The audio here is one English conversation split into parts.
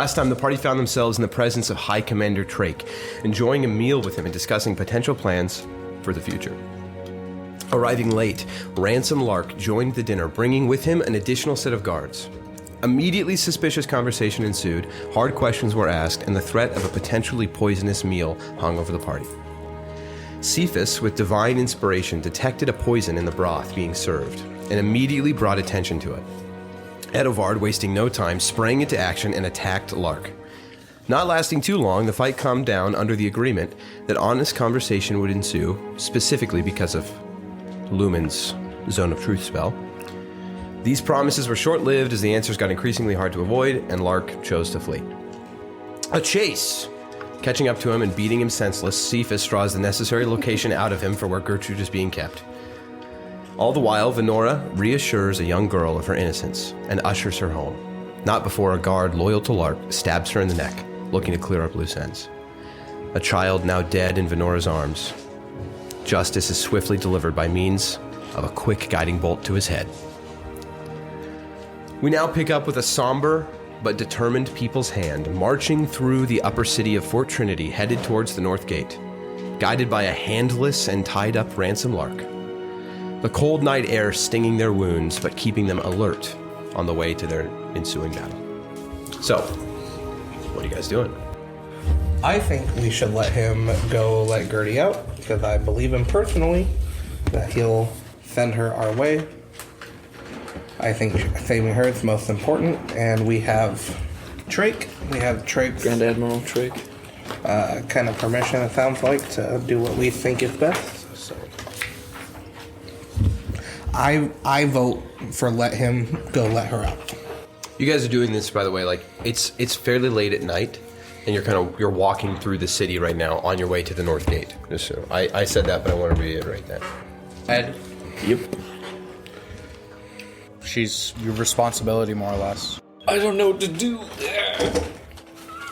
Last time, the party found themselves in the presence of High Commander Trake, enjoying a meal with him and discussing potential plans for the future. Arriving late, Ransom Larch joined the dinner, bringing with him an additional set of guards. Immediately suspicious conversation ensued, hard questions were asked, and the threat of a potentially poisonous meal hung over the party. Cephas, with divine inspiration, detected a poison in the broth being served, and immediately brought attention to it. Edovard, wasting no time, sprang into action and attacked Larch. Not lasting too long, the fight calmed down under the agreement that honest conversation would ensue, specifically because of Lumen's Zone of Truth spell. These promises were short-lived as the answers got increasingly hard to avoid, and Larch chose to flee. A chase! Catching up to him and beating him senseless, Cephas draws the necessary location out of him for where Gertrude is being kept. All the while, Venora reassures a young girl of her innocence and ushers her home, not before a guard loyal to Larch stabs her in the neck, looking to clear up loose ends. A child now dead in Venora's arms. Justice is swiftly delivered by means of a quick guiding bolt to his head. We now pick up with a somber but determined People's Hand marching through the upper city of Fort Trinity, headed towards the North Gate, guided by a handless and tied-up Ransom Larch. The cold night air stinging their wounds, but keeping them alert on the way to their ensuing battle. So, what are you guys doing? I think we should let him go let Gherty out, because I believe him personally that he'll send her our way. I think saving her is most important, and we have Trake. We have Trake's Grand Admiral Trake. Kind of permission, it sounds like, to do what we think is best. So I vote for let him go let her out. You guys are doing this, by the way, like it's fairly late at night, and you're walking through the city right now on your way to the North Gate. Just so I said that, but I want to reiterate that. Ed? Yep. She's your responsibility, more or less. I don't know what to do.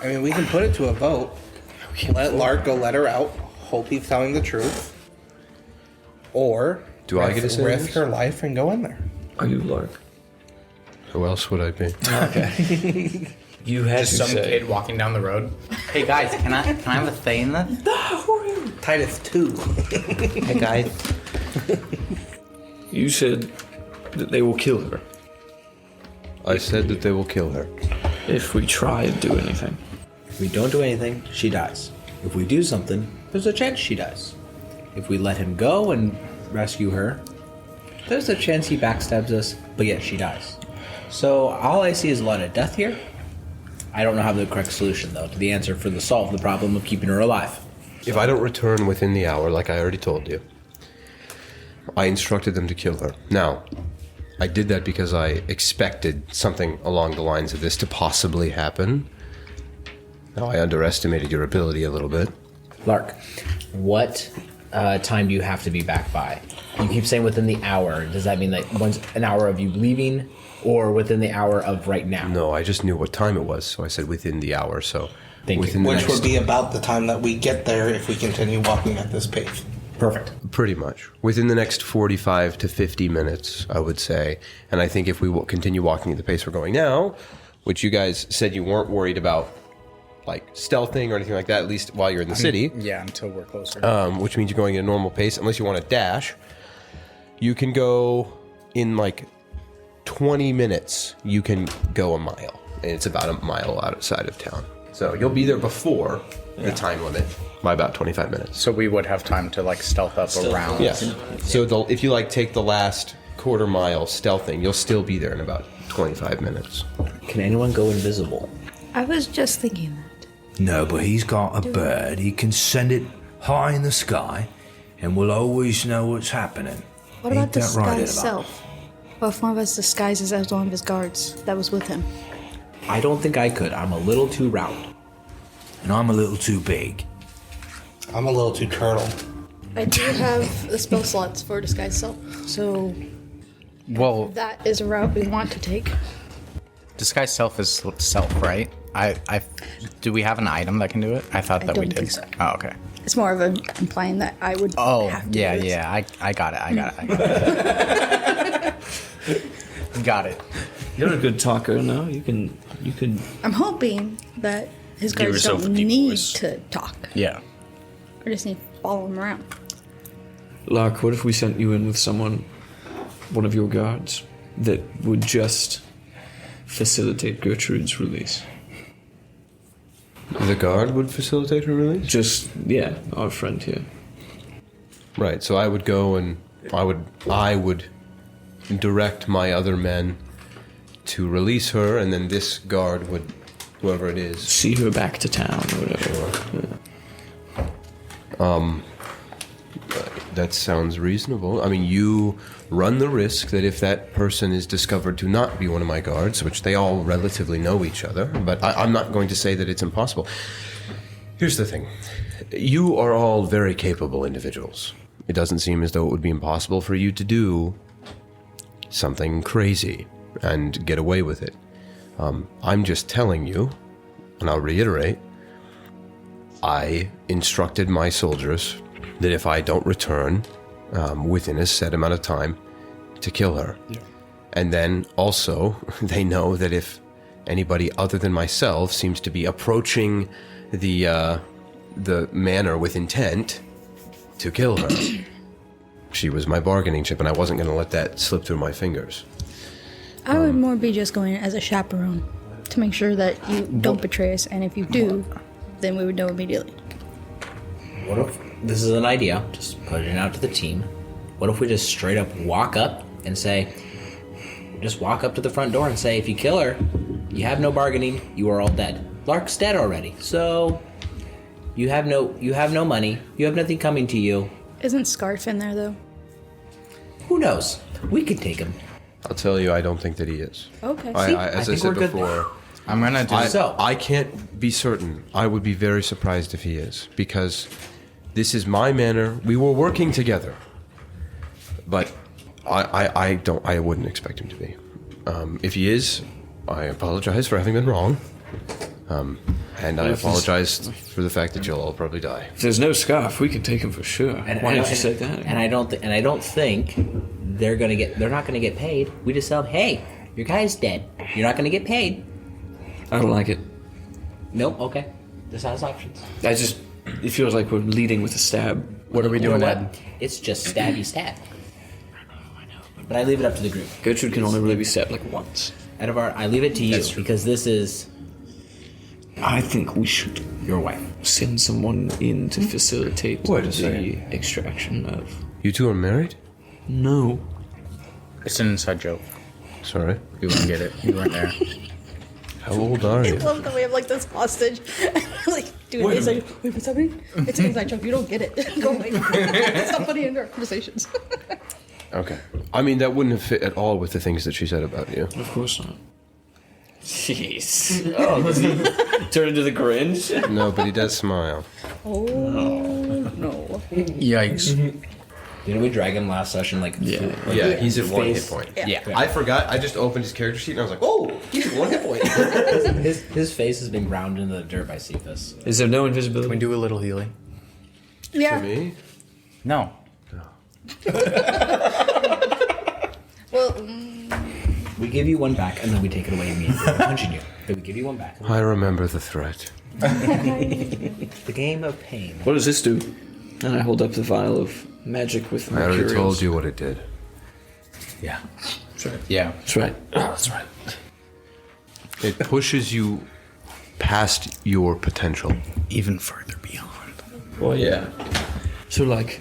I mean, we can put it to a vote. Let Larch go let her out. Hope he's telling the truth. Or do I get to say risk this? her life and go in there. Are you Larch? Who else would I be? Okay. You had Just to some say. kid walking down the road. Hey guys, can I have a say in this? Titus 2. Hey guys. You said that they will kill her I said that they will kill her. if we try and do anything. If we don't do anything, she dies. If we do something, there's a chance she dies. If we let him go and rescue her, there's a chance he backstabs us, but yet she dies. So all I see is a lot of death here. I don't know how the correct solution, though, to the answer for the solve the problem of keeping her alive. If I don't return within the hour, like I already told you, I instructed them to kill her. Now, I did that because I expected something along the lines of this to possibly happen. Now, I underestimated your ability a little bit. Larch, what time do you have to be back by? You keep saying within the hour. Does that mean like once an hour of you leaving, or within the hour of right now? No, I just knew what time it was, so I said within the hour. So, within the Which next, would be about the time that we get there if we continue walking at this pace. Perfect. pretty much within the next 45 to 50 minutes, I would say. And I think if we will continue walking at the pace we're going now, which you guys said you weren't worried about, like stealthing or anything like that, at least while you're in the city. Yeah, until we're closer. Which means you're going at a normal pace, unless you want to dash. You can go in like 20 minutes. You can go a mile, and it's about a mile outside of town. So you'll be there before the time limit by about 25 minutes. So we would have time to like stealth up around. Yes. So if you like take the last quarter mile stealthing, you'll still be there in about 25 minutes. Can anyone go invisible? I was just thinking that. No, but he's got a bird. He can send it high in the sky, and we'll always know what's happening. What Ain't about the that right, sky Ella? itself? What if one of us disguises as one of his guards that was with him? I don't think I could. I'm a little too round. And I'm a little too big. I'm a little too turtle. I do have the spell slots for disguise self, so Well, that is a route we want to take. disguise self is self, right? I do we have an item that can do it? I thought I that we don't did. think so. Oh, okay. It's more of implying that I would have to yeah, do this. yeah. I got it. I got it. Got it. You're a good talker, no? You can You could. I'm hoping that his Give guards yourself don't a deep need voice. to talk. Yeah. Or just need to follow him around. Lark, what if we sent you in with someone, one of your guards, that would just facilitate Gertrude's release? The guard would facilitate her release? Just, yeah, our friend here. Right, so I would go and I would direct my other men to release her, and then this guard would, whoever it is, See her back to town or whatever. Yeah. that sounds reasonable. I mean, you run the risk that if that person is discovered to not be one of my guards, which they all relatively know each other, but I'm not going to say that it's impossible. Here's the thing. You are all very capable individuals. It doesn't seem as though it would be impossible for you to do something crazy and get away with it. I'm just telling you, and I'll reiterate, I instructed my soldiers that if I don't return within a set amount of time, to kill her. Yeah. And then also, they know that if anybody other than myself seems to be approaching the manor with intent to kill her, she was my bargaining chip, and I wasn't going to let that slip through my fingers. I would more be just going as a chaperone to make sure that you don't betray us, and if you do, then we would know immediately. What if this is an idea? Just put it out to the team. What if we just straight up walk up and say, just walk up to the front door and say, if you kill her, you have no bargaining. You are all dead. Lark's dead already, so you have no money. You have nothing coming to you. Isn't Scarf in there, though? Who knows? We could take him. I'll tell you, I don't think that he is. Okay. As I think said we're good. before, I'm gonna do I can't be certain. I would be very surprised if he is, because this is my manor. We were working together, but I wouldn't expect him to be. If he is, I apologize for having been wrong, and I apologize for the fact that you'll all probably die. If there's no scarf, we can take him for sure. Why did you say that? And I don't think they're not gonna get paid. We just tell them, hey, your guy's dead. You're not gonna get paid. I don't like it. Nope. Okay. This has options. It feels like we're leading with a stab. What are we doing, Ed? It's just stabby stab. I know. But I leave it up to the group. Gertrude can only really be stabbed like once. I leave it to you because this is I think we should your wife. send someone in to facilitate Wait a the second. extraction of... You two are married? No. It's an inside joke. Sorry. You wouldn't get it. You weren't there. How old are I you? love that we have like this hostage. Like, dude, it's like, wait, what's happening? It's an inside joke. You don't get it. Go away. Stop putting into our conversations. Okay. I mean, that wouldn't have fit at all with the things that she said about you. Of course not. Jeez. Oh, does he turn into the Grinch? No, but he does smile. Oh, no. Yikes. Didn't we drag him last session? Yeah, he's at 1 hit point. Yeah. I forgot. I just opened his character sheet and I was like, oh, he's at 1 hit point. his face has been ground into the dirt by Cephas. Is there no invisibility? Can we do a little healing? Yeah. For me? No. Well, We give you one back and then we take it away immediately. We're punching you. Then we give you one back. I remember the threat. The game of pain. What does this do? And I hold up the vial of magic with I already mercurials. told you what it did. Yeah. That's right. Yeah. That's right. Oh, that's right. It pushes you past your potential. Even further beyond. Well, yeah. So, like,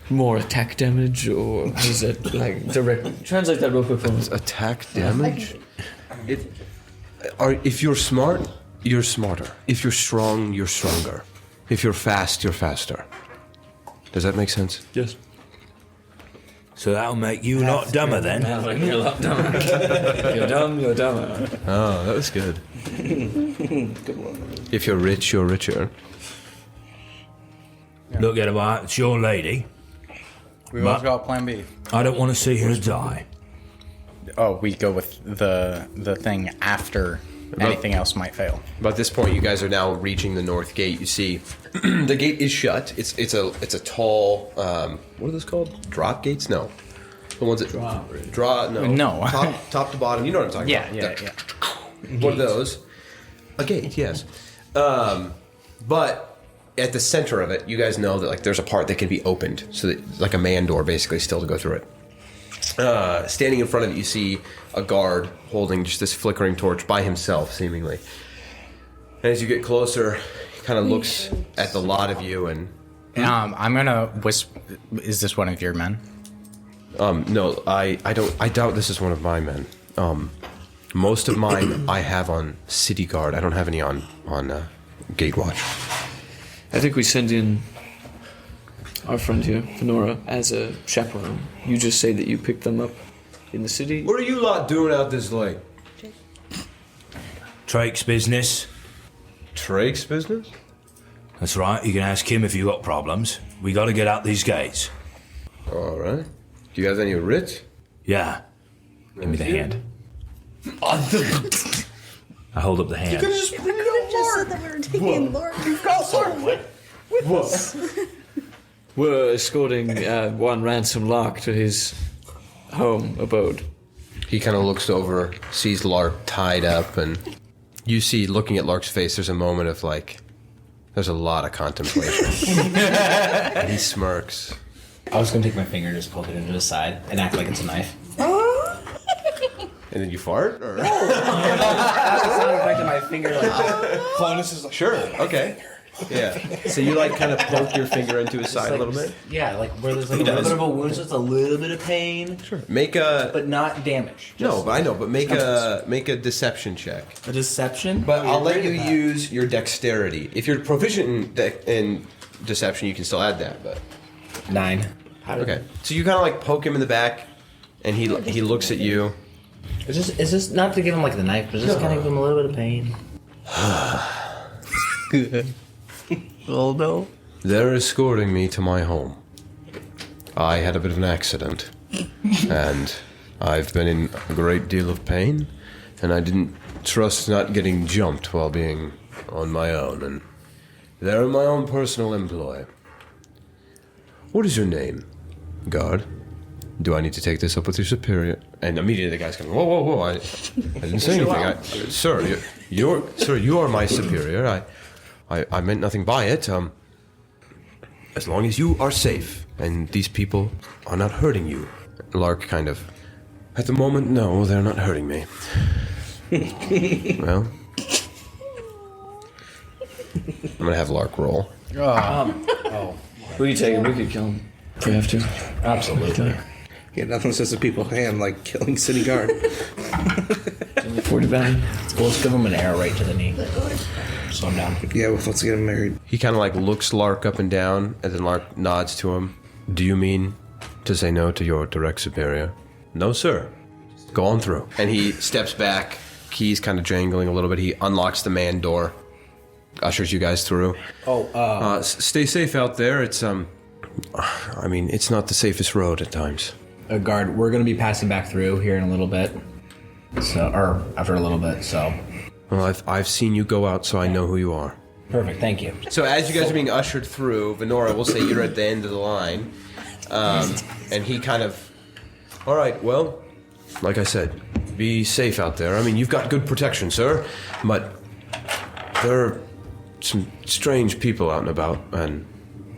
more attack damage, or is it, like, direct... Translate that real quick for me. Attack damage? If you're smart, you're smarter. If you're strong, you're stronger. If you're fast, you're faster. Does that make sense? Yes. So that'll make you a lot dumber then. You're a lot dumber. You're dumb, you're dumber. Oh, that was good. Good one. If you're rich, you're richer. Look at her, it's your lady. We both got plan B. I don't want to see her die. Oh, we go with the thing after anything else might fail. By this point, you guys are now reaching the north gate. You see, the gate is shut. It's a tall. What are those called? Drop gates? No, the ones that draw. No, No. top to bottom. You know what I'm talking about? Yeah. One of those. A gate, yes. But at the center of it, you guys know that like there's a part that can be opened, so that like a man door basically still to go through it. Standing in front of it, you see a guard holding just this flickering torch by himself, seemingly. And as you get closer, he kind of looks at the lot of you and... I'm gonna whisper. Is this one of your men? No, I doubt this is one of my men. Most of mine I have on city guard. I don't have any on gate watch. I think we send in our friend here, Venora, as a chaperone. You just say that you picked them up in the city. What are you lot doing out this late? Trake's business. Trake's business? That's right. You can ask him if you got problems. We got to get out these gates. All right. Do you have any writ? Yeah. Give me the hand. I hold up the hand. I could have just said that we were taking Larch. We've got Larch with us. We're escorting one ransom Lark to his home abode. He kind of looks over, sees Lark tied up, and you see, looking at Lark's face, there's a moment of like, there's a lot of contemplation. And he smirks. I was gonna take my finger and just poke it into the side and act like it's a knife. And then you fart? Or? Sound effect of my finger like Clonus is like, Sure, okay. Yeah. So you like kind of poke your finger into his side a little bit? yeah, like where there's like a little bit of a wound, just a little bit of pain, Sure. Make a... but not damage. No, but I know, but make a deception check. A deception. But I'll let you use your dexterity. If you're proficient in deception, you can still add that, but... 9. Okay. So you kind of like poke him in the back, and he looks at you. Is this not to give him like the knife, but just kind of give him a little bit of pain? Oh no. They're escorting me to my home. I had a bit of an accident, and I've been in a great deal of pain, and I didn't trust not getting jumped while being on my own, and they're in my own personal employ. What is your name, guard? Do I need to take this up with your superior? And immediately the guy's going, whoa, I didn't say anything. Sir, you are my superior. I meant nothing by it. As long as you are safe and these people are not hurting you. Lark kind of, at the moment, no, they're not hurting me. Well, I'm going to have Lark roll. Who are you taking? We could kill him if we have to. Absolutely. yeah, nothing says to people's hand like killing city guard. 40 bang. We'll just give him an arrow right to the knee. Slow him down. Yeah, let's get him married. He kind of like looks Lark up and down, and then Lark nods to him. Do you mean to say no to your direct superior? No, sir. Go on through. And he steps back, keys kind of jangling a little bit. He unlocks the man door, ushers you guys through. Stay safe out there. It's, it's not the safest road at times. Guard, we're going to be passing back through here in a little bit. So, or after a little bit, so. Well, I've seen you go out, so I know who you are. Perfect, thank you. So as you guys are being ushered through, Venora will say you're at the end of the line. And he kind of, all right, well, like I said, be safe out there. I mean, you've got good protection, sir, but there are some strange people out and about, and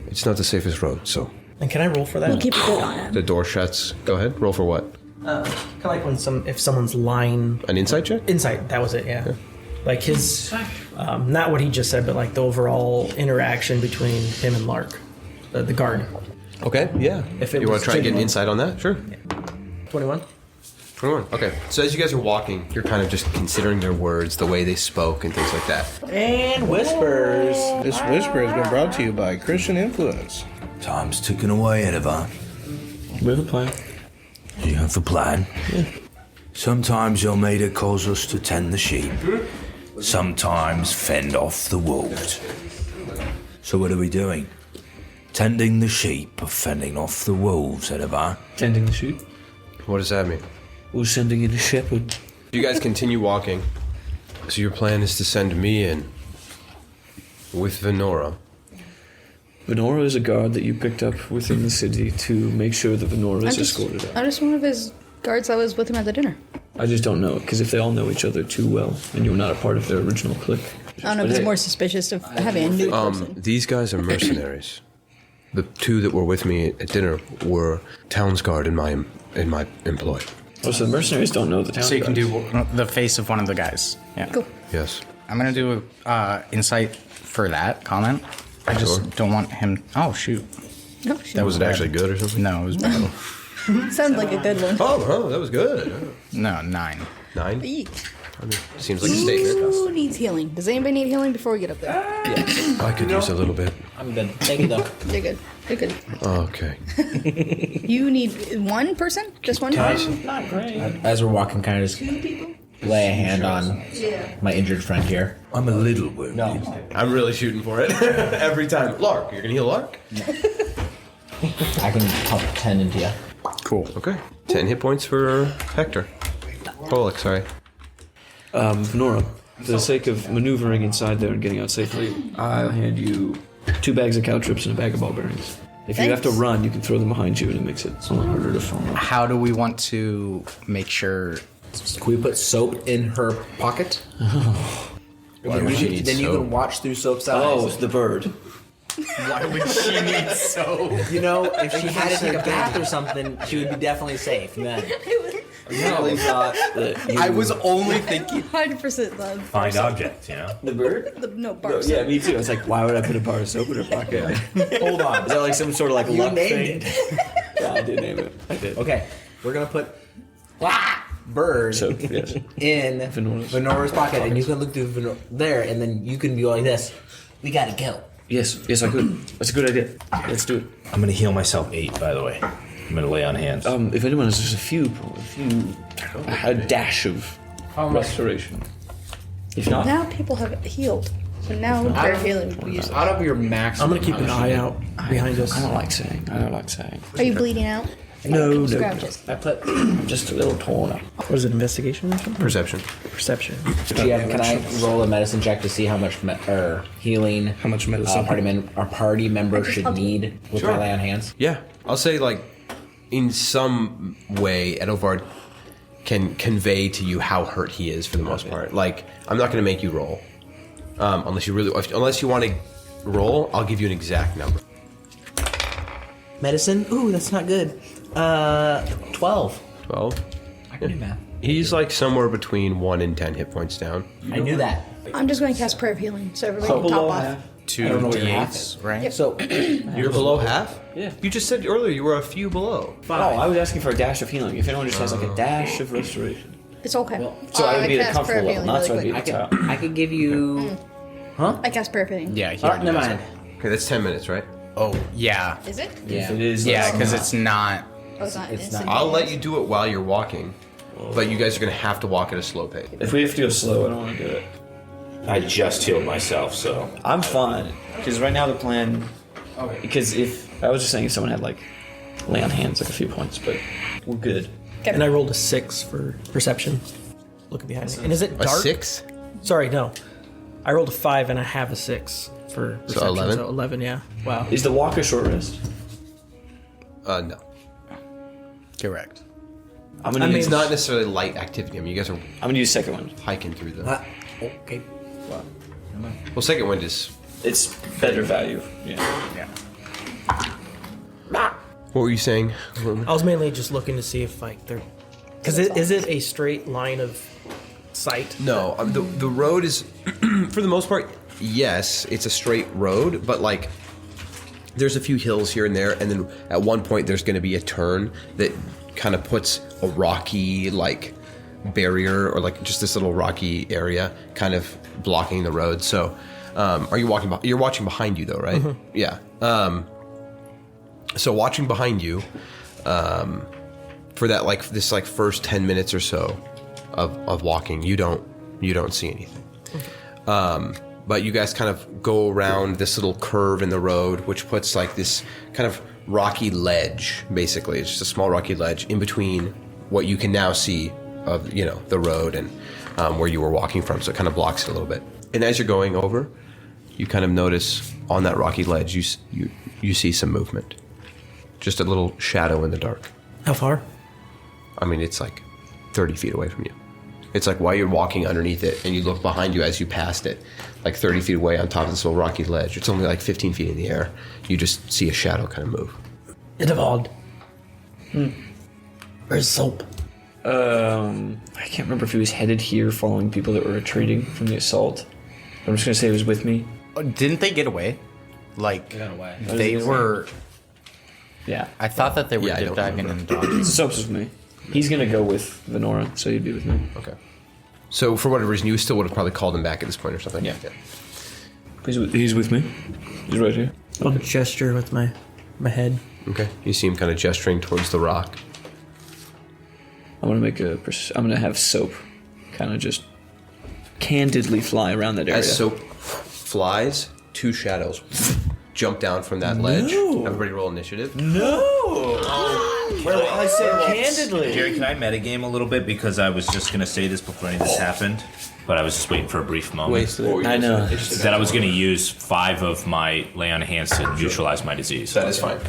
it's not the safest road, so. And can I roll for that? We'll keep a good eye on The him. door shuts. Go ahead, roll for what? Kind of like when if someone's lying. An insight check? Insight, that was it, yeah. Like his, not what he just said, but like the overall interaction between him and Lark, the guard. Okay, yeah. If it you want was to try and get an genuine. insight on that? Sure. 21. 21. Okay. So as you guys are walking, you're kind of just considering their words, the way they spoke, and things like that. And whispers. This whisper has been brought to you by Christian Influence. Time's ticking away, Edivar. We have a plan. You have a plan? Yeah. Sometimes your mater calls us to tend the sheep. Sometimes fend off the wolves. So what are we doing? Tending the sheep or fending off the wolves, Edivar? Tending the sheep. What does that mean? We're sending in a shepherd. You guys continue walking. So your plan is to send me in with Venora. Venora is a guard that you picked up within the city to make sure that Venora is escorted out. I'm just one of his guards that was with him at the dinner. I just don't know, because if they all know each other too well, and you're not a part of their original clique. I don't know if it's more suspicious of having a new person. These guys are mercenaries. The two that were with me at dinner were towns guard in my employ. Oh, so the mercenaries don't know the town. So you can guards. do the face of one of the guys. Yeah. Cool. Yes. I'm gonna do insight for that comment. I just don't want him. Oh shoot! Oh, shoot. That was it actually good or something? No, it was bad. Sounds like a good one. Oh, that was good. No, 9. 9? Eek. Seems like a statement. Who needs healing? Does anybody need healing before we get up there? I could use a little bit. I'm good. Thank you, though. You're good. You're good. Okay. You need one person? Just one person? Not great. As we're walking, kind of just lay a hand on my injured friend here. I'm a little wounded. No. I'm really shooting for it every time. Lark, you're gonna heal Lark? I can pump 10 into you. Cool. Okay. 10 hit points for Hector. Pollock, sorry. Nora, for the sake of maneuvering inside there and getting out safely, I'll hand you 2 bags of cow trips and a bag of ball bearings. If you have to run, you can throw them behind you and it makes it a lot harder to fall. How do we want to make sure? Can we put soap in her pocket? Why would she need Then you soap? can watch through soap's eyes. Oh, it's the bird. Why would she need soap? You know, if she had to take a bath or something, she would be definitely safe then. I really thought that you... I was only thinking. 100% love. Find object, you know? The bird? No, bar No, yeah, me too. I was like, why would I put a bar of soap in her pocket? Hold on. Is that like some sort of like You luck named thing? Yeah, I did name it. I did. Okay, we're gonna put bird Soap, yes. in Venora's pocket, and you can look through there, and then you can be like this. We gotta go. Yes, I could. That's a good idea. Let's do it. I'm gonna heal myself 8, by the way. I'm gonna lay on hands. If anyone has just a dash of restoration. If not, Now people have healed. So now their healing will be used. Out of your max. I'm gonna keep an eye out behind us. I don't like saying. Are you bleeding out? No. Scratches. I put. Just a little torn up. What is it, investigation or something? Perception. Perception. GM, can I roll a medicine check to see how much healing? How much medicine? Our party member should need with my lay on hands. Yeah. I'll say, like, in some way, Edelvard can convey to you how hurt he is for the most part. Like, I'm not going to make you roll. Unless you want to roll, I'll give you an exact number. Medicine? Ooh, that's not good. 12. 12? I can do math. He's, like, somewhere between 1 and 10 hit points down. I knew that. I'm just going to cast Prayer of Healing so everybody can top off. 2 I don't know what your half d8s, right? Yep. So, You're below half? Yeah. You just said earlier you were a few below. Oh, I was asking for a dash of healing. If anyone just has like a dash of restoration. It's okay. So I would be at a cast Prayer comfortable of level, Healing not so I'd really be quick. at the top. I could give you. I cast Prayer of Healing. Yeah, he Oh, already never does mind. it. Okay, that's 10 minutes, right? Oh, yeah. Is it? Yeah. If it is, Yeah, because it's not. Oh, it's not. It's not. I'll let you do it while you're walking, but you guys are going to have to walk at a slow pace. if we have to go slow, I don't want to do it. I just healed myself, so. I'm fine. Because right now the plan. Because if I was just saying if someone had like lay on hands like a few points, but we're good. And I rolled a 6 for perception. Looking behind me. And is it A dark? 6? Sorry, no. I rolled a 5 and I have a 6 for perception. 11? So 11, yeah. Wow. Is the walk a short rest? No. Correct. I'm gonna I mean, use It's not necessarily light activity. I mean, you guys are I'm gonna use second one. hiking through the... Okay. Well, second wind is... It's better value. Yeah. What were you saying? I was mainly just looking to see if like they're, because is it a straight line of sight? No, the road is, for the most part, yes, it's a straight road, but like, there's a few hills here and there, and then at one point there's going to be a turn that kind of puts a rocky, like, barrier, or like just this little rocky area kind of blocking the road. So, are you walking, you're watching behind you though, right? Mm-hmm. Yeah. So watching behind you, for that, like, this, like, first 10 minutes or so of walking, you don't see anything. Okay. But you guys kind of go around this little curve in the road, which puts like this kind of rocky ledge, basically. It's just a small rocky ledge in between what you can now see of, you know, the road and where you were walking from. So it kind of blocks it a little bit. And as you're going over, you kind of notice on that rocky ledge, you see some movement. Just a little shadow in the dark. How far? I mean, it's like 30 feet away from you. It's like while you're walking underneath it and you look behind you as you passed it, like 30 feet away on top of this little rocky ledge. It's only like 15 feet in the air. You just see a shadow kind of move. Edvard. Where's Soap? I can't remember if he was headed here following people that were retreating from the assault. I'm just gonna say he was with me. Oh, didn't they get away? Like, They got away. they were... Yeah. I thought that they were Yeah, I dip don't diving and dodging. Soap's with me. He's gonna go with Venora, so he'd be with me. Okay. So for whatever reason, you still would have probably called him back at this point or something. Yeah. He's with me. He's right here. I'll gesture with my head. Okay. You see him kind of gesturing towards the rock. I'm gonna have Soap kind of just candidly fly around that area. As Soap flies, 2 shadows jump down from that ledge. Everybody roll initiative. Well, I said candidly. Jerry, can I metagame a little bit? Because I was just going to say this before any of this happened, but I was just waiting for a brief moment. Wasted it. I know. That I was going to use 5 of my lay on hands to neutralize my disease. That is fine.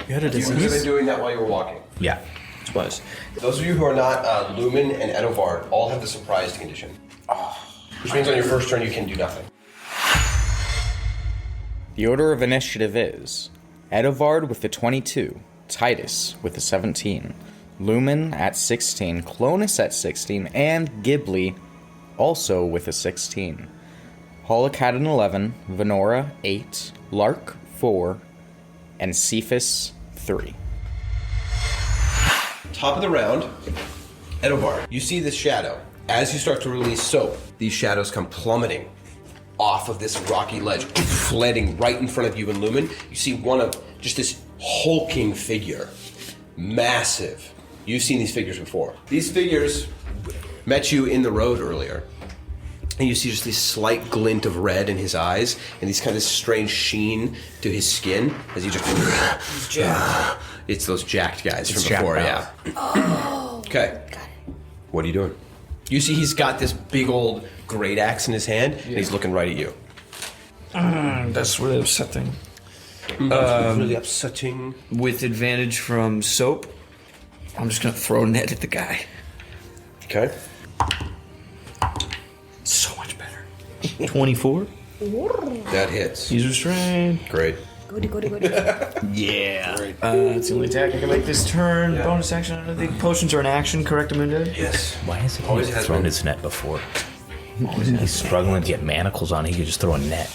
You had a You would have been doing that while you were walking. Yeah. It's wise. Those of you who are not Lumen and Edvard all have the surprised condition. Which means on your first turn you can do nothing. The order of initiative is Edvard with the 22, Titus with the 17, Lumen at 16, Clonus at 16, and Ghibli also with a 16. Holocat an 11, Venora 8, Lark 4, and Cephas 3. Top of the round, Edvard, you see this shadow. As you start to release Soap, these shadows come plummeting off of this rocky ledge, flooding right in front of you and Lumen. You see one of just this hulking figure, massive. You've seen these figures before. These figures met you in the road earlier, and you see just this slight glint of red in his eyes and this kind of strange sheen to his skin as he just... It's those jacked guys from before, yeah. Okay. Got it. What are you doing? You see he's got this big old great axe in his hand, and he's looking right at you. That's really upsetting. Really upsetting. With advantage from Soap, I'm just gonna throw a net at the guy. Okay. So much better. 24. That hits. He's restrained. Great. Goody. Yeah. It's the only attack I can make this turn. Bonus action. I don't think potions are an action, correct, Amanda? Yes. Why hasn't he Always has thrown been. his net before? He's struggling to get manacles on. He could just throw a net.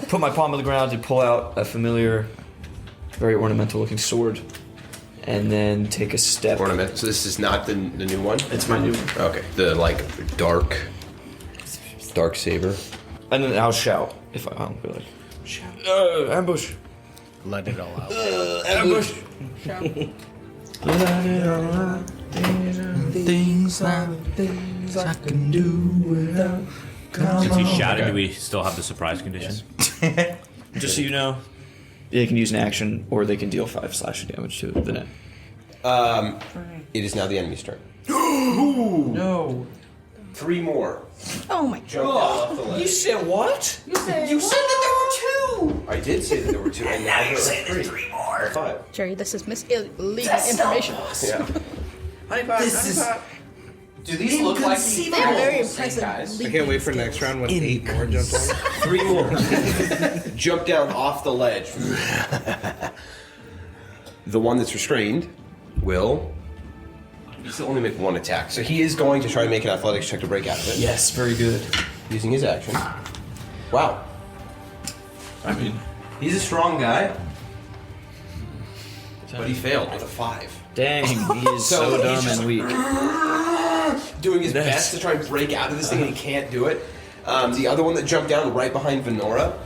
Put my palm on the ground and pull out a familiar, very ornamental-looking sword, and then take a step. Ornament. So this is not the new one? It's my new one. Okay. The, like, dark saber. And then I'll shout if I'll be like, ambush. Let it all out. Ambush. Things I can do without. Since he shouted, do we still have the surprise condition? Just so you know, they can use an action, or they can deal 5 slashing damage to the net. It is now the enemy's turn. No. 3 more. Oh my Jump down off the ledge. You said what? You said that there were 2! I did say that there were 2, and now there are 3 more. 5. Jerry, this is illegal information. Yeah. This is Do these look like They're very impressive. I can't wait for next round when 8 more jump on. 3 more. Jump down off the ledge. The one that's restrained will... You still only make 1 attack. So he is going to try to make an athletics check to break out of it. Yes, very good. Using his action. Wow. I mean, He's a strong guy. But he failed with a 5. dang, he is So so he's dumb just- and weak. Doing his best to try and break out of this thing, and he can't do it. The other one that jumped down right behind Venora,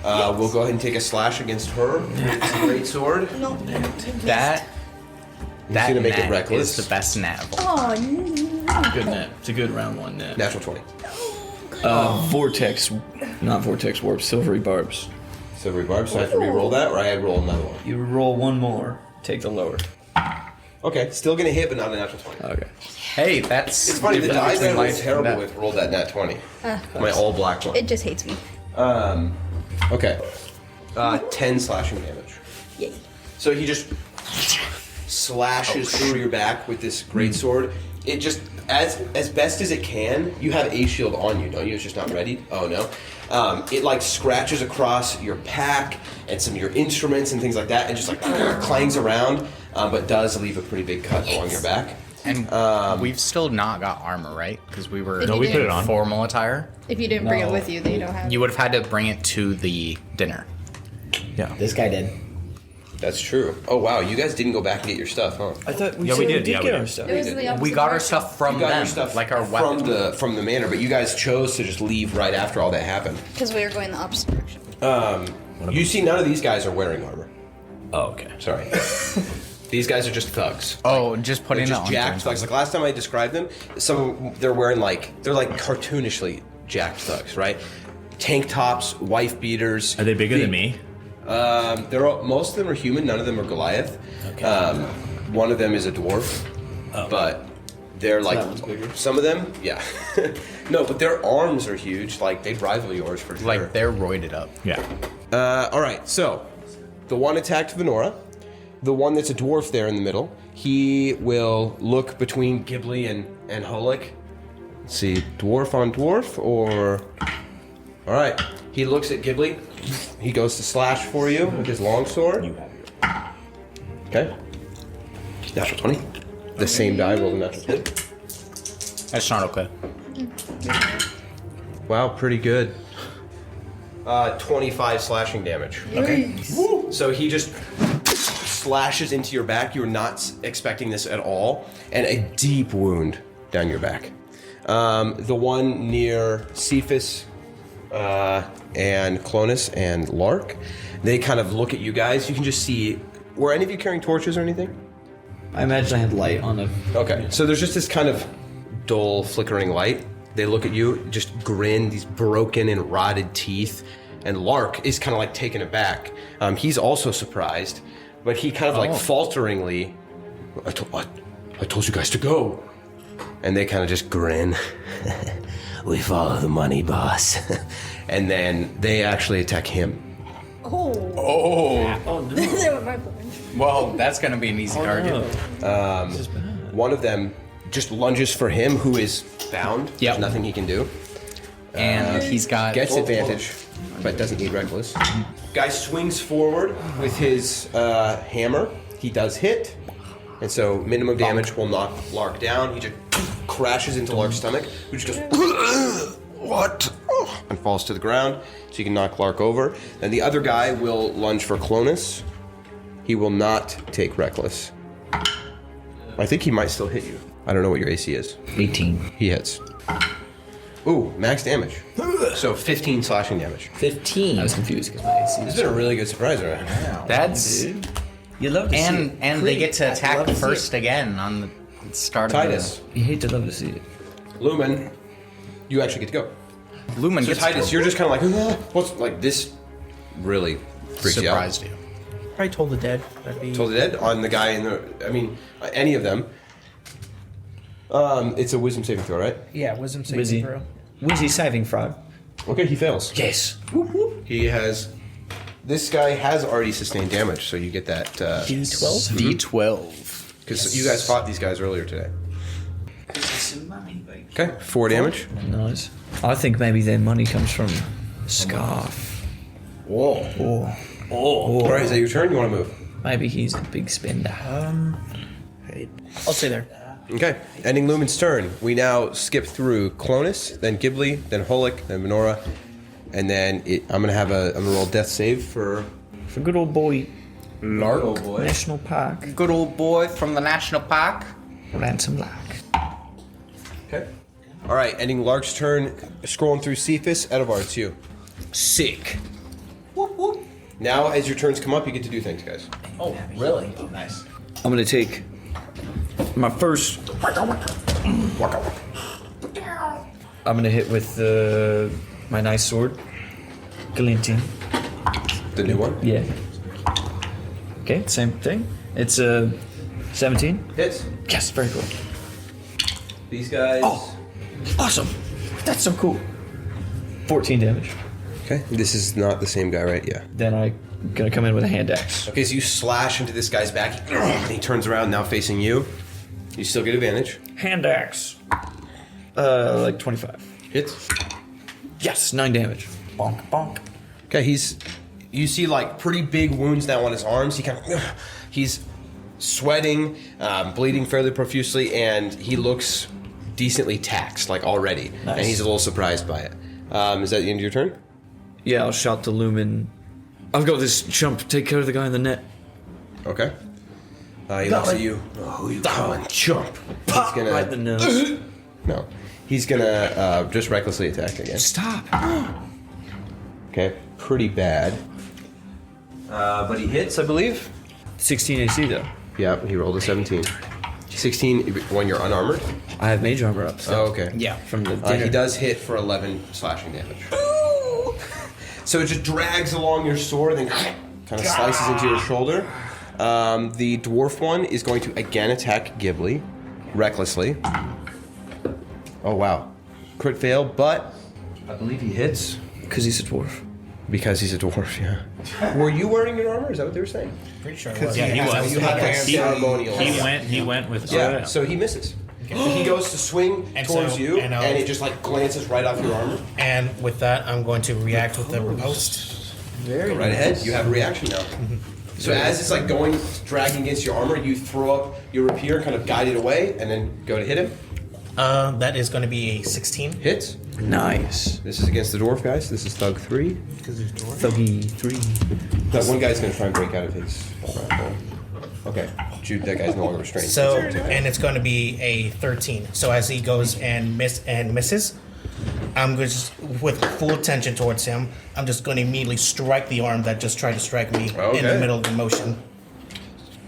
we'll go ahead and take a slash against her. It's a great sword. No. That gonna make it net reckless. is the best net of all. Oh, no. Good net. It's a good round 1 net. Natural 20. Vortex, not vortex warp, silvery barbs. Silvery barb, so I have to re-roll that, or I roll another one? You roll 1 more, take the lower. Okay, still gonna hit, but not a natural 20. Okay. Hey, that's... It's funny, the die that I my- was terrible that- with rolled that nat 20. My all black one. It just hates me. Okay. 10 slashing damage. Yay. So he just slashes through your back with this great sword. It just, as best as it can, you have a shield on you, don't you? It's just not ready. Oh no. It like scratches across your pack and some of your instruments and things like that, and just like clangs around, but does leave a pretty big cut along your back. And we've still not got armor, right? Because we were No, we put it on. Formal attire. If you didn't bring it with you, then you don't have. You would have had to bring it to the dinner. Yeah. This guy did. That's true. Oh wow, you guys didn't go back and get your stuff, huh? I thought we Yeah, we said did. Yeah, we get did. our stuff. It was the opposite We got our direction. stuff from You got them, your stuff like our from weapons. from the manor, but you guys chose to just leave right after all that happened. Because we were going the opposite direction. You see, none of these guys are wearing armor. Oh, okay. Sorry. These guys are just thugs. Oh, just They're putting it just on. jacked thugs. Like last time I described them, they're wearing they're like cartoonishly jacked thugs, right? Tank tops, wife beaters. Are they bigger than me? Most of them are human. None of them are Goliath. Okay. One of them is a dwarf, but they're like some of them. Yeah. No, but their arms are huge. Like they'd rival yours for sure. Like they're roided up. Yeah. All right. So the one attacked Venora. The one that's a dwarf there in the middle. He will look between Ghibli and Holik. Let's see, dwarf on dwarf or. All right. He looks at Ghibli. He goes to slash for you with his longsword. You have Okay. Natural 20. The same die rolled a natural 20. That's not okay. Wow, pretty good. 25 slashing damage. Okay. So he just slashes into your back. You're not expecting this at all. And a deep wound down your back. The one near Cephas and Clonus and Larch, they kind of look at you guys. You can just see, were any of you carrying torches or anything? I imagine I had light on the. Okay, so there's just this kind of dull, flickering light. They look at you, just grin, these broken and rotted teeth. And Larch is kind of like taken aback. He's also surprised, but he kind of like falteringly, I told you guys to go. And they kind of just grin. We follow the money, boss. And then they actually attack him. Oh. Oh. They were my point. Well, that's gonna be an easy target. One of them just lunges for him, who is bound. Yep. There's nothing he can do. And he's got Gets advantage, but doesn't need reckless. Guy swings forward with his hammer. He does hit, and so minimum damage will knock Larch down. He just crashes into Larch's stomach, who just goes, what? And falls to the ground, so you can knock Larch over. Then the other guy will lunge for Clonus. He will not take reckless. I think he might still hit you. I don't know what your AC is. 18. He hits. Ooh, max damage. So 15 slashing damage. 15. I was confused because my AC. This has been a really good surprise, right? That's You love to see it. and they get to Love attack to see first it. again on the start Titus, of You hate to love to see it. Lumen, you actually get to go. the Lumen. So gets Titus, you're just kind of like, what's like this? Really freaks surprised you you. Probably Told the Dead. That'd be. out. Told the dead on the guy in the. I mean, any of them. It's a wisdom saving throw, right? Yeah, wisdom saving Wizzy. throw. Wizzy saving throw. Okay, he fails. Yes. He has. This guy has already sustained damage, so you get that. D12. D12. Because you guys fought these guys earlier today. Okay, 4 damage. Nice. I think maybe their money comes from Scarf. Whoa. All right, is that your turn? You want to move? Maybe he's a big spender. I'll stay there. Okay, ending Lumen's turn. We now skip through Clonus, then Ghibli, then Holik, then Venora, and then I'm gonna roll death save for good old boy. Larch. Oh boy. National Park. Good old boy from the national park. Ransom Lark. Okay. All right, ending Lark's turn. Scrolling through Cephas, Edivard, it's you. Sick. Now, as your turns come up, you get to do things, guys. Oh, really? Oh, nice. I'm gonna take my first. I'm gonna hit with my nice sword, glinting. The new one. Yeah. Okay, same thing. It's a 17. Hits. Yes, very cool. These guys. Oh, awesome! That's so cool. 14 damage. Okay. This is not the same guy, right? Yeah. Then I gonna come in with a hand axe. Okay, so you slash into this guy's back. And he turns around, now facing you. You still get advantage. Hand axe. Like 25. Hits. Yes, 9 damage. Bonk, bonk. Okay, you see like pretty big wounds now on his arms. He's sweating, bleeding fairly profusely, and he looks decently taxed, like already. Nice. And he's a little surprised by it. Is that the end of your turn? Yeah, I'll shout to Lumen. I've got this chump. Take care of the guy in the net. Okay. He looks at you. Oh, who you calling chump? Pop He's gonna, right in the nose. No. He's gonna just recklessly attack again. Stop. Okay, pretty bad. But he hits, I believe. 16 AC though. Yeah, he rolled a 17. 16 when you're unarmored? I have mage armor up. So. Oh, okay. Yeah. From the dinner. He does hit for 11 slashing damage. So it just drags along your sword and then kind of slices into your shoulder. The dwarf one is going to again attack Ghibli, recklessly. Oh, wow. Crit fail, but I believe he hits. Because he's a dwarf. Because he's a dwarf, yeah. Were you wearing your armor? Is that what they were saying? Pretty sure it was. Yeah, he was. You had that ceremonial. He went with. Yeah, so he misses. He goes to swing And towards so- you, and, and it just like glances right off your armor. And with that, I'm going to react with the riposte. Go right ahead. You have a reaction now. So as it's like dragging against your armor, you throw up your rapier and kind of guide it away, and then go to hit him. That is going to be a 16. Hits. Nice. This is against the dwarf, guys. This is Thug 3. Because he's dwarf. Thuggy 3. That one guy's going to try and break out of his grapple. Okay. Jude, that guy's no longer restrained. So, and it's going to be a 13. So as he goes and misses, I'm just with full attention towards him. I'm just going to immediately strike the arm that just tried to strike me in the Okay. middle of the motion.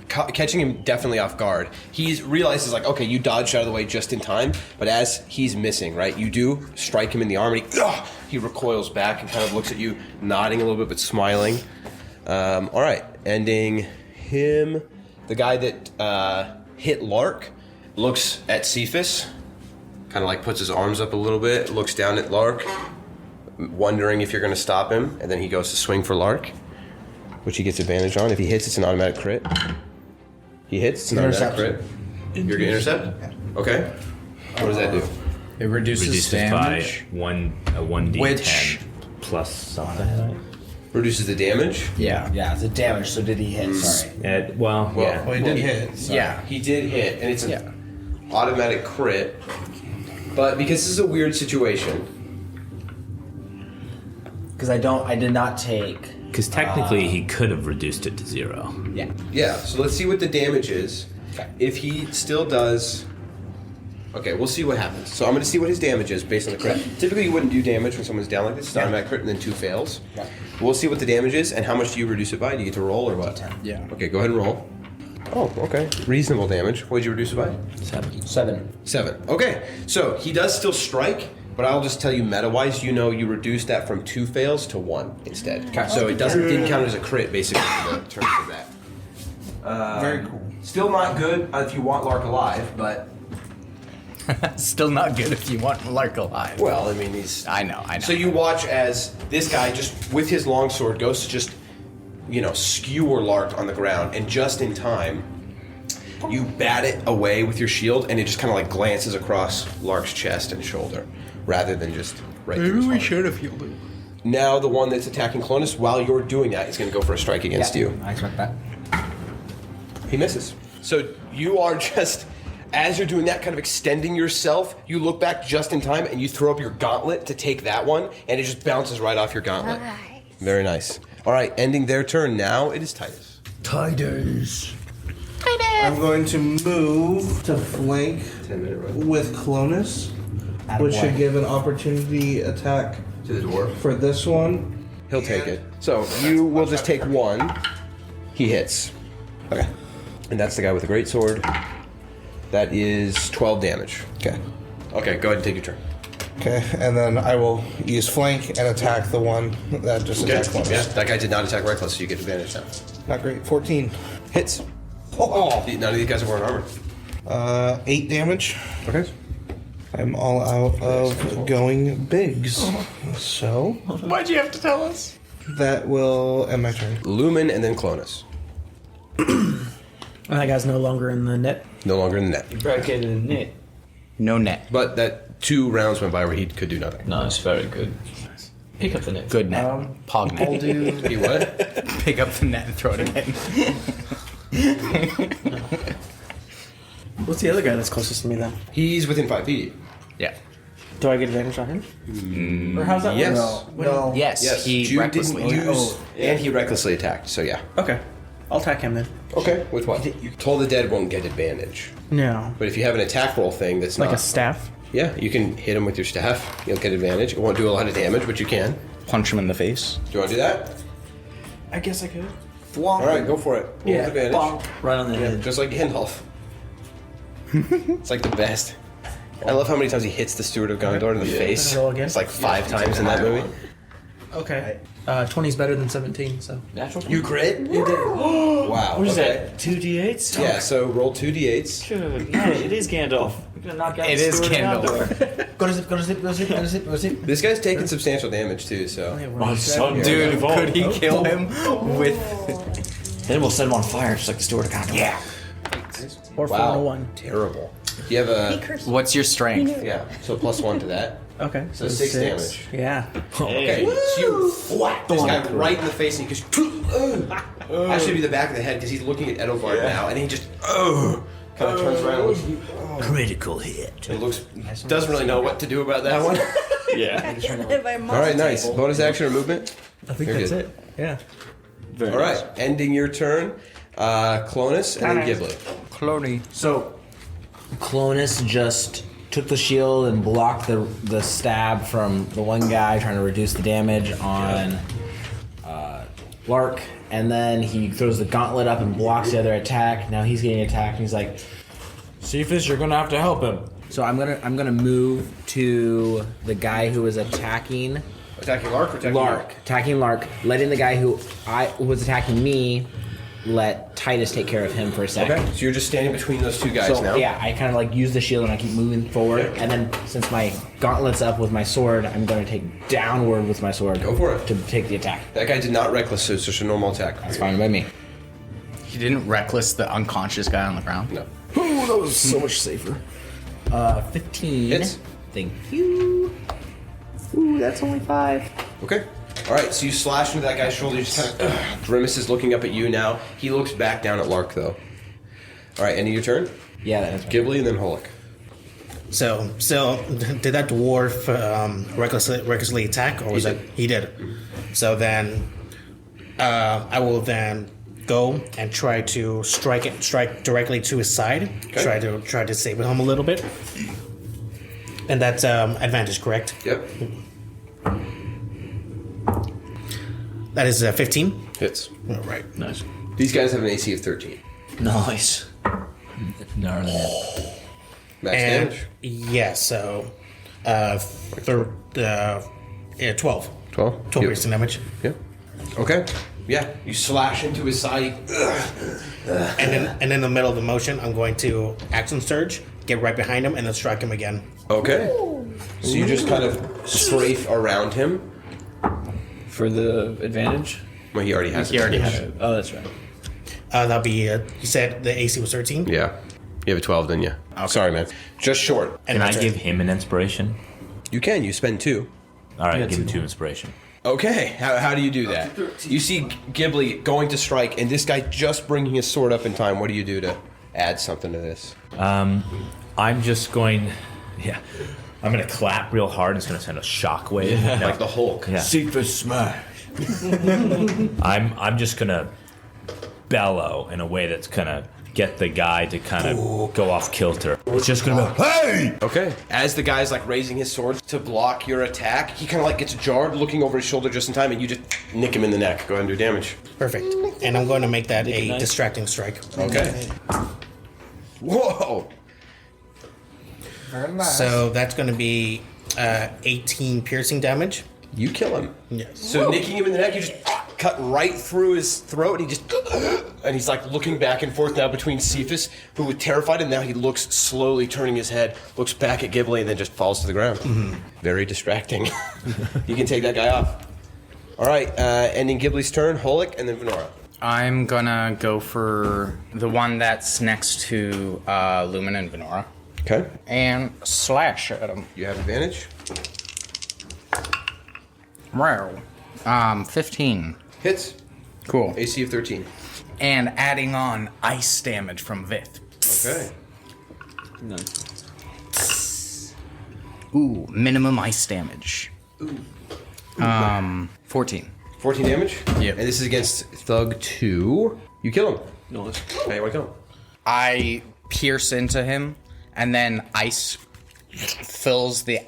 Catching him definitely off guard. He realizes, like, okay, you dodged out of the way just in time, but as he's missing, right, you do strike him in the arm, and he recoils back and kind of looks at you, nodding a little bit, but smiling. All right, ending him. The guy that hit Lark looks at Cephas, kind of like puts his arms up a little bit, looks down at Lark, wondering if you're going to stop him, and then he goes to swing for Lark, which he gets advantage on. If he hits, it's an automatic crit. He hits, it's an automatic crit. You're going to intercept? Okay. What does that do? It reduces damage. by a 1d10 Which- plus something. Reduces the damage? Yeah, the damage. So did he hit? Sorry. Yeah. Well, he did hit. So. Yeah. He did hit, and it's an automatic crit. But because this is a weird situation, Because I did not take. Because technically he could have reduced it to 0. Yeah. yeah, so let's see what the damage is. Okay. If he still does... Okay, we'll see what happens. So I'm going to see what his damage is based on the crit. Typically you wouldn't do damage when someone's down like this. It's an automatic crit and then 2 fails. Yeah. We'll see what the damage is, and how much do you reduce it by? Do you get to roll or what? 10. Yeah. Okay, go ahead and roll. Oh, okay. Reasonable damage. What did you reduce it by? 7. 7. Okay, so he does still strike, but I'll just tell you meta-wise, you know you reduce that from 2 fails to 1 instead. Okay. So it didn't count as a crit, basically, in terms of that. Very cool. Still not good if you want Lark alive, but... Still not good if you want Lark alive. Well, I mean, he's... I know. So you watch as this guy, just with his longsword, goes to just, skewer Lark on the ground, and just in time, you bat it away with your shield, and it just kind of like glances across Lark's chest and shoulder, rather than just right through his heart. should have healed him. Now the one that's attacking Clonus, while you're doing that, is going to go for a strike against you. I expect that. He misses. So you are just, as you're doing that, kind of extending yourself, you look back just in time, and you throw up your gauntlet to take that one, and it just bounces right off your gauntlet. Nice. Very nice. All right, ending their turn. Now it is Titus. Titus. I'm going to move to flank 10-minute run. with Clonus, which should give an opportunity attack To the dwarf. for this one. He'll take it. So you will just take 1. He hits. Okay. And that's the guy with the great sword. That is 12 damage. Okay. Okay, go ahead and take your turn. Okay, and then I will use flank and attack the one that just attacked Clonus. Yeah, that guy did not attack reckless, so you get advantage now. Not great. 14. Hits. None of these guys are wearing armor. 8 damage. Okay. I'm all out of going bigs. So. Why'd you have to tell us? That will end my turn. Lumen and then Clonus. And that guy's no longer in the net. No longer in the net. Eradicated in net. No net. But that 2 rounds went by where he could do nothing. Nice, very good. Pick up the net. Good net. Pog net. I'll do. He what? Pick up the net and throw it again. What's the other guy that's closest to me then? He's within 5 feet. Yeah. Do I get advantage on him? Or how's that Yes. work? No. Yes. Yes. He Jude recklessly didn't attacked. use, and he recklessly attacked. So yeah. Okay. I'll attack him then. Okay. With what? Toll the Dead won't get advantage. No. But if you have an attack roll thing that's Like not a staff? yeah, you can hit him with your staff. You'll get advantage. It won't do a lot of damage, but you can. Punch him in the face. Do you want to do that? I guess I could. All right, go for it. Roll with advantage. Bonk. Right on the Yeah, head. just like Gandalf. It's like the best. I love how many times he hits the Steward of Gondor in the face. Can I roll again? It's like 5 times in that movie. Okay. 20 is better than 17, so. Natural. You crit? You did. Wow. What is okay. that? 2d8s? Yeah, so roll 2d8s. Good. Yeah, it is Gandalf. We're gonna knock out It the is Steward of Gandalf. Gondor. Go to zip, go to zip, go to zip, go to zip, go to zip. This guy's taking substantial damage too, so. My son, Dude, could he kill him with... Then we'll set him on fire, just like the Steward of Gondor. Yeah. Or 4 Wow. and a 1. Terrible. Do you have He a. cursed. What's your strength? Yeah, so +1 to that. Okay. So 6 damage. Yeah. Okay, so you whack this guy right in the face and he goes. That should be the back of the head because he's looking at Edovard now and he just. Kind of turns around and looks. Critical hit. It looks. Doesn't really know what to do about that one. Yeah. All right, nice. Bonus action or movement? I think Very that's good. it. Yeah. Very All right, ending your turn. Clonus and then Ghibli. Cloney. So, Clonus just took the shield and blocked the stab from the one guy trying to reduce the damage on Larch, and then he throws the gauntlet up and blocks the other attack. Now he's getting attacked, and he's like, "Cephas, you're gonna have to help him." So I'm gonna move to the guy who was attacking Attacking Lark or attacking Larch, attacking Larch, letting the guy who was attacking me let Titus take care of him for a second. Okay, so you're just standing between those 2 guys So now. yeah, I kind of like use the shield and I keep moving forward, and then since my gauntlet's up with my sword, I'm going to take downward with my sword. Go for it. To take the attack. That guy did not reckless, so it's just a normal attack. That's fine by me. He didn't reckless the unconscious guy on the ground? No. Oh, that was so much safer. 15. Hits. Thank you. Ooh, that's only 5. Okay. All right, so you slash into that guy's shoulder. He just kind of grimaces, looking up at you now. He looks back down at Lark, though. All right, ending your turn. Yeah, that's right. Ghibli and then Holic. So did that dwarf recklessly attack, or was He it did. he did? So then, I will then go and try to strike directly to his side. Okay. Try to save him a little bit, and that's advantage, correct? Yep. That is 15. Hits. All right. Nice. These guys have an AC of 13. Nice. Gnarly. Max And damage. yeah, so 12. 12. 12 piercing damage. Yep. Okay. Yeah, you slash into his side. And then in the middle of the motion, I'm going to action surge, get right behind him, and then strike him again. Okay. So you just kind of strafe around him. For the advantage? Well, he already has He already advantage. has it. Oh, that's right. That'll be, you said the AC was 13? Yeah. You have a 12, didn't you? Okay. Sorry, man. Just short. Can I give him an inspiration? You can. You spend 2. All right, give him 2 inspiration. Okay. How do you do that? You see Ghibli going to strike, and this guy just bringing his sword up in time. What do you do to add something to this? I'm just going... Yeah. I'm going to clap real hard. It's going to send a shockwave. Yeah. Like the Hulk. Yeah. Secret smash. I'm just going to bellow in a way that's going to get the guy to kind of go off kilter. It's just going to be, hey! Okay. As the guy's like raising his sword to block your attack, he kind of like gets jarred, looking over his shoulder just in time, and you just nick him in the neck. Go ahead and do damage. Perfect. And I'm going to make that a distracting strike. Okay. Whoa! Very nice. So that's going to be 18 piercing damage. You kill him. Yes. So nicking him in the neck, you just cut right through his throat, and he's like looking back and forth now between Cephas, who was terrified, and now he looks slowly turning his head, looks back at Ghibli, and then just falls to the ground. Mm-hmm. Very distracting. You can take that guy off. All right, ending Ghibli's turn, Holik, and then Venora. I'm gonna go for the one that's next to Lumen and Venora. Okay. And slash at him. You have advantage. Wow. 15. Hits. Cool. AC of 13. And adding on ice damage from Vith. Okay. Ooh, minimum ice damage. Ooh. 14. 14 damage? Yep. And this is against Thug 2. You kill him. Nice. How you want to kill him? I pierce into him, and then ice fills the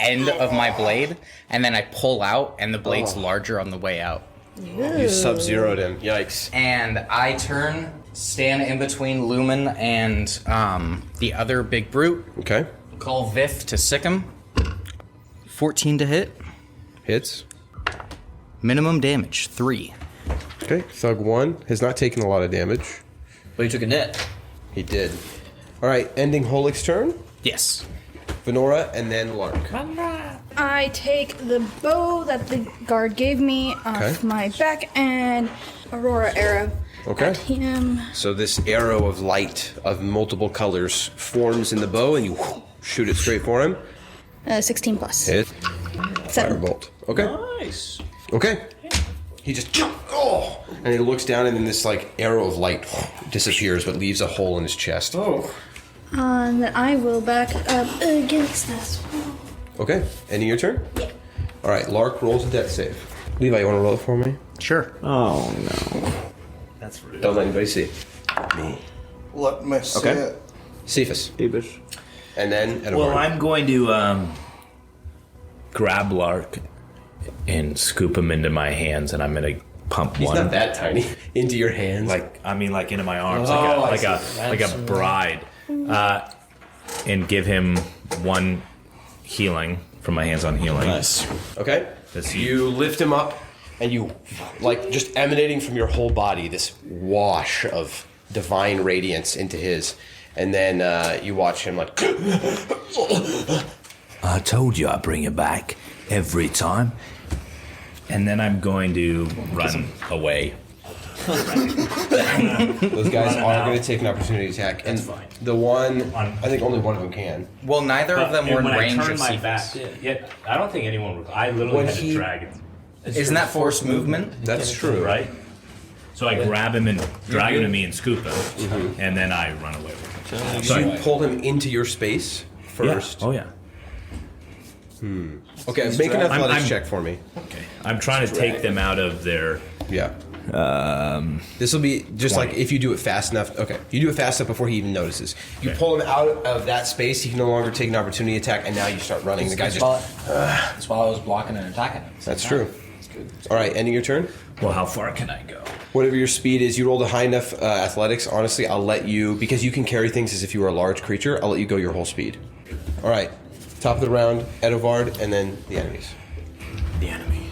end of my blade, and then I pull out, and the blade's larger on the way out. You sub-zeroed him. Yikes. And I stand in between Lumen and the other big brute. Okay. Call Vith to sick him. 14 to hit. Hits. Minimum damage, 3. Okay. Thug 1 has not taken a lot of damage. But he took a net. He did. All right, ending Holik's turn. Yes. Venora, and then Lark. I take the bow that the guard gave me off my back and Aurora arrow at him. So this arrow of light of multiple colors forms in the bow, and you shoot it straight for him. 16 plus. Hit. 7. Firebolt. Okay. Nice. Okay. He just and he looks down, and then this like arrow of light disappears, but leaves a hole in his chest. And then I will back up against this. Okay. Ending your turn. Yeah. All right. Lark rolls a death save. Levi, you want to roll it for me? Sure. Oh no. That's rude. Don't let anybody see. Me. Let me see it. Cephas. Davis. And then Edward. Well, I'm going to grab Lark and scoop him into my hands, and I'm going to pump He's one. not that tiny. Into your hands. Like into my arms, like a bride, and give him one healing from my hands on healing. Nice. Okay. You lift him up, and you, like, just emanating from your whole body, this wash of divine radiance into his, and then you watch him like. I told you I'd bring it back every time. And then I'm going to run away. Those guys are going to take an opportunity attack, and the one, I think only one of them can. Well, neither of them were in when range I turn of my Cephas. back, yeah, I don't think anyone was. I literally had to drag it. Isn't that forced movement? That's true, right? So I grab him and drag him to me and scoop him, and then I run away with him. So you pull him into your space first. Yeah. Oh yeah. Okay, make an athletics check for me. Okay. I'm trying to take them out of their. Yeah. This will be just 20. Like if you do it fast enough. Okay, you do it fast enough before he even notices. You pull him out of that space. He can no longer take an opportunity attack, and now you start running. The guy just. That's while I was blocking and attacking him. That's true. All right, ending your turn. Well, how far can I go? Whatever your speed is, you rolled a high enough athletics. Honestly, I'll let you, because you can carry things as if you were a large creature. I'll let you go your whole speed. All right, top of the round, Edovard, and then the enemies. The enemy.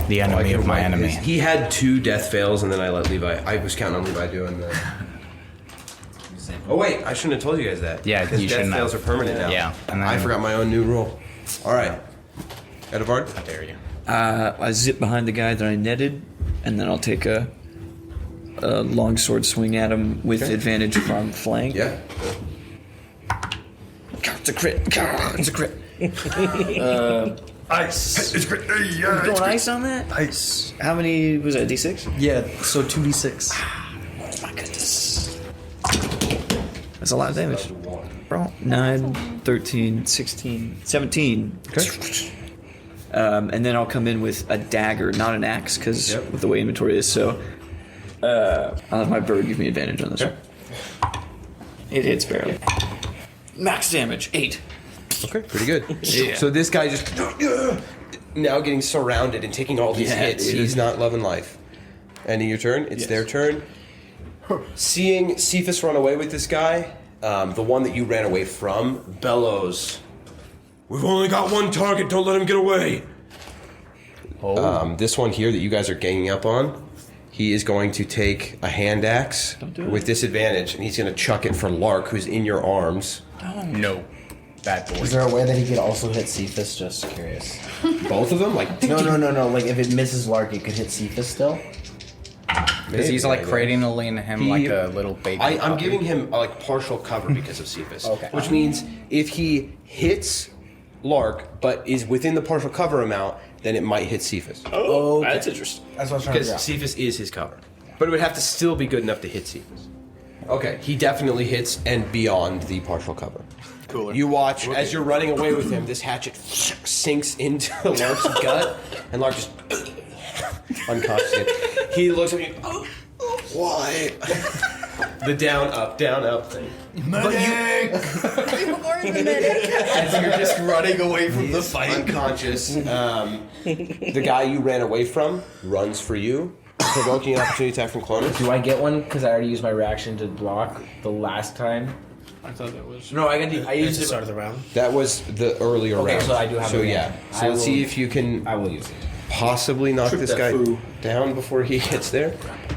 The enemy of my enemy. He had 2 death fails, and then I let Levi. I was counting on Levi doing the. Oh wait, I shouldn't have told you guys that. Yeah, because you death shouldn't fails have. are permanent now. Yeah, and then, I forgot my own new rule. All right, Edovard. How dare you? I zip behind the guy that I netted, and then I'll take a longsword swing at him with advantage from flank. Yeah. It's a crit. It's a crit. Ice. It's crit. Going ice on that? Ice. How many was that? D6? Yeah, so 2d6. Oh my goodness. That's a lot of damage. Bro. 9, 13, 16, 17. Okay. And then I'll come in with a dagger, not an axe, because with the way inventory is. So I'll have my bird give me advantage on this one. It hits barely. Max damage, 8. Okay, pretty good. Yeah. So this guy just now getting surrounded and taking all these hits. Dude. He's not loving life. Ending your turn. It's their turn. Seeing Cephas run away with this guy, the one that you ran away from, bellows. We've only got one target. Don't let him get away. This one here that you guys are ganging up on, he is going to take a hand axe with disadvantage, and he's going to chuck it for Lark, who's in your arms. No. bad boy. Is there a way that he could also hit Cephas? Just curious. Both of them? Like, No. Like if it misses Lark, it could hit Cephas still. Because he's like cradling him like a little baby. I'm giving him like partial cover because of Cephas. Okay. Which means if he hits Lark but is within the partial cover amount, then it might hit Cephas. Oh, that's interesting. That's what I was trying to Because figure out. Cephas is his cover. But it would have to still be good enough to hit Cephas. Okay, he definitely hits and beyond the partial cover. Cooler. You watch as you're running away with him, this hatchet sinks into Lark's gut, and Lark just unconscious. He looks at you. Why? The down up thing. As you're just running away from the fight, unconscious. The guy you ran away from runs for you, provoking an opportunity attack from Clonus. Do I get one? Because I already used my reaction to block the last time. I thought that was. No, I used the it. start of the round. That was the earlier Okay, round. so I do have So it. yeah. So I let's will- see if you can I will use it. possibly knock Trip this that guy foo. down before he gets there.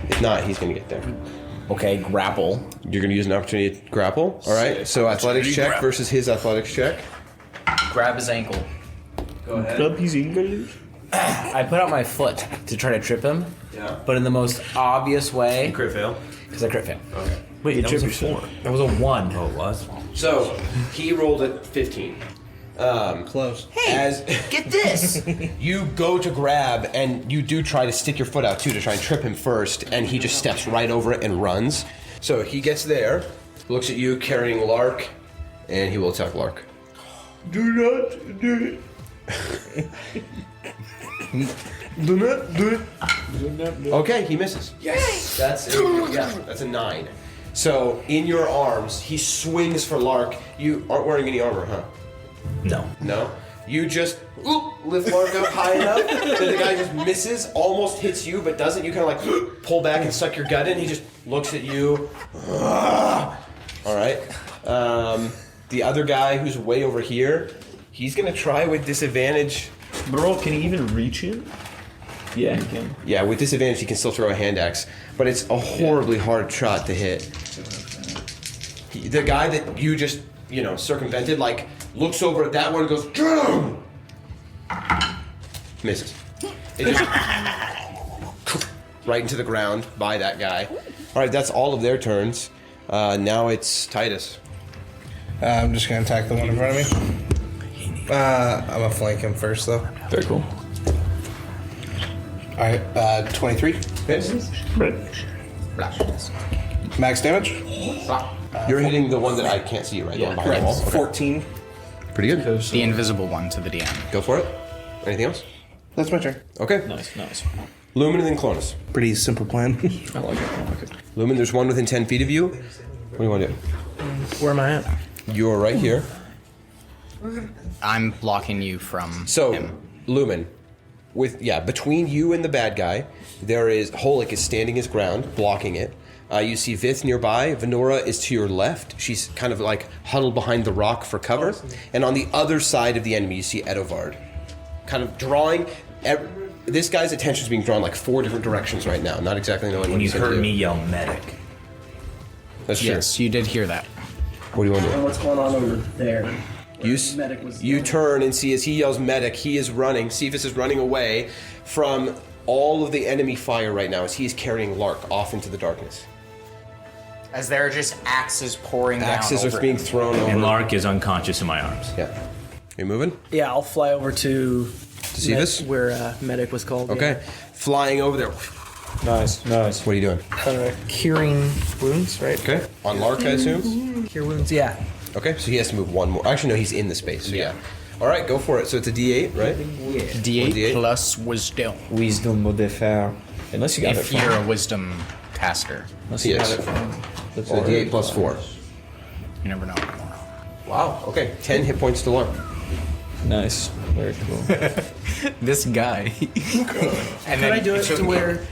If not, he's gonna get there. Okay, grapple. You're gonna use an opportunity to grapple. All right. So athletics check versus his athletics check. Grab his ankle. Go ahead. I put out my foot to try to trip him, Yeah. but in the most obvious way, Crit fail. because I crit fail. Okay. Wait, That was a 4. That was a 1. Oh, it was? So he rolled at 15. Close. As Get this! you go to grab, and you do try to stick your foot out too to try and trip him first, and he just steps right over it and runs. So he gets there, looks at you carrying Lark, and he will attack Lark. Do not do it. Do not do it. Okay, he misses. Yes. That's a 9. So in your arms, he swings for Lark. You aren't wearing any armor, huh? No. No. You just lift Lark up high enough that the guy just misses, almost hits you, but doesn't. You kind of like pull back and suck your gut in. He just looks at you. All right. The other guy who's way over here, he's gonna try with disadvantage. Bro, can he even reach him? Yeah, he can. Yeah, with disadvantage, he can still throw a hand axe, but it's a horribly hard shot to hit. The guy that you just, circumvented, like, looks over at that one and goes, "Drum!" Misses. It just right into the ground by that guy. All right, that's all of their turns. Now it's Titus. I'm just gonna attack the one in front of me. I'm gonna flank him first, though. Very cool. All right, 23. Max damage. You're hitting the one that I can't see right now. Correct. 14. Pretty good. The invisible one to the DM. Go for it. Anything else? That's my turn. Okay. Nice. Lumen and then Clonus. Pretty simple plan. I like it. Lumen, there's one within 10 feet of you. What do you want to do? Where am I at? You're right here. I'm blocking you from So, him. Lumen, between you and the bad guy, there is Holik is standing his ground, blocking it. You see Vith nearby. Venora is to your left. She's kind of like huddled behind the rock for cover. And on the other side of the enemy, you see Edovard, kind of drawing. This guy's attention is being drawn like 4 different directions right now. Not exactly knowing what And you he's going to heard do. me yell medic. That's true. Yes, you did hear that. What do you want to do? What's going on over there? You turn and see as he yells medic, he is running. Cephas is running away from all of the enemy fire right now as he is carrying Lark off into the darkness. As there are just axes pouring down. Axes over are being him. thrown over. And Lark is unconscious in my arms. Yeah. You moving? Yeah, I'll fly over to Cephas? where medic was called. Okay. Flying over there. Nice. What are you doing? Curing wounds, right? Okay. On Lark, I assume? Cure wounds, yeah. Okay, so he has to move one more. Actually, no, he's in the space, so yeah. All right, go for it. So it's a D8, right? D8, D8 plus wisdom. Wisdom modifier. Unless you got it If from... you're a wisdom caster. Unless you Yes. have it from... So D8 plus 4. You never know. Wow, okay. 10 hit points to Lark. Nice. Very cool. This guy. And Could I do it to where...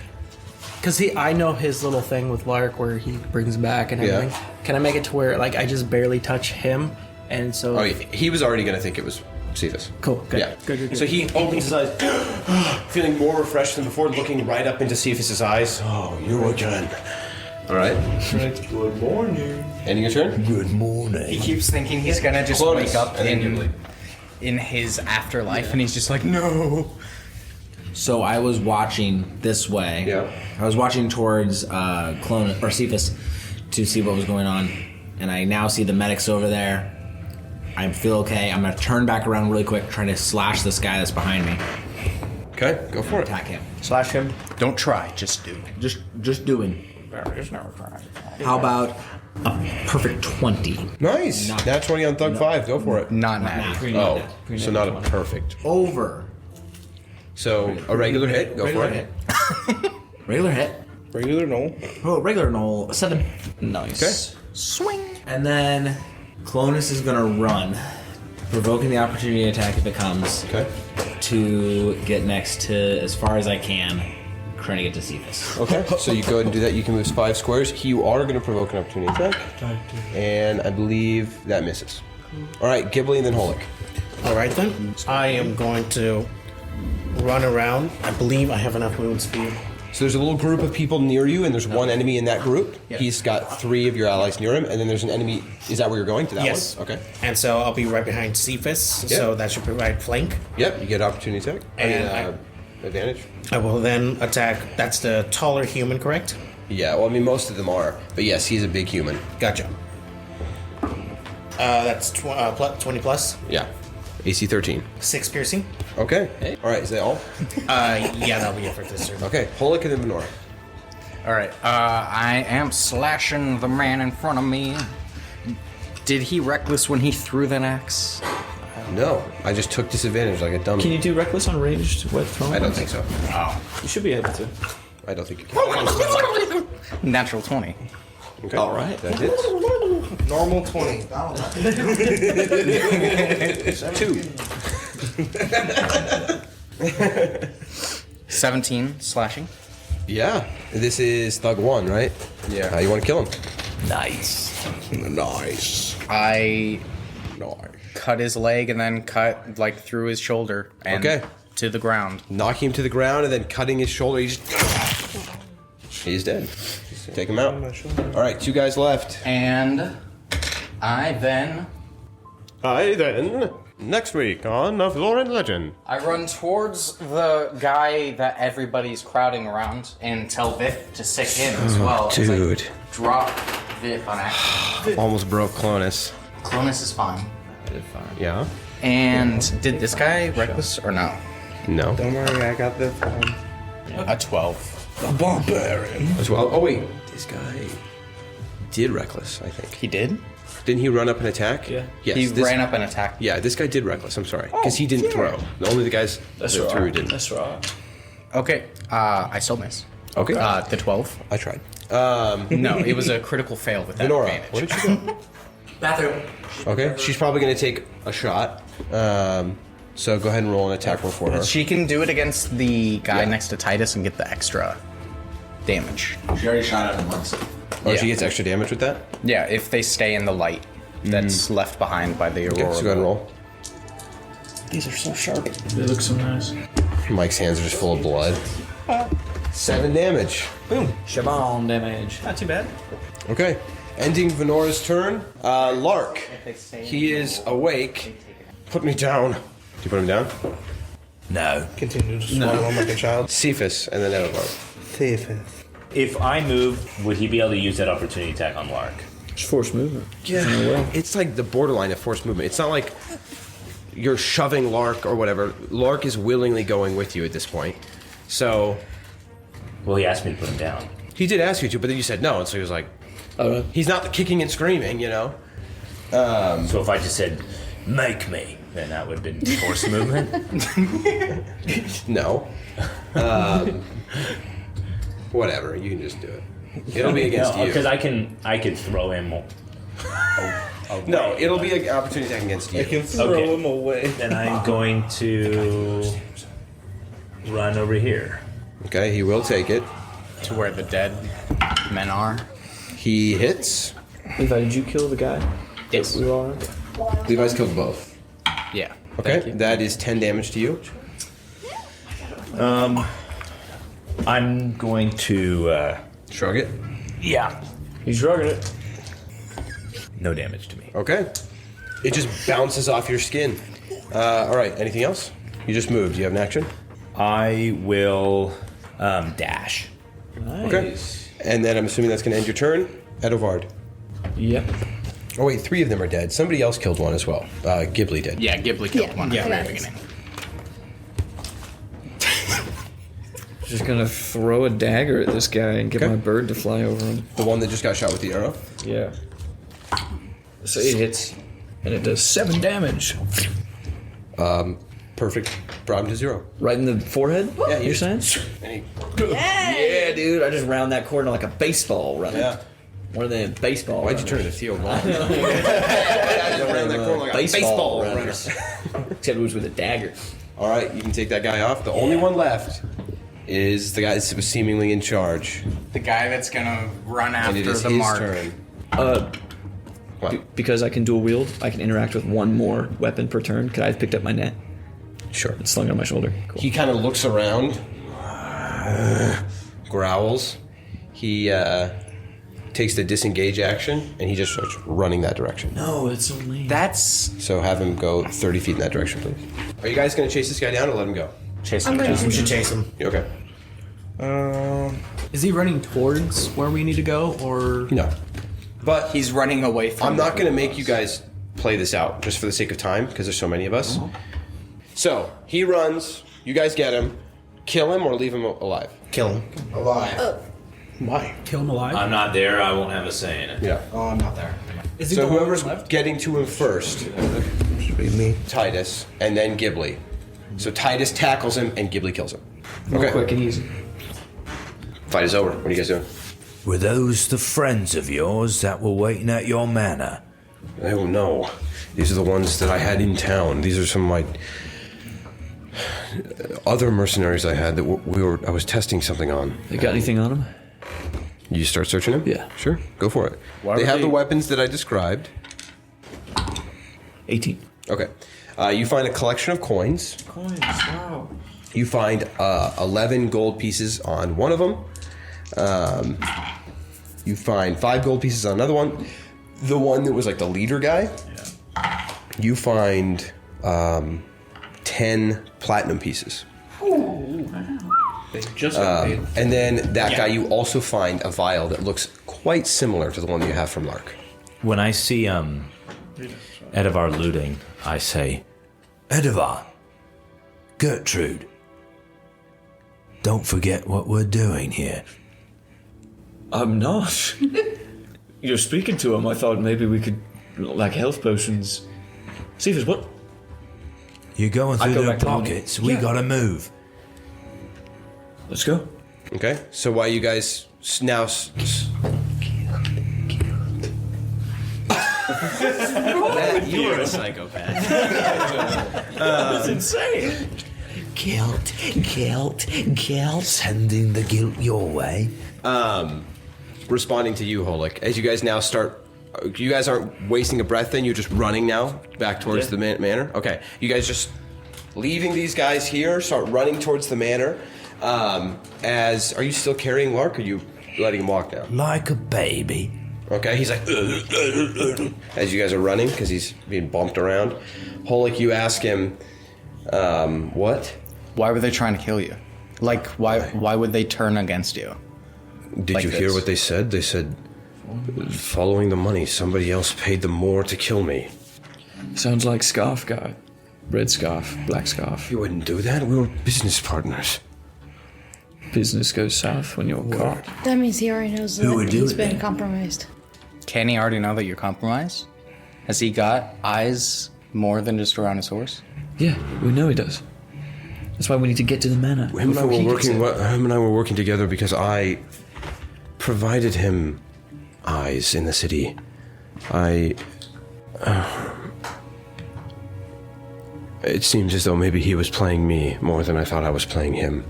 Because I know his little thing with Lark where he brings back and everything. Yeah. Can I make it to where like I just barely touch him, and so... Oh, he was already going to think it was Cephas. Cool, good. Yeah. Good. So he opens his eyes, feeling more refreshed than before, looking right up into Cephas' eyes. Oh, you again. All right. Good morning. Ending your turn. Good morning. He keeps thinking he's gonna just Clonus, wake up and then Ghibli. in his afterlife, and he's just like, no. So I was watching this way. Yeah. I was watching towards Clone or Cephas to see what was going on, and I now see the medics over there. I feel okay. I'm gonna turn back around really quick, trying to slash this guy that's behind me. Okay, go for it. Attack him. Slash him. Don't try, just do. Just doing. How about a perfect 20? Nice. Nat 20 on Thug 5. Go for it. Not natty. Oh, so not a perfect. Over. So a regular hit. Go for it. Regular hit. Regular no. Oh, regular no. 7. Nice. Okay. Swing. And then Clonus is gonna run, provoking the opportunity attack if it comes, Okay. to get next to as far as I can, trying to get to Cephas. Okay. So you go ahead and do that. You can move 5 squares. You are going to provoke an opportunity attack. And I believe that misses. All right, Ghibli and then Holic. All right then. I am going to run around. I believe I have enough movement speed. So there's a little group of people near you, and there's one enemy in that group. Yeah. He's got 3 of your allies near him, and then there's an enemy. Is that where you're going? To that Yes. one? Okay. And so I'll be right behind Cephas, Yeah. so that should provide flank. Yep, you get opportunity attack. And Advantage. I will then attack. That's the taller human, correct? Yeah, well, I mean, most of them are. But yes, he's a big human. Gotcha. That's 20 plus. Yeah. AC 13. 6 piercing. Okay. All right, is that all? Yeah, that'll be it for this turn. Okay, Holic and then Venora. All right. I am slashing the man in front of me. Did he reckless when he threw that axe? No, I just took disadvantage like a dummy. Can you do reckless on ranged with throwing? I don't think so. Oh. You should be able to. I don't think you can. Natural 20. Okay. All right. That hits. Normal 20. 2. 17 slashing. Yeah. This is Thug 1, right? Yeah. You want to kill him? Nice. Nice. I cut his leg and then cut like through his shoulder and to the ground. Knocking him to the ground and then cutting his shoulder. He's dead. Take him out. All right, 2 guys left. And I then Next week on A Florid Legend. I run towards the guy that everybody's crowding around and tell Viv to sick in as well. Dude. Drop Viv on accident. Almost broke Clonus. Clonus is fine. Yeah? And did this guy reckless or no? No. Don't worry, I got this one. A 12. A barbarian. As well. Oh, wait. This guy did reckless, I think. He did? Didn't he run up and attack? Yeah. Yes. He this- ran up and attacked. Yeah, this guy did reckless. I'm sorry. Because he didn't throw. Only the guys that threw didn't. That's right. Okay. I still miss. Okay. The 12. I tried. No, it was a critical fail with that Venora, advantage. what did you do? Bathroom. Okay. She's probably going to take a shot. So go ahead and roll an attack roll for her. She can do it against the guy next to Titus and get the extra damage. She already shot at him once. Oh, Yeah. she gets extra damage with that? Yeah, if they stay in the light that's left behind by the Okay, Aurora. so go ahead and roll. These are so sharp. They look so nice. Mike's hands are just full of blood. 7 damage. Shaban damage. Not too bad. Okay. Ending Venora's turn. Lark. He is awake. Put me down. Do you put him down? No. Continue to swallow him like a child. Cephas, and then Edelgard. Cephas. If I move, would he be able to use that opportunity attack on Lark? It's forced movement. Yeah. It's like the borderline of forced movement. It's not like you're shoving Lark or whatever. Lark is willingly going with you at this point. So Well, he asked me to put him down. he did ask you to, but then you said no, and so he was like, Oh, he's not kicking and screaming, you know? So if I just said, make me, then that would have been forced movement? No. Whatever, you can just do it. It'll be against you. Because I could throw him. No, it'll be an opportunity attack against you. I can throw Okay. him away. Then I'm going to run over here. Okay, he will take it. To where the dead men are. He hits. Levi, did you kill the guy? Yes. We were all right? Levi's killed both. Yeah. Okay, that is 10 damage to you. I'm going to Shrug it. Yeah. He's rugging it. No damage to me. Okay. It just bounces off your skin. All right. Anything else? You just moved. Do you have an action? I will dash. Nice. Okay. And then I'm assuming that's going to end your turn. Edovard. Yep. Oh wait, 3 of them are dead. Somebody else killed one as well. Ghibli did. Yeah, Ghibli killed one at the very okay. beginning. Just gonna throw a dagger at this guy and get Okay. my bird to fly over him. The one that just got shot with the arrow. Yeah. So it hits, and it does 7 damage. Perfect. Brought him to 0. Right in the forehead? Yeah, you're saying? Yeah, dude. I just round that corner like a baseball running. Yeah. More than a baseball. Why'd you turn into Theo Vaughn? Around that corner like a baseball baseball runners. Except it was with a dagger. All right, you can take that guy off. The only one left is the guy that's seemingly in charge, The guy that's gonna run and it after is the his mark. turn. What? Because I can dual wield, I can interact with one more weapon per turn. Could I have picked up my net? Sure. It's slung on my shoulder. Cool. He kind of looks around, growls. He takes the disengage action, and he just starts running that direction. No, it's so lame. That's So have him go 30 feet in that direction, please. Are you guys going to chase this guy down or let him go? chase I'm him. going We to. should chase him. You okay? Is he running towards where we need to go, or No. But He's running away from. I'm not going to make you guys play this out just for the sake of time because there's so many of us. So he runs. You guys get him. Kill him or leave him alive. Kill him. Alive. Why? kill him alive? I'm not there. I won't have a say in it. Yeah. Oh, I'm not there. Is he So the one whoever's left? getting to him first, Should be me. Titus, and then Ghibli. So Titus tackles him and Ghibli kills him. Real quick and easy. Fight is over. What are you guys doing? Were those the friends of yours that were waiting at your manor? I don't know. These are the ones that I had in town. These are some of my other mercenaries I had that I was testing something on. They got anything on him? You start searching them? Yeah. Sure. Go for it. Why They would have they- the weapons that I described. 18. Okay. You find a collection of coins. Coins, wow. You find 11 gold pieces on one of them. You find 5 gold pieces on another one. The one that was like the leader guy. Yeah. You find 10 platinum pieces. They just got paid. And then that guy, you also find a vial that looks quite similar to the one you have from Larch. When I see Edivar looting, I say, Edivar, Gertrude, don't forget what we're doing here. I'm not. You're speaking to him. I thought maybe we could, like, health potions. Cephas, what? You're going I through go their back to the- pockets. We Yeah. gotta move. Let's go. Okay? So while you guys now... You were a psychopath. That's insane. Guilt. Sending the guilt your way. Responding to you, Holik, as you guys now start... You guys aren't wasting a breath then? You're just running now back towards the manor? Okay. You guys just leaving these guys here, start running towards the manor. Are you still carrying Larch, or are you letting him walk now? Like a baby. Okay, he's like... as you guys are running, because he's being bumped around. Holik, you ask him, what? Why were they trying to kill you? Like, why would they turn against you? Did Like you hear this. what they said? They said, following the money, somebody else paid them more to kill me. Sounds like scarf guy. Red scarf, black scarf. You wouldn't do that. We were business partners. Business goes south when you're caught. That means he already knows Who would that do he's it been then? compromised. Can he already know that you're compromised? Has he got eyes more than just around his horse? Yeah, we know he does. That's why we need to get to the manor. Him and I were working together because I provided him eyes in the city. It seems as though maybe he was playing me more than I thought I was playing him.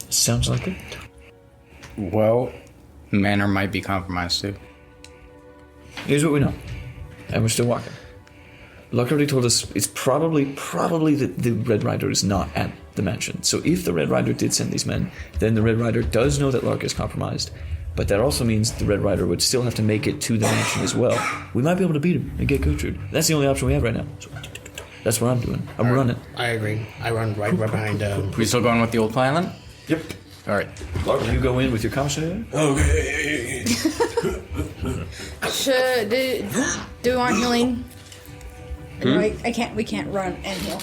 Sounds like it. Well, Manor might be compromised too. Here's what we know. And we're still walking. Larch already told us it's probably that the Red Rider is not at the mansion. So if the Red Rider did send these men, then the Red Rider does know that Larch is compromised. But that also means the Red Rider would still have to make it to the mansion as well. We might be able to beat him and get Gertrude. That's the only option we have right now. So that's what I'm doing. I'm running. I agree. I run right behind. We still going with the old plan then? Yep. All right. Larch, you go in with your commissary. Okay. Do we want healing? We can't run and heal.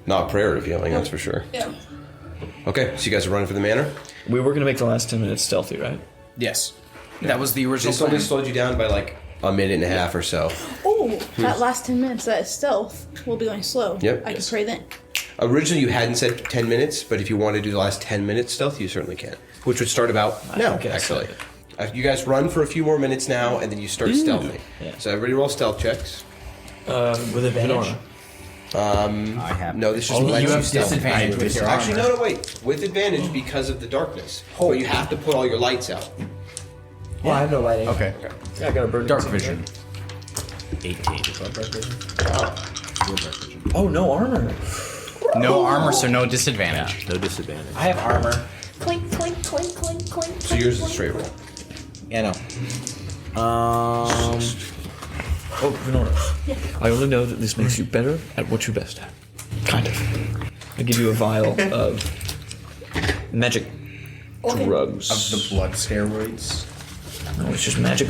Not prayer of healing, that's for sure. Yeah. Okay, so you guys are running for the manor? We were going to make the last 10 minutes stealthy, right? Yes. That was the original This only plan. slowed you down by like a minute and a half or so. Oh, that last 10 minutes, that stealth will be going slow. Yep. I can pray then. Originally, you hadn't said 10 minutes, but if you want to do the last 10 minutes stealth, you certainly can. Which would start about now, actually. You guys run for a few more minutes now, and then you start stealthing. Yeah. So everybody roll stealth checks. With advantage. I have. No, this just You lets have stealth. disadvantage with your Actually, armor. no, wait. With advantage because of the darkness. But you have to put all your lights out. Well, I have no lighting. Okay. Yeah, I got a bird. Dark vision. 18. Oh, no armor. No armor, so no disadvantage. No disadvantage. I have armor. Clink, clink, clink, clink, clink. So yours is a straight roll. Yeah, no. Oh, Venora. Yeah. I only know that this makes you better at what you're best at. Kind of. I give you a vial of magic drugs. Of the blood steroids. No, it's just magic.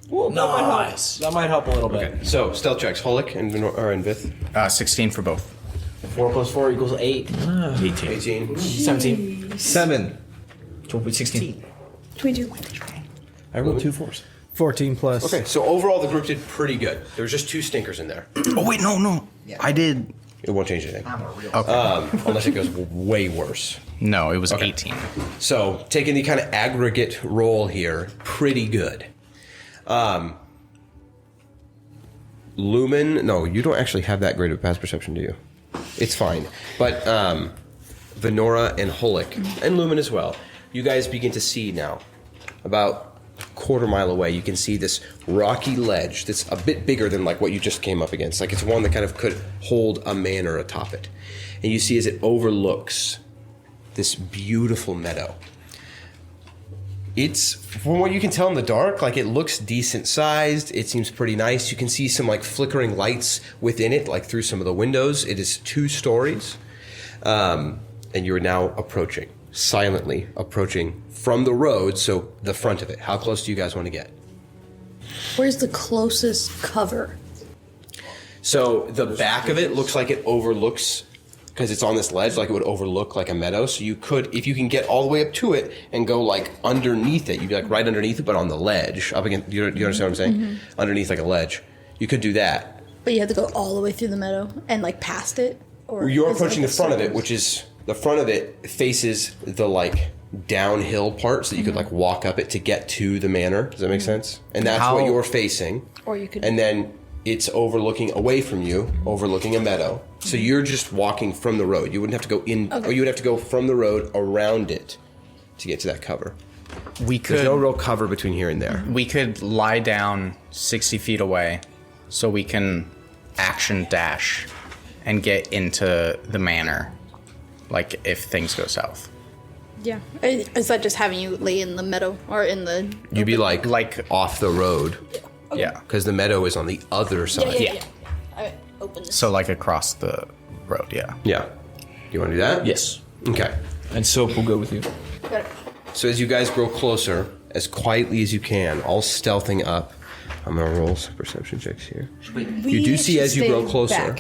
Well, that might help a little bit. Okay, so stealth checks. Holik and Vith. 16 for both. 4 plus 4 equals 8. 18. 18. 17. 7. 16. 22. I rolled 2 4s. 14 plus. Okay, so overall the group did pretty good. There was just 2 stinkers in there. Oh, wait, no. I did. It won't change anything. Okay. Unless it goes way worse. No, it was 18. So, taking the kind of aggregate roll here, pretty good. Lumen, no, you don't actually have that great of past perception, do you? It's fine. But Venora and Holik, and Lumen as well, you guys begin to see now, about a quarter mile away, you can see this rocky ledge that's a bit bigger than like what you just came up against. Like it's one that kind of could hold a manor atop it. And you see as it overlooks this beautiful meadow. It's, from what you can tell in the dark, like it looks decent sized. It seems pretty nice. You can see some like flickering lights within it, like through some of the windows. It is 2 stories. And you're now approaching, silently approaching from the road, so the front of it. How close do you guys want to get? Where's the closest cover? So the back of it looks like it overlooks, because it's on this ledge, like it would overlook like a meadow. So you could, if you can get all the way up to it and go like underneath it, you'd be like right underneath it, but on the ledge, up against, you understand what I'm saying? Mm-hmm. Underneath like a ledge. You could do that. But you have to go all the way through the meadow and like past it? Or you're is it approaching like the front of it, which is, the front of it faces the like downhill part, so you could like walk up it to get to the manor. Does that make sense? And that's what you're facing. Or you could. And then it's overlooking away from you, overlooking a meadow. So you're just walking from the road. You wouldn't have to go in, or you would have to go from the road around it to get to that cover. There's no real cover between here and there. We could lie down 60 feet away so we can action dash and get into the manor, like if things go south. Yeah. Is that just having you lay in the meadow or in the... You'd be like off the road. Okay. Yeah. Because the meadow is on the other side. Yeah. I open this. So like across the road, yeah. Yeah. You want to do that? Yes. Okay. And Soap will go with you. Got it. So as you guys grow closer, as quietly as you can, all stealthing up, I'm going to roll some perception checks here. You do see as you grow closer,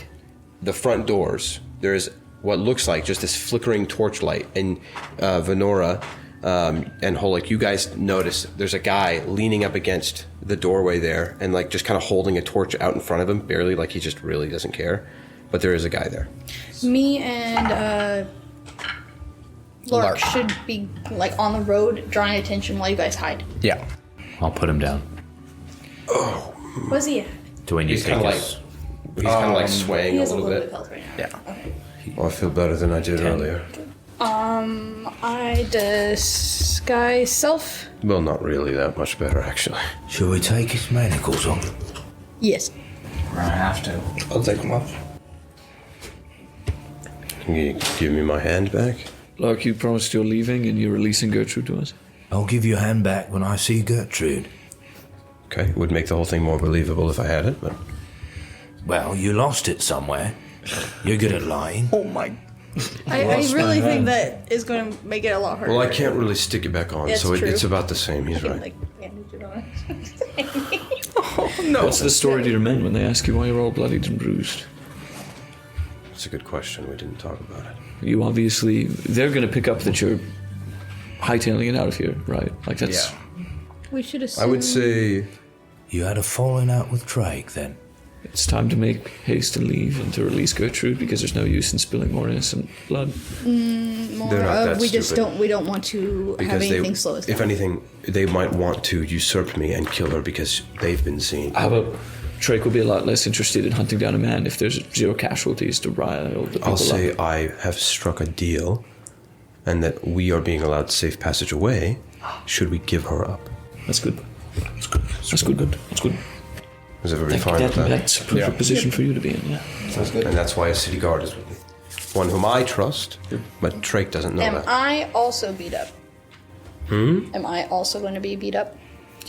the front doors, there's what looks like just this flickering torchlight. And Venora and Holik, you guys notice there's a guy leaning up against the doorway there and like just kind of holding a torch out in front of him, barely, like he just really doesn't care. But there is a guy there. Me and Larch should be like on the road drawing attention while you guys hide. Yeah. I'll put him down. Where's he at? Do I need He's to kind take of his... like, he's kind of like swaying He a has little bit. of health right now. Yeah. Okay. Well, I feel better than I did earlier. I disguise self. Well, not really that much better, actually. Shall we take his manacles off? Yes. We're gonna have to. I'll take them off. Can you give me my hand back? Lark, you promised you're leaving and you're releasing Gertrude to us? I'll give you a hand back when I see Gertrude. Okay, it would make the whole thing more believable if I had it, but... Well, you lost it somewhere. You're good at lying. Oh my... I really think that is going to make it a lot harder. Well, I can't really stick it back on, That's so true. it's about the same. He's I right. can, bandage it on. Oh, no. What's the story to your men when they ask you why you're all bloodied and bruised? It's a good question. We didn't talk about it. You obviously... They're going to pick up that you're hightailing it out of here, right? Like, that's... Yeah. We should assume... I would say... You had a falling out with Drake, then? It's time to make haste and leave and to release Gertrude because there's no use in spilling more innocent blood. They're not that we just stupid. We don't want to have anything slow us down. If anything, they might want to usurp me and kill her because they've been seen. How about Drake will be a lot less interested in hunting down a man if there's 0 casualties to rile the people I'll say up. I have struck a deal and that we are being allowed safe passage away should we give her up. That's good. That's good. Is everybody fine with that? That's a perfect position for you to be in, yeah. Sounds good. And that's why a city guard is with me. One whom I trust, but Drake doesn't know Am that. I also beat up? Am I also going to be beat up?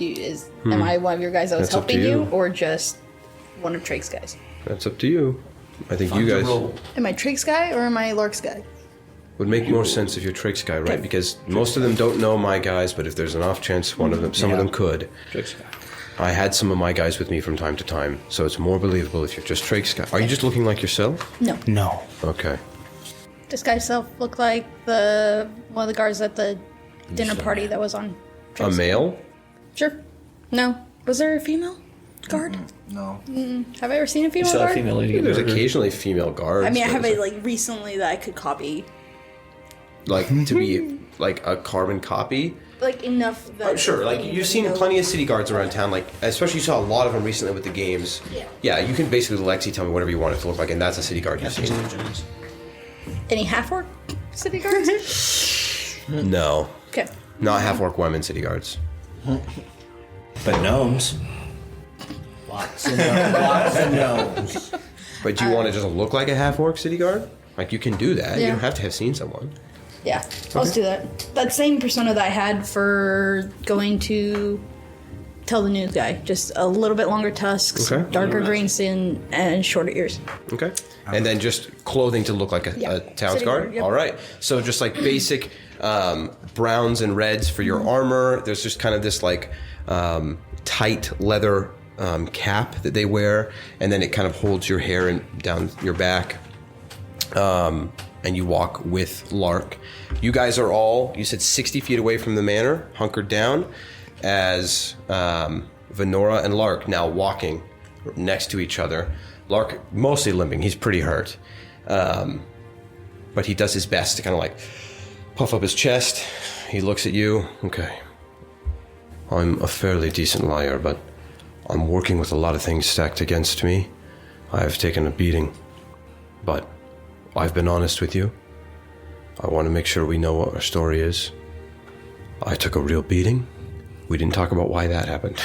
Am I one of your guys that was That's up to helping you, you. or just one of Drake's guys? That's up to you. I think you guys Am I Drake's guy or am I Lark's guy? would make more sense if you're Drake's guy, right? Because most of them don't know my guys, but if there's an off chance some of them could. Drake's guy. I had some of my guys with me from time to time, so it's more believable if you're just Drake's guy. Are you just looking like yourself? No. No. Okay. This guy self looked like one of the guards at the dinner party that was on. A Drake's. male? Sure. No. Was there a female guard? No. Have I ever seen a You female saw a guard? female lady get There's murdered. occasionally female guards. I mean, I but have it's it like recently that I could copy, like to be like a carbon copy. like enough that. I'm sure. Like you've seen plenty of city guards around town. Like especially you saw a lot of them recently with the games. Yeah. Yeah, you can basically Lexi tell me whatever you want it to look like, and that's a city guard you've seen. Any half-orc city guards? No, Okay. not half-orc women city guards. But gnomes. Lots of gnomes. But do you want to just look like a half-orc city guard? Like you can do that. You Yeah. don't have to have seen someone. Yeah, let's do that. That same persona that I had for going to tell the news guy. Just a little bit longer tusks, Okay. darker green skin, and shorter ears. Okay. And then just clothing to look like a town City guard? guard, yep. All right. So just like basic browns and reds for your armor. There's just kind of this like tight leather cap that they wear. And then it kind of holds your hair down your back. And you walk with Lark. You guys are all, you said 60 feet away from the manor, hunkered down, as Venora and Lark now walking next to each other. Lark mostly limping, he's pretty hurt. But he does his best to kind of like puff up his chest. He looks at you. Okay. I'm a fairly decent liar, but I'm working with a lot of things stacked against me. I have taken a beating, but I've been honest with you. I want to make sure we know what our story is. I took a real beating. We didn't talk about why that happened.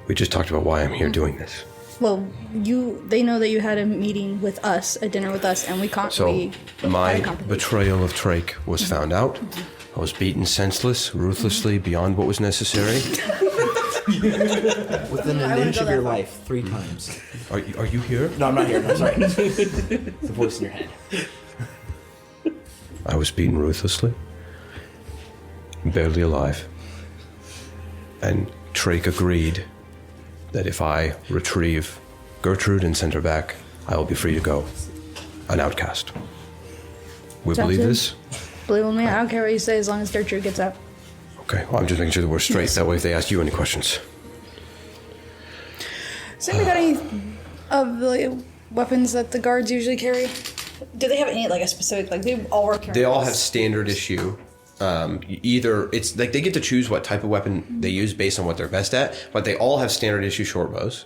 We just talked about why I'm here doing this. Well, they know that you had a meeting with us, a dinner with us, and we can't. So my betrayal of Drake was found out. I was beaten senseless, ruthlessly, beyond what was necessary. Within an inch of your life, 3 times. Are you here? No, I'm not here. No, sorry. The voice in your head. I was beaten ruthlessly, barely alive. And Drake agreed that if I retrieve Gertrude and send her back, I will be free to go. An outcast. We Sounds believe good. this? Believe me, I don't care what you say as long as Gertrude gets out. Okay, well, I'm just making sure that we're straight. That way if they ask you any questions. Has anybody got any of the weapons that the guards usually carry? Do they have any, like a specific, like they all work They all have standard issue. Either it's like they get to choose what type of weapon they use based on what they're best at, but they all have standard issue short bows.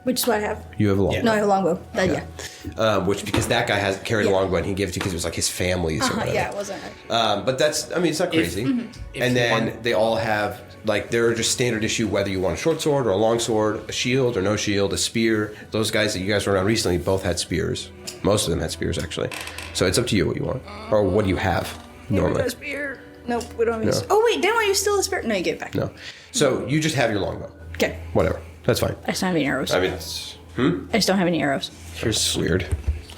Which is what I have. You have a longbow. No, I have a longbow. Which, because that guy has carried a longbow and he gave it to you because it was like his family's or whatever. Yeah, it wasn't. But that's, I mean, it's not crazy. And then they all have, like, they're just standard issue, whether you want a short sword or a long sword, a shield or no shield, a spear. Those guys that you guys were around recently both had spears. Most of them had spears, actually. So it's up to you what you want. Or what do you have normally? A spear. Nope, we don't have Oh, wait, didn't you steal the spear? No, you gave it back. No. So you just have your longbow. Okay. Whatever. That's fine. I just don't have any arrows. I mean, it's... I just don't have any arrows. Here's weird.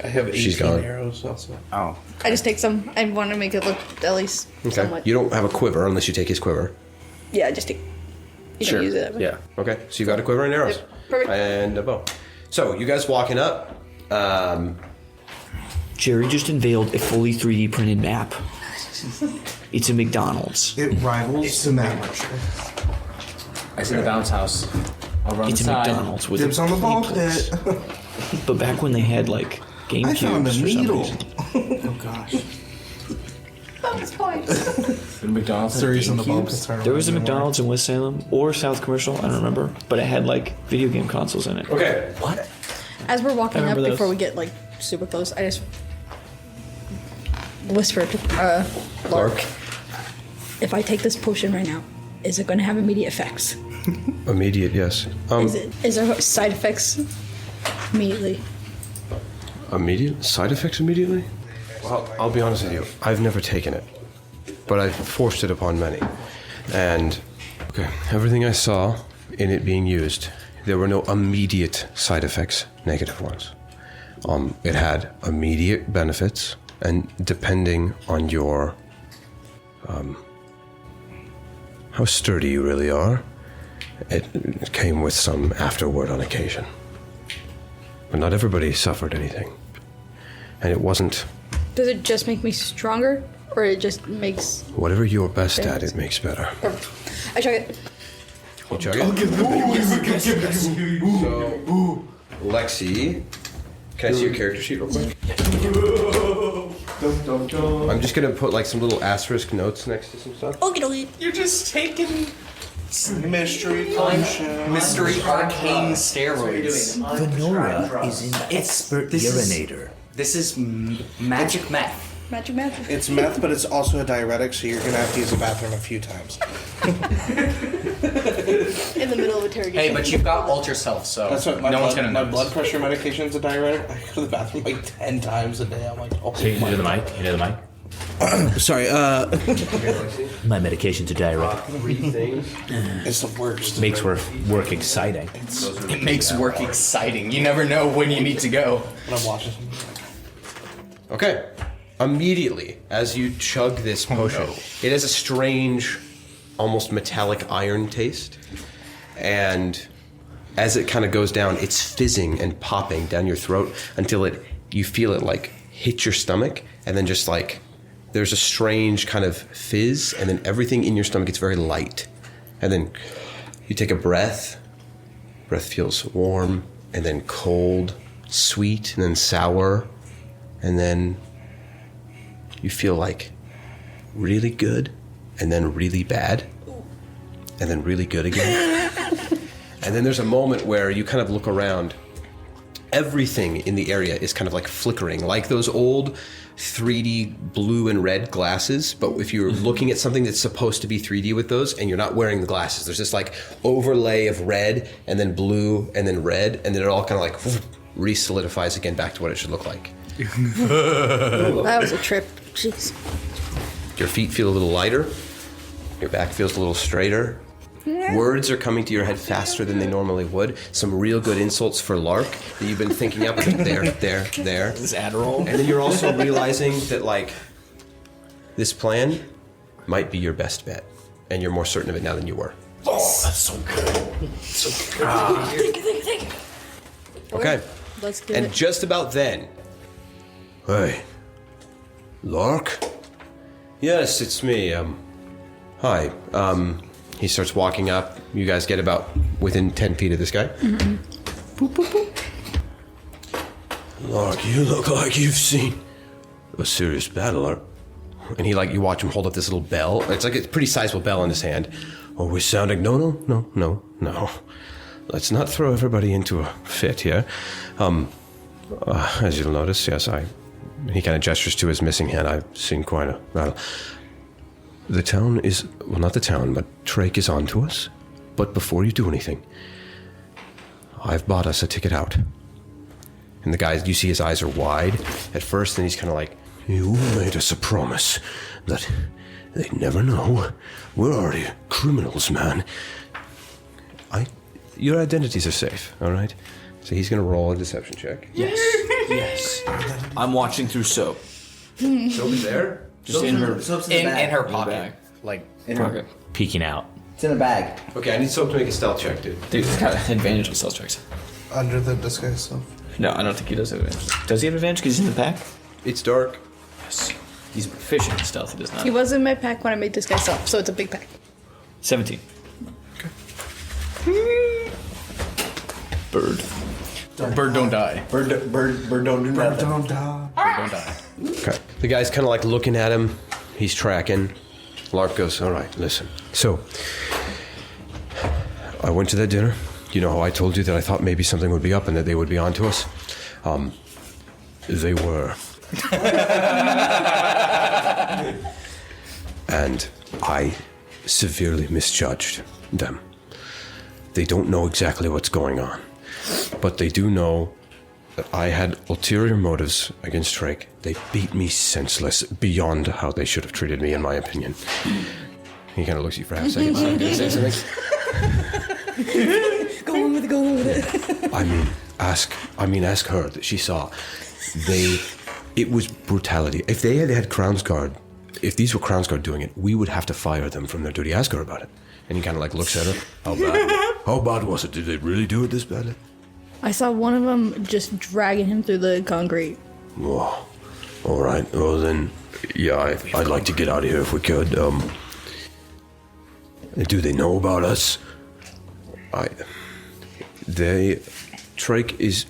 I have 18 She's gone. arrows also. Oh. I just take some. I want to make it look at least somewhat. You don't have a quiver unless you take his quiver. Yeah, just take. You Sure. don't use it. Yeah. Okay. So you got a quiver and arrows. Yep. Perfect. And a bow. So you guys walking up. Jerry just unveiled a fully 3D printed map. It's a McDonald's. It rivals the map. I see the bounce house. I'll run It's a inside. McDonald's with Dibs a on the ball place. pit. But back when they had like game I found a cubes for some needle. reason. Oh gosh. Bonus point. The McDonald's. The reason the ball GameCubes? pits aren't There was a around McDonald's in West Salem or South Commercial, I don't remember, but it had like video game consoles in it. Okay. What? As we're walking I up, remember before those. we get like super close, I just whisper to Lark. If I take this potion right now, is it going to have immediate effects? Immediate, yes. Is there side effects immediately? Immediate? Side effects immediately? Well, I'll be honest with you. I've never taken it. But I've forced it upon many. And, okay, everything I saw in it being used, there were no immediate side effects, negative ones. It had immediate benefits, and depending on your, how sturdy you really are, it came with some afterward on occasion. But not everybody suffered anything. And it wasn't... Does it just make me stronger, or it just makes... Whatever you're best at, it makes better. I chug it. You chug it? So, Lexi, can I see your character sheet real quick? I'm just gonna put like some little asterisk notes next to some stuff. Okay. You're just taking mystery potion. Mystery arcane steroids. Venora is an expert urinator. This is magic meth. Magic magic. It's meth, but it's also a diuretic, so you're gonna have to use the bathroom a few times. In the middle of interrogation. Hey, but you've got ultra self, so That's what my no one's blood, gonna my notice. blood pressure medication's a diuretic. I go to the bathroom like 10 times a day. I'm like, oh So you my do the God. mic? You do the mic? Sorry, My medication's a diuretic. It's the worst. makes work exciting. It makes work exciting. You never know when you need to go. When I'm watching something. Okay. Immediately, as you chug this potion, it has a strange, almost metallic iron taste. And as it kind of goes down, it's fizzing and popping down your throat until you feel it like hit your stomach, and then just like there's a strange kind of fizz, and then everything in your stomach gets very light. And then you take a breath. Breath feels warm, and then cold, sweet, and then sour, and then you feel like really good, and then really bad, and then really good again. And then there's a moment where you kind of look around. Everything in the area is kind of like flickering, like those old 3D blue and red glasses. But if you're looking at something that's supposed to be 3D with those, and you're not wearing the glasses, there's this like overlay of red, and then blue, and then red, and then it all kind of like re-solidifies again back to what it should look like. That was a trip. Jeez. Your feet feel a little lighter. Your back feels a little straighter. Words are coming to your head faster than they normally would. Some real good insults for Lark that you've been thinking up. There. This Adderall. And then you're also realizing that, like, this plan might be your best bet. And you're more certain of it now than you were. Oh, that's so good. Thank you. Okay. Let's do And it. just about then... Hey. Lark? Yes, it's me. Hi. He starts walking up. You guys get about within 10 feet of this guy. Mm-hmm. Boop, boop, boop. Lark, you look like you've seen a serious battle. And he, like, you watch him hold up this little bell. It's like a pretty sizable bell in his hand. Oh, we're sounding... No. let's not throw everybody into a fit here. As you'll notice, yes, he kind of gestures to his missing hand. I've seen quite a battle. The town is, well, not the town, but Drake is on to us. But before you do anything, I've bought us a ticket out. And the guy, you see his eyes are wide at first, and he's kind of like, you made us a promise that they'd never know. We're already criminals, man. Your identities are safe, all right? So he's going to roll a deception check. Yes. Yes. I'm watching through Soap. Soap is there? Just in her In her pocket. Like, In her- pocket. Peeking out. It's in a bag. Okay, I need Soap to make a stealth check, dude. Dude, he's got advantage on stealth checks. Under the disguise self. No, I don't think he does have advantage. Does he have advantage because he's in the pack? It's dark. Yes. He's proficient in stealth, he does not. He was in my pack when I made this guy up, so it's a big pack. 17. Bird. Bird don't die. Bird don't do nothing. Don't die. Bird don't die. Okay. The guy's kind of like looking at him. He's tracking. Lark goes, all right, listen. So, I went to that dinner. You know how I told you that I thought maybe something would be up and that they would be on to us? They were. And I severely misjudged them. They don't know exactly what's going on, but they do know that I had ulterior motives against Drake. They beat me senseless beyond how they should have treated me, in my opinion. He kind of looks at you for half a second. So I'm gonna say something. Go on with it. Ask her that she saw. It was brutality. If they had Crown's Guard, if these were Crown's Guard doing it, we would have to fire them from their duty. Ask her about it. And he kind of like looks at her. How bad was it? Did they really do it this badly? I saw one of them just dragging him through the concrete. Oh, all right. Well then, yeah, I'd like to get out of here if we could. Do they know about us? Drake is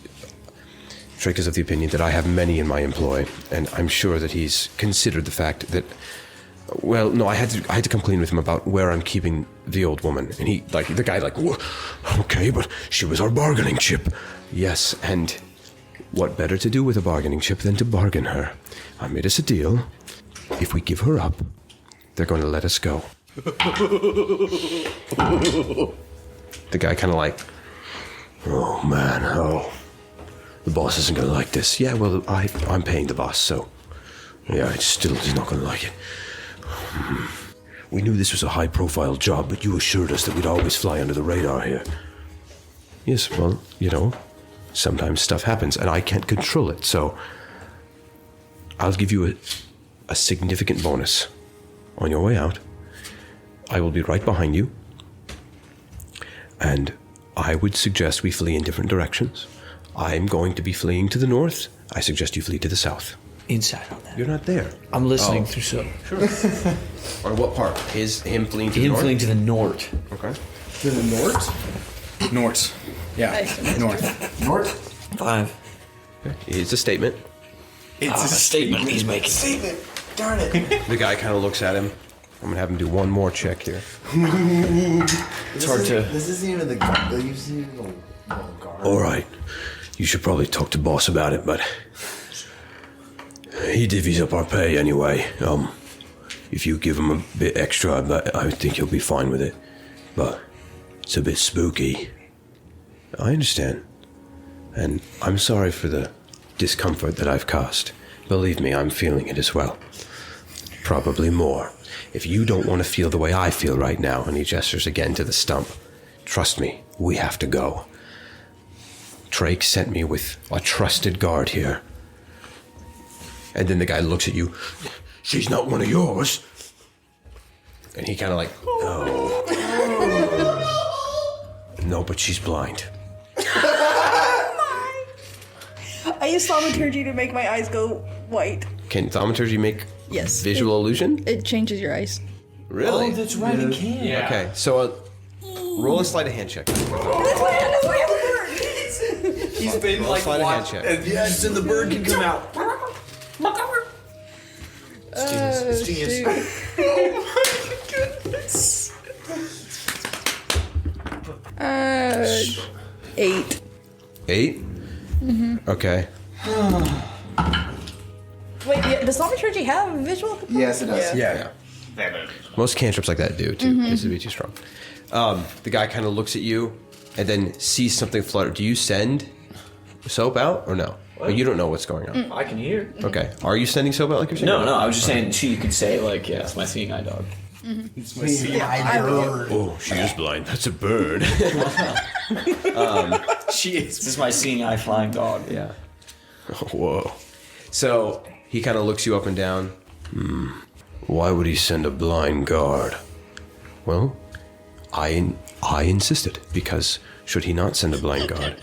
of the opinion that I have many in my employ, and I'm sure that he's considered the fact that. Well, no, I had to come clean with him about where I'm keeping the old woman, and the guy, okay, but she was our bargaining chip. Yes, and what better to do with a bargaining chip than to bargain her? I made us a deal. If we give her up, they're going to let us go. The guy kind of like, oh man, the boss isn't going to like this. Yeah, well, I'm paying the boss, so yeah, he's not going to like it. We knew this was a high-profile job, but you assured us that we'd always fly under the radar here. Yes, well, sometimes stuff happens, and I can't control it, so I'll give you a significant bonus on your way out. I will be right behind you, and I would suggest we flee in different directions. I'm going to be fleeing to the north. I suggest you flee to the south. Inside on that. You're not there. I'm listening through Soap. Sure. Or what part? Him fleeing to the north? Him fleeing to the north. Okay. To the north? North. Yeah. North. 5. Okay. It's a statement. It's a statement he's making. Statement. Darn it. The guy kind of looks at him. I'm going to have him do one more check here. It's hard to... This isn't even the guard. All right. You should probably talk to boss about it, but... He divvies up our pay anyway. If you give him a bit extra, I think he'll be fine with it. But it's a bit spooky. I understand. And I'm sorry for the discomfort that I've caused. Believe me, I'm feeling it as well. Probably more. If you don't want to feel the way I feel right now, and he gestures again to the stump, trust me, we have to go. Drake sent me with a trusted guard here. And then the guy looks at you. She's not one of yours. And he kind of like, no. No, but she's blind. I use thaumaturgy to make my eyes go white. Can thaumaturgy make visual illusion? It changes your eyes. Really? Oh, that's right, it can. Yeah. Okay, so roll a sleight of hand check. That's my hand, He's been Roll a sleight of hand check. Yes, and the bird can come out. It's genius. Oh my goodness. Okay. Wait, does thaumaturgy have a visual component? Yes, it does. Yeah. Most cantrips like that do, too. This would be too strong. The guy kind of looks at you and then sees something flutter. Do you send soap out or no? Or you don't know what's going on? I can hear. Okay. Are you sending soap out like you're saying? No, I was just saying you could say like, yeah, it's my seeing eye dog. It's my bird. Oh, she is blind. That's a bird. She is. This is my seeing eye flying dog. Yeah. Whoa. So he kind of looks you up and down. Why would he send a blind guard? Well, I insisted, because should he not send a blind guard,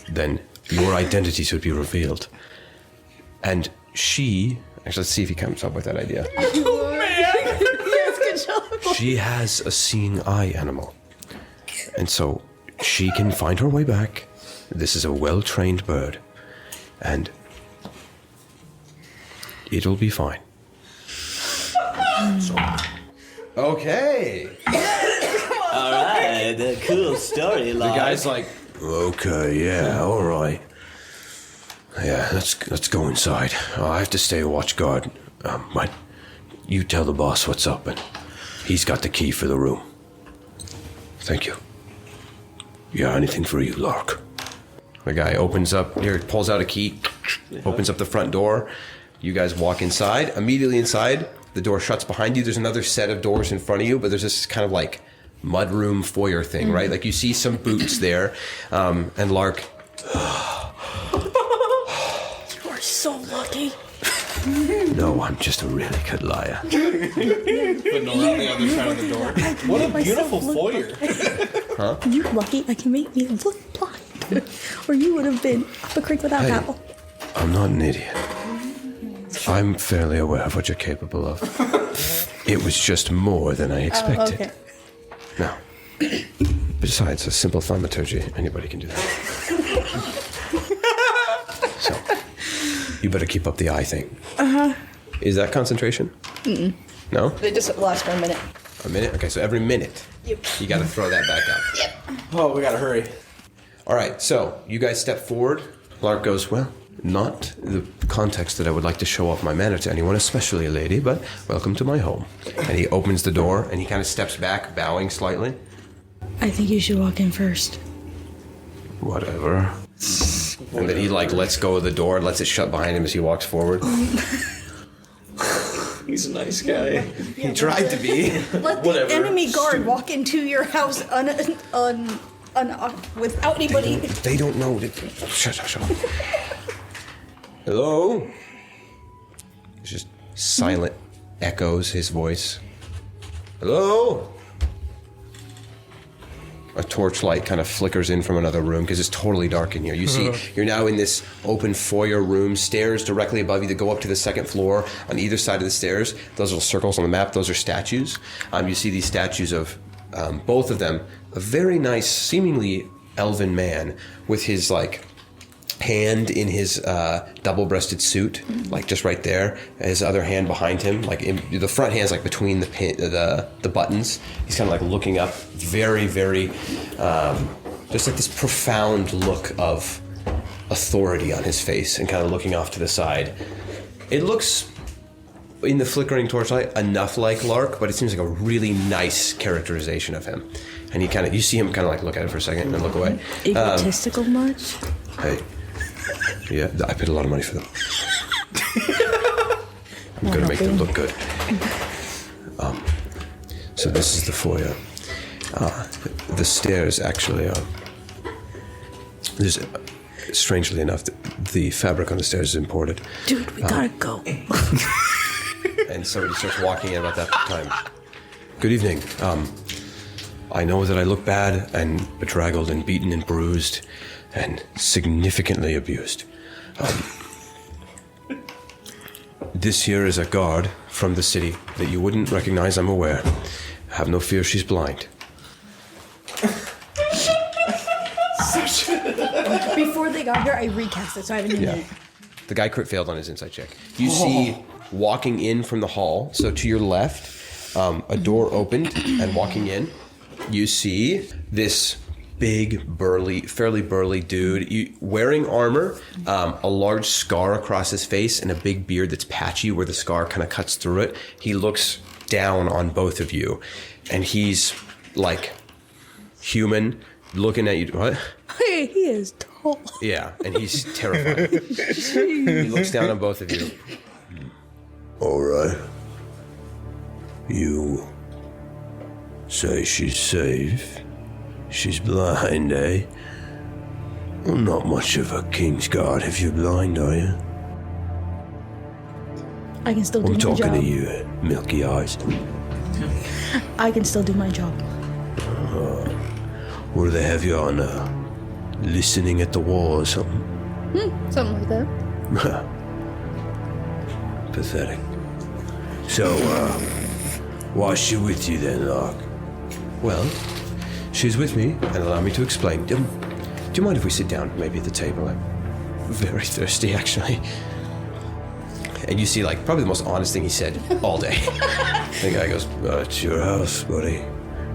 then your identities would be revealed. And she... Actually, let's see if he comes up with that idea. Oh, man! Yes, good job. She has a seeing eye animal. And so she can find her way back. This is a well-trained bird. And it'll be fine. Okay. All right, a cool story, The guy's like, okay, yeah, all right. Yeah, let's go inside. I have to stay watch guard. But you tell the boss what's up, and he's got the key for the room. Thank you. Yeah, anything for you, Lark. The guy pulls out a key, opens up the front door. You guys walk inside. Immediately inside, the door shuts behind you. There's another set of doors in front of you, but there's this kind of like mudroom foyer thing, right? Like you see some boots there, and Lark. You are so lucky. No, I'm just a really good liar. But no, on the other side of the door. What a beautiful foyer. Huh? You lucky I can make me look blind. Or you would have been up a creek without paddle. I'm not an idiot. I'm fairly aware of what you're capable of. It was just more than I expected. Okay. No. Besides, a simple thaumaturgy, anybody can do that. So, you better keep up the eye thing. Is that concentration? No? It just lasts for a minute. A minute? Okay, so every minute, you gotta throw that back up. Yep. Oh, we gotta hurry. All right, so you guys step forward. Lark goes, well, not the context that I would like to show off my manor to anyone, especially a lady, but welcome to my home. And he opens the door, and he kind of steps back, bowing slightly. I think you should walk in first. Whatever. And then he, lets go of the door and lets it shut behind him as he walks forward. He's a nice guy. He tried to be. Let the enemy guard walk into your house without anybody. They don't know. Shut up. Hello? It's just silent echoes his voice. Hello? A torchlight kind of flickers in from another room because it's totally dark in here. You see, you're now in this open foyer room, stairs directly above you that go up to the second floor. On either side of the stairs, those little circles on the map, those are statues. You see these statues of, both of them, a very nice, seemingly elven man with his, hand in his double-breasted suit, just right there. His other hand behind him, the front hand's between the buttons. He's kind of looking up, very, very, just this profound look of authority on his face, and kind of looking off to the side. It looks, in the flickering torchlight, enough like Lark, but it seems like a really nice characterization of him. And you see him look at it for a second and then look away. Egotistical much? Hey. Yeah, I paid a lot of money for them. I'm gonna make them look good. So this is the foyer. The stairs actually are... strangely enough, the fabric on the stairs is imported. Dude, we gotta go. And somebody starts walking in about that time. Good evening. I know that I look bad and bedraggled and beaten and bruised and significantly abused. This here is a guard from the city that you wouldn't recognize, I'm aware. Have no fear, she's blind. Before they got here, I recast it, so I haven't even... Yeah. The guy crit failed on his insight check. You see, walking in from the hall, so to your left, a door opened, and walking in, you see this big, burly, fairly burly dude. Wearing armor, a large scar across his face, and a big beard that's patchy where the scar kind of cuts through it. He looks down on both of you, and he's like human, looking at you. What? Hey, he is tall. Yeah, and he's terrified. He looks down on both of you. All right. You say she's safe. She's blind, eh? Well, not much of a king's guard if you're blind, are you? I can still do I'm my job. talking to you, milky eyes. I can still do my job. What do they have you on, listening at the wall or something? Something like that. Pathetic. So, why's she with you then, Lark? Well, she's with me, and allow me to explain. Do you mind if we sit down, maybe at the table? I'm very thirsty, actually. And you see, like, probably the most honest thing he said all day. The guy goes, it's your house, buddy.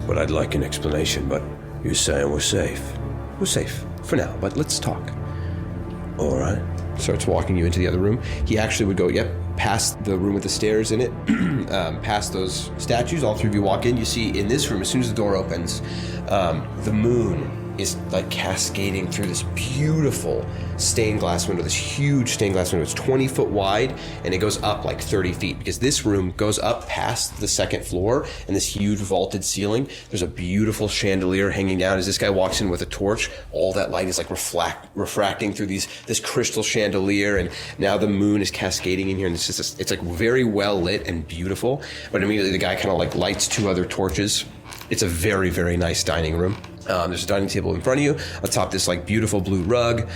But I'd like an explanation, but you're saying we're safe. We're safe, for now, but let's talk. All right. Starts walking you into the other room. He actually would go, past the room with the stairs in it, past those statues. All three of you walk in. You see in this room, as soon as the door opens, the moon is like cascading through this beautiful stained glass window, this huge stained glass window. It's 20 foot wide, and it goes up like 30 feet because this room goes up past the second floor and this huge vaulted ceiling. There's a beautiful chandelier hanging down. As this guy walks in with a torch, all that light is like refracting through this crystal chandelier, and now the moon is cascading in here, and it's like very well lit and beautiful. But immediately the guy kind of like lights two other torches. It's a very, very nice dining room. There's a dining table in front of you. Atop this like beautiful blue rug.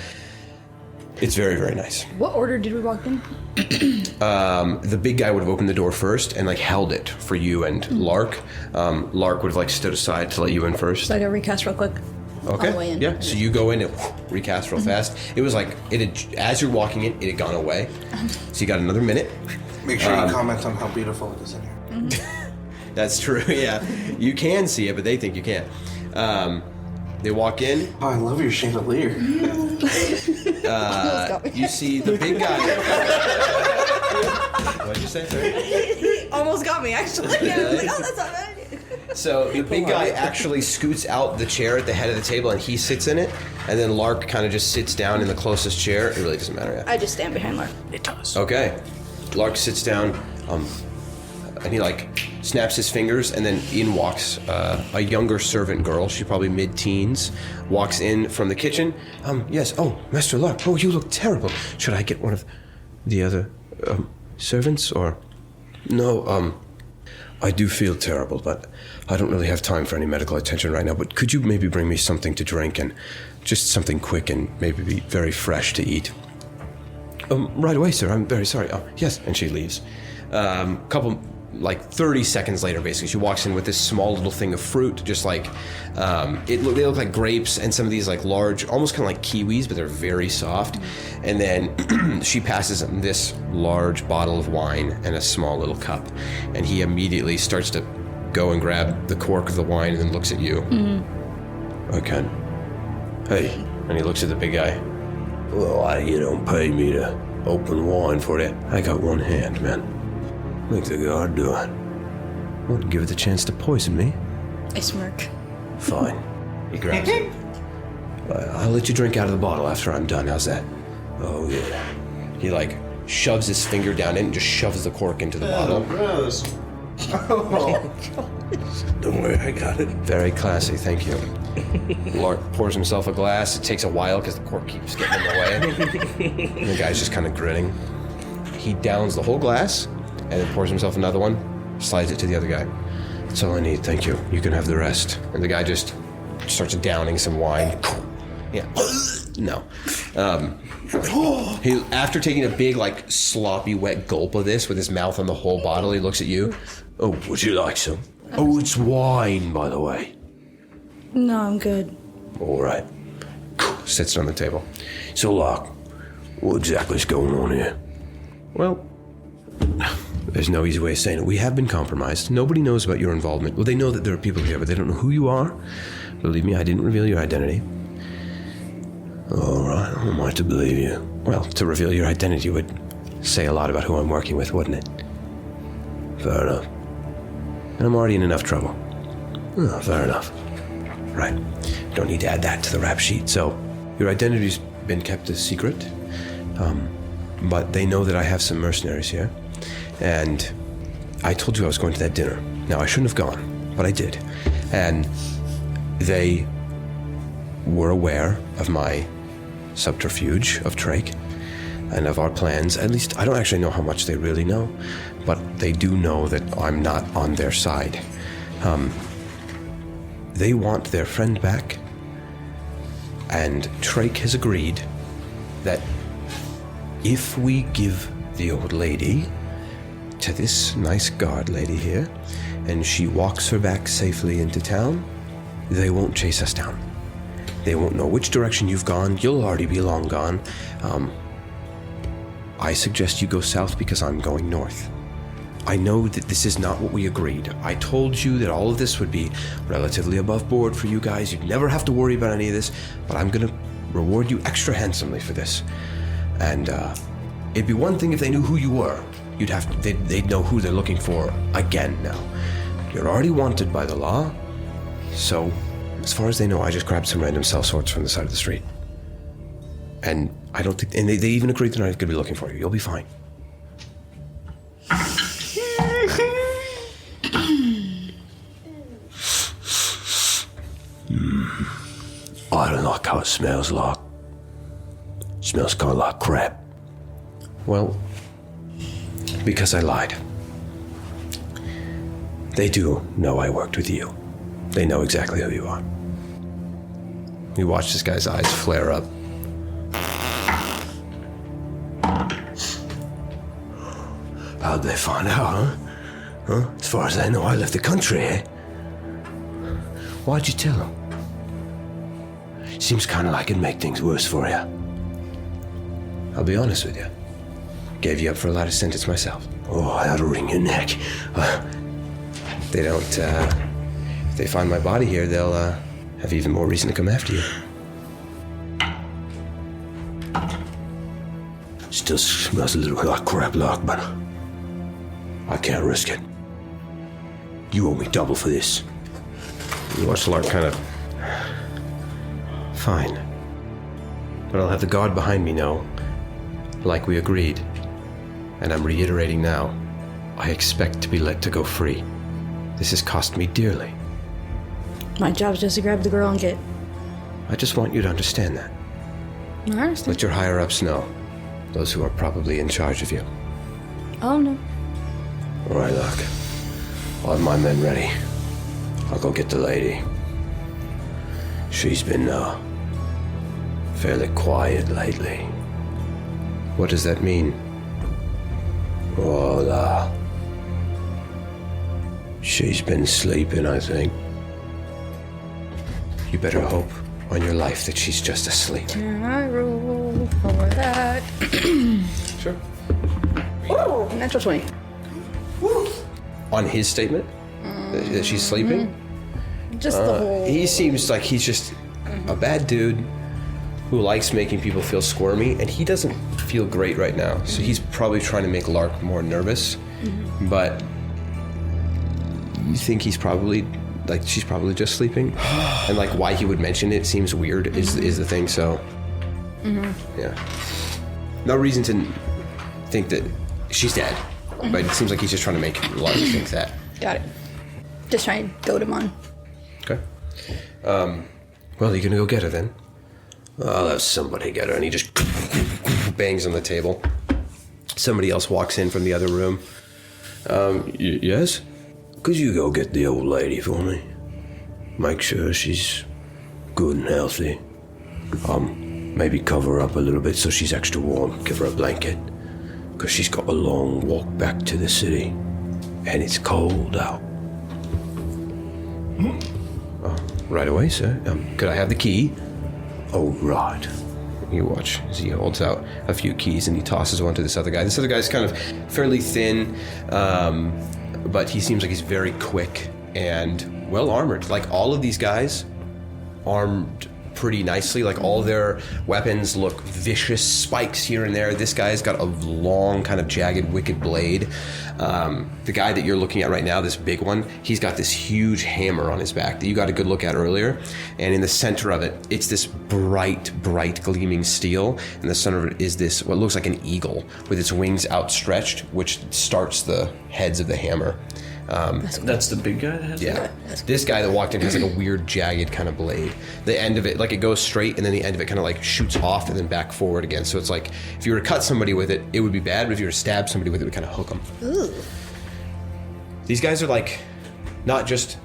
It's very, very nice. What order did we walk in? The big guy would have opened the door first and like held it for you and Lark. Lark would have like stood aside to let you in first. So I gotta recast real quick. Okay. On the way in. Yeah. So you go in and recast real fast. It was like as you're walking in, it had gone away. So you got another minute. Make sure you comment on how beautiful it is in here. That's true. Yeah, you can see it, but they think you can't. They walk in. Oh, I love your chandelier. You see the big guy. What'd you say, sir? Almost got me, actually. I was like, oh, that's not bad. So the big guy actually scoots out the chair at the head of the table, and he sits in it. And then Lark kind of just sits down in the closest chair. It really doesn't matter. Yeah. I just stand behind Lark. It does. Okay. Lark sits down, and he like snaps his fingers, and then in walks a younger servant girl. She's probably mid-teens. Walks in from the kitchen. Yes. Oh, Master Lark. Oh, you look terrible. Should I get one of the other servants, or? No. I do feel terrible, but I don't really have time for any medical attention right now. But could you maybe bring me something to drink, and just something quick and maybe be very fresh to eat? Right away, sir. I'm very sorry. Oh, yes. And she leaves. Like 30 seconds later, basically, she walks in with this small little thing of fruit, just like they look like grapes, and some of these like large, almost kind of like kiwis, but they're very soft. And then she passes him this large bottle of wine and a small little cup, and he immediately starts to go and grab the cork of the wine and then looks at you. Okay. Hey, and he looks at the big guy. Well, you don't pay me to open wine for that. I got one hand, man. Make the guard do it. Wouldn't give it the chance to poison me. I smirk. Fine. He grabs it. I'll let you drink out of the bottle after I'm done. How's that? Oh, yeah. He, like, shoves his finger down in and just shoves the cork into the bottle. Gross. Don't worry, I got it. Very classy, thank you. Lark pours himself a glass. It takes a while because the cork keeps getting in the way. And the guy's just kind of grinning. He downs the whole glass, and then pours himself another one, slides it to the other guy. That's all I need, thank you. You can have the rest. And the guy just starts downing some wine. Yeah. No. He, after taking a big, like, sloppy, wet gulp of this with his mouth on the whole bottle, he looks at you. Oh, would you like some? Oh, it's wine, by the way. No, I'm good. All right. Sits on the table. So, Lark, what exactly is going on here? Well, there's no easy way of saying it. We have been compromised. Nobody knows about your involvement. Well, they know that there are people here, but they don't know who you are. Believe me, I didn't reveal your identity. All right, who am I to believe you? Well, to reveal your identity would say a lot about who I'm working with, wouldn't it? Fair enough. And I'm already in enough trouble. Oh, fair enough. Right. Don't need to add that to the rap sheet. So, your identity's been kept a secret. But they know that I have some mercenaries here. And I told you I was going to that dinner. Now, I shouldn't have gone, but I did. And they were aware of my subterfuge of Drake and of our plans. At least, I don't actually know how much they really know, but they do know that I'm not on their side. They want their friend back, and Drake has agreed that if we give the old lady to this nice guard lady here, and she walks her back safely into town, they won't chase us down. They won't know which direction you've gone. You'll already be long gone. I suggest you go south because I'm going north. I know that this is not what we agreed. I told you that all of this would be relatively above board for you guys. You'd never have to worry about any of this, but I'm gonna reward you extra handsomely for this. And it'd be one thing if they knew who you were. They'd know who they're looking for again now. You're already wanted by the law, so as far as they know, I just grabbed some random sellswords from the side of the street. And I don't think, and they even agreed they're not going to be looking for you. You'll be fine. I don't like how it smells like. It smells kind of like crap. Well, because I lied. They do know I worked with you. They know exactly who you are. You watch this guy's eyes flare up. How'd they find out, huh? As far as I know, I left the country, eh? Why'd you tell them? Seems kind of like it'd make things worse for you. I'll be honest with you. Gave you up for a lighter sentence myself. Oh, that'll wring your neck. They don't, if they find my body here, they'll have even more reason to come after you. Still smells a little like crap, Lark, but I can't risk it. You owe me double for this. You watch Lark kind of... Fine. But I'll have the guard behind me know, like we agreed. And I'm reiterating now, I expect to be let to go free. This has cost me dearly. My job's just to grab the girl and get... I just want you to understand that. I understand. Let your higher-ups know. Those who are probably in charge of you. Oh, no. All right, Lark. I'll have my men ready. I'll go get the lady. She's been, fairly quiet lately. What does that mean? Well, she's been sleeping, I think. You better hope on your life that she's just asleep. Can I roll for that? Sure. Woo! Natural 20. Woo. On his statement? That she's sleeping? Just the whole... He seems like he's just a bad dude who likes making people feel squirmy, and he doesn't feel great right now. So he's probably trying to make Lark more nervous. But you think he's probably, like, she's probably just sleeping? And, like, why he would mention it seems weird is the thing, so... Yeah. No reason to think that she's dead. But it seems like he's just trying to make Lark think that. Got it. Just trying to goad him on. Okay. Well, you gonna go get her then? I'll have somebody get her. And he just bangs on the table. Somebody else walks in from the other room. Yes? Could you go get the old lady for me? Make sure she's good and healthy. Maybe cover her up a little bit so she's extra warm. Give her a blanket. Because she's got a long walk back to the city. And it's cold out. Right away, sir. Could I have the key? Oh, right. You watch as he holds out a few keys and he tosses one to this other guy. This other guy's kind of fairly thin, but he seems like he's very quick and well armored. Like all of these guys armed pretty nicely. Like all their weapons look vicious, spikes here and there. This guy's got a long, kind of jagged, wicked blade. The guy that you're looking at right now, this big one, he's got this huge hammer on his back that you got a good look at earlier. And in the center of it, it's this bright, gleaming steel. In the center of it is this, what looks like an eagle with its wings outstretched, which starts the heads of the hammer. That's the big guy that has Yeah. This guy that walked in has like a weird jagged kind of blade. The end of it, like it goes straight and then the end of it kind of like shoots off and then back forward again. So it's like if you were to cut somebody with it, it would be bad, but if you were to stab somebody with it, it would kind of hook them. Ooh. These guys are like not just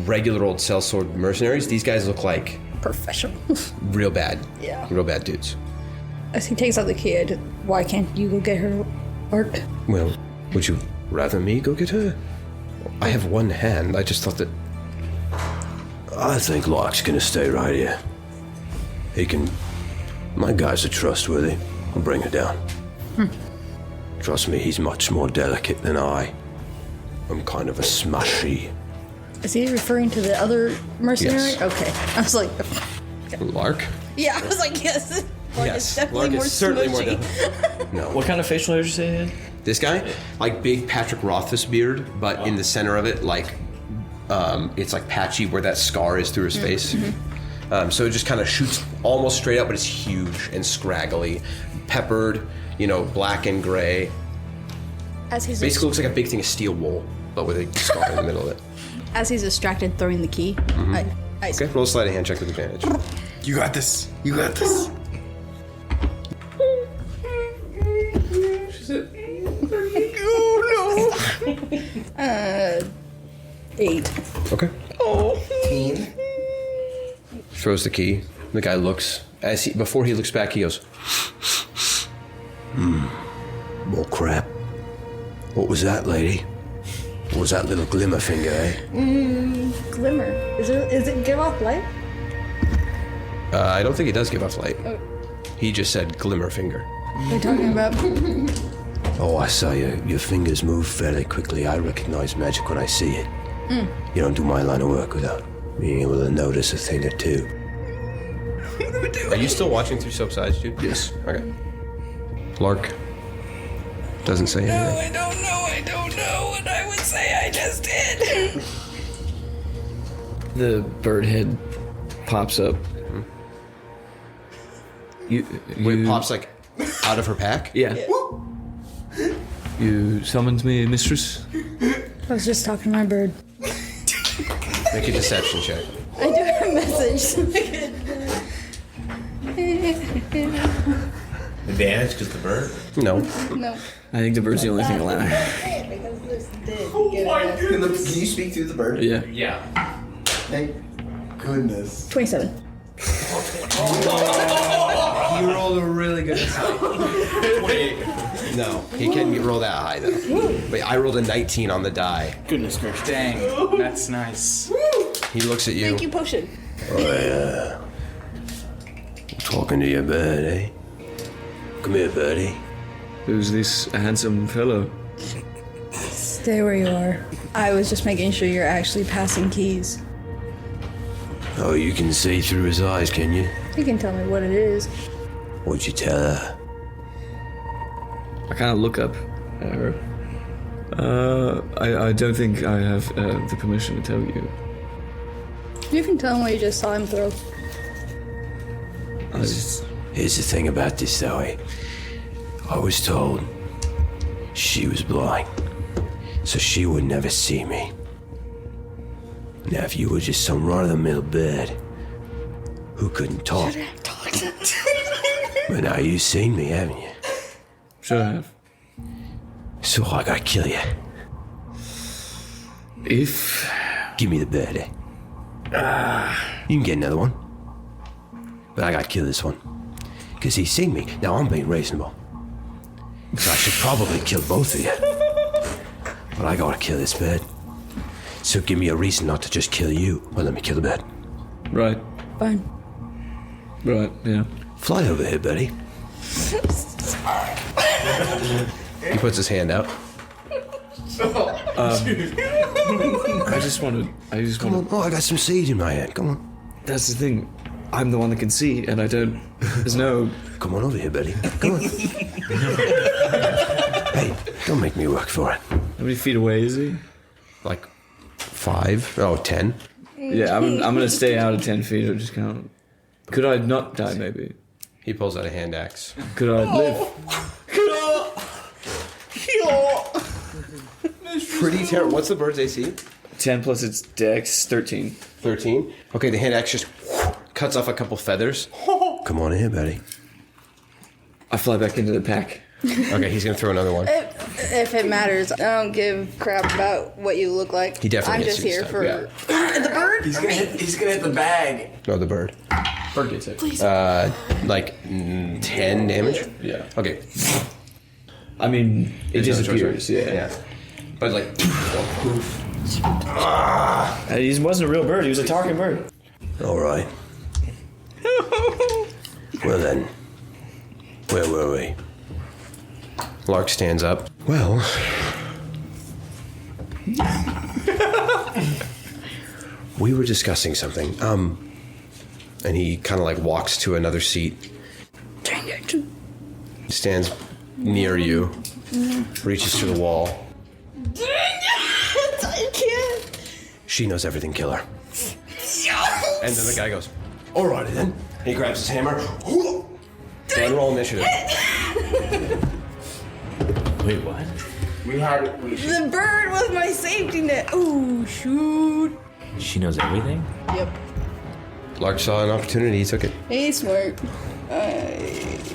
regular old sellsword mercenaries. These guys look like Professional. real bad. Yeah. Real bad dudes. As he takes out the kid, why can't you go get her, Lark? Well, would you rather me go get her? I have one hand. I just thought that... I think Lark's gonna stay right here. He can... My guys are trustworthy. I'll bring her down. Trust me, he's much more delicate than I. I'm kind of a smashy. Is he referring to the other mercenary? Yes. Okay. I was like... Lark? Yeah, I was like, yes. Lark is definitely Lark more is certainly more smushy. No. What kind of facial hair did you say he had? This guy, like big Patrick Rothfuss beard, but in the center of it, like it's like patchy where that scar is through his face. So it just kind of shoots almost straight up, but it's huge and scraggly, peppered, black and gray. As he's Basically looks like a big thing of steel wool, but with a scar in the middle of it. As he's distracted throwing the key, I Okay, roll a sleight of hand check with advantage. You got this. You got this. Oh, no. 8. Okay. Oh. Throws the key. The guy looks. Before he looks back, he goes, More crap. What was that, lady? What was that little glimmer finger, eh? Glimmer. Is it give off light? I don't think he does give off light. Oh. He just said glimmer finger. What are you talking about? Oh, I saw your fingers move fairly quickly. I recognize magic when I see it. You don't do my line of work without being able to notice a thing or two. Are you still watching through Soap's eyes, dude? Yes. Okay. Lark doesn't say anything. I don't know what I would say. I just did. The bird head pops up. Wait, it pops like out of her pack? Yeah. You summoned me, mistress? I was just talking to my bird. Make a deception check. I do have a message. Advantage because the bird? No. No. I think the bird's the only thing allowed. Because this did. Can you speak through the bird? Yeah. Yeah. Thank goodness. 27. You rolled a really good insight. No, he can't roll that high though. But I rolled a 19 on the die. Goodness gracious. Dang, that's nice. He looks at you. Thank you, potion. Oh, yeah. Talking to your bird, eh? Come here, birdie. Who's this handsome fellow? Stay where you are. I was just making sure you're actually passing keys. Oh, you can see through his eyes, can you? You can tell me what it is. What'd you tell her? I kind of look up at her. I don't think I have the permission to tell you. You can tell him what you just saw him throw. Here's the thing about this, though, eh? I was told she was blind, so she would never see me. Now, if you were just some run-of-the-mill bird who couldn't talk, but now you've seen me, haven't you? Sure I have. So I gotta kill you. If... Give me the bird, eh? You can get another one. But I gotta kill this one. Because he's seen me. Now I'm being reasonable. So I should probably kill both of you. But I gotta kill this bird. So give me a reason not to just kill you, but let me kill the bird. Right. Fine. Right, yeah. Fly over here, buddy. He puts his hand out. I just wanted... Come on. Oh, I got some seed in my hand. Come on. That's the thing. I'm the one that can see, and I don't. There's no. Come on over here, Betty. Come on. Hey, don't make me work for it. How many feet away is he? Like 5? Oh, 10. Yeah, I'm gonna stay out of 10 feet. Or just kind of. Could I not die? Maybe. He pulls out a hand axe. Could I live? Pretty terrible. What's the bird's AC? 10 plus its dex, 13. 13. Okay, the hand axe just cuts off a couple feathers. Come on in, Betty. I fly back into the pack. Okay, he's gonna throw another one. If it matters, I don't give crap about what you look like. He definitely I'm hits just you here this for time, the bird. He's gonna hit the bag. No, the bird. Bird gets it. Please. Like 10 damage? Yeah. Okay. I mean, it There's no disappears. choice, right? Yeah. But like, poof. He wasn't a real bird. He was a talking bird. All right. Well then, where were we? Lark stands up. Well, we were discussing something. And he kind of like walks to another seat. Stands near you. Reaches to the wall. I can't. She knows everything, kill her. And then the guy goes, alrighty then. He grabs his hammer. Go and roll initiative. Wait, what? The bird was my safety net. Oh, shoot. She knows everything? Yep. Larch saw an opportunity, he took it. He's smart.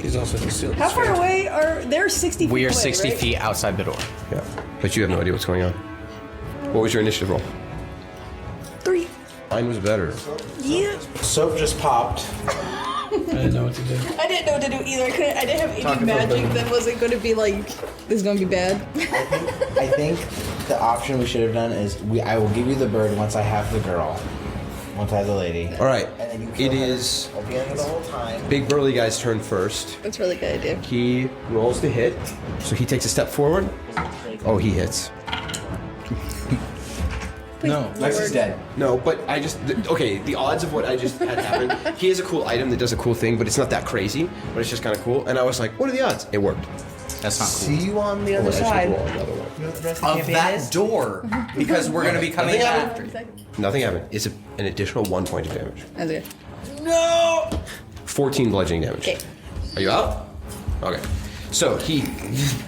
He's also concealed. How far away are... They're 60 feet We are away, 60 right? feet outside the door. Yeah. But you have no idea what's going on. What was your initiative roll? 3. Mine was better. Yeah. Soap just popped. I didn't know what to do. I didn't know what to do either. I didn't have any magic that wasn't going to be like, this is going to be bad. I think the option we should have done is I will give you the bird once I have the girl. Once I have the lady. All right. And then you kill It her. is I'll be on her the whole time. Big Burly Guy's turn first. That's a really good idea. He rolls to hit. So he takes a step forward. Oh, he hits. No, Lex is dead. No, but I just... Okay, the odds of what I just had happen... He has a cool item that does a cool thing, but it's not that crazy. But it's just kind of cool. And I was like, what are the odds? It worked. That's not cool. See you on the Oh, other I should side. roll another one. Of that door, because we're gonna be coming after you. Nothing happened. It's an additional 1 point of damage. That's good. 14 bludgeoning damage. Okay. Are you out? Okay. So he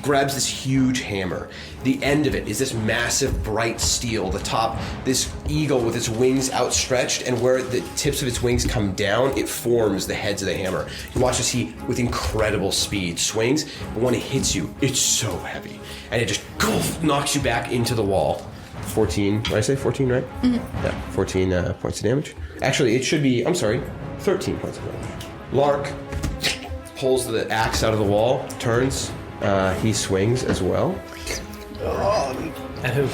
grabs this huge hammer. The end of it is this massive bright steel. The top, this eagle with its wings outstretched, and where the tips of its wings come down, it forms the heads of the hammer. You watch as he, with incredible speed, swings, but when it hits you, it's so heavy. And it just knocks you back into the wall. 14, did I say 14, right? Mm-hmm. Yeah, 14 points of damage. Actually, it should be, I'm sorry, 13 points of damage. Lark pulls the axe out of the wall, turns, he swings as well.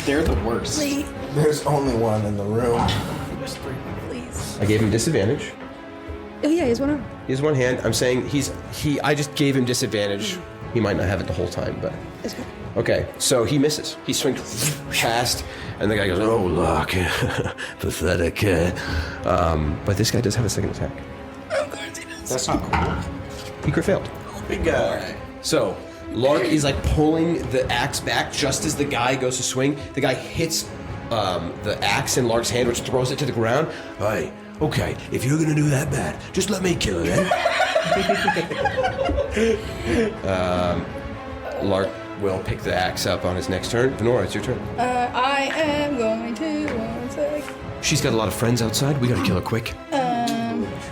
They're the worst. Please. There's only one in the room. Please. I gave him disadvantage. Oh, yeah, he's one of... He has one hand. I'm saying I just gave him disadvantage. He might not have it the whole time, but... It's good. Okay, so he misses. He swings past, and the guy goes, oh, look, pathetic. But this guy does have a second attack. That's not cool. He crit failed. Big guy. So, Lark is like pulling the axe back just as the guy goes to swing. The guy hits the axe in Lark's hand, which throws it to the ground. Hey, okay, if you're gonna do that bad, just let me kill her then. Lark will pick the axe up on his next turn. Venora, it's your turn. I am going to... One sec. She's got a lot of friends outside. We gotta kill her quick.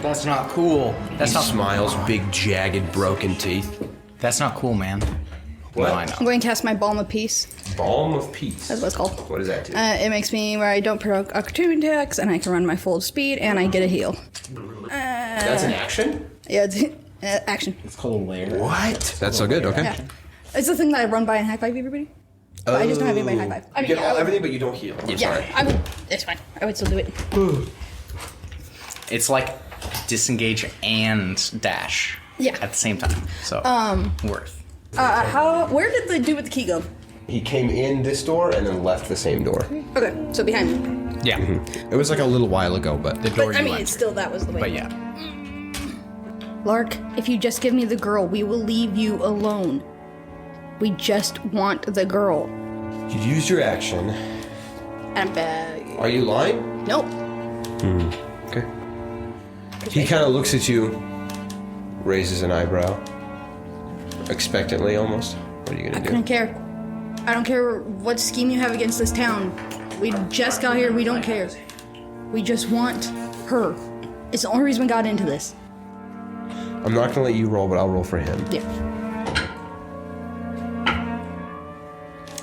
That's not cool. That's He not smiles, big, jagged, broken teeth. That's not cool, man. What? No, I know. I'm going to cast my Balm of Peace. Balm of Peace. That's what it's called. What does that do? It makes me where I don't provoke opportunity attacks, and I can run my full speed, and I get a heal. That's an action? Yeah, it's action. It's called a lair. What? That's so good, okay. Yeah. It's the thing that I run by and high five everybody. But I just don't have anybody high five. I You mean, get everything, but you don't heal. I'm sorry. I would. It's fine. I would still do it. It's like disengage and dash. Yeah. At the same time. So worth. Where did the dude with the key go? He came in this door and then left the same door. Okay, so behind me. Yeah. It was like a little while ago, but The door But I you mean, went it's through. still that was the way. But yeah. Lark, if you just give me the girl, we will leave you alone. We just want the girl. you used your action. And Are you lying? nope. Okay. He kind of looks at you, raises an eyebrow, expectantly almost. What are you I gonna couldn't do? care. I don't care what scheme you have against this town. We just got here. We don't care. We just want her. It's the only reason we got into this. I'm not gonna let you roll, but I'll roll for him. Yeah.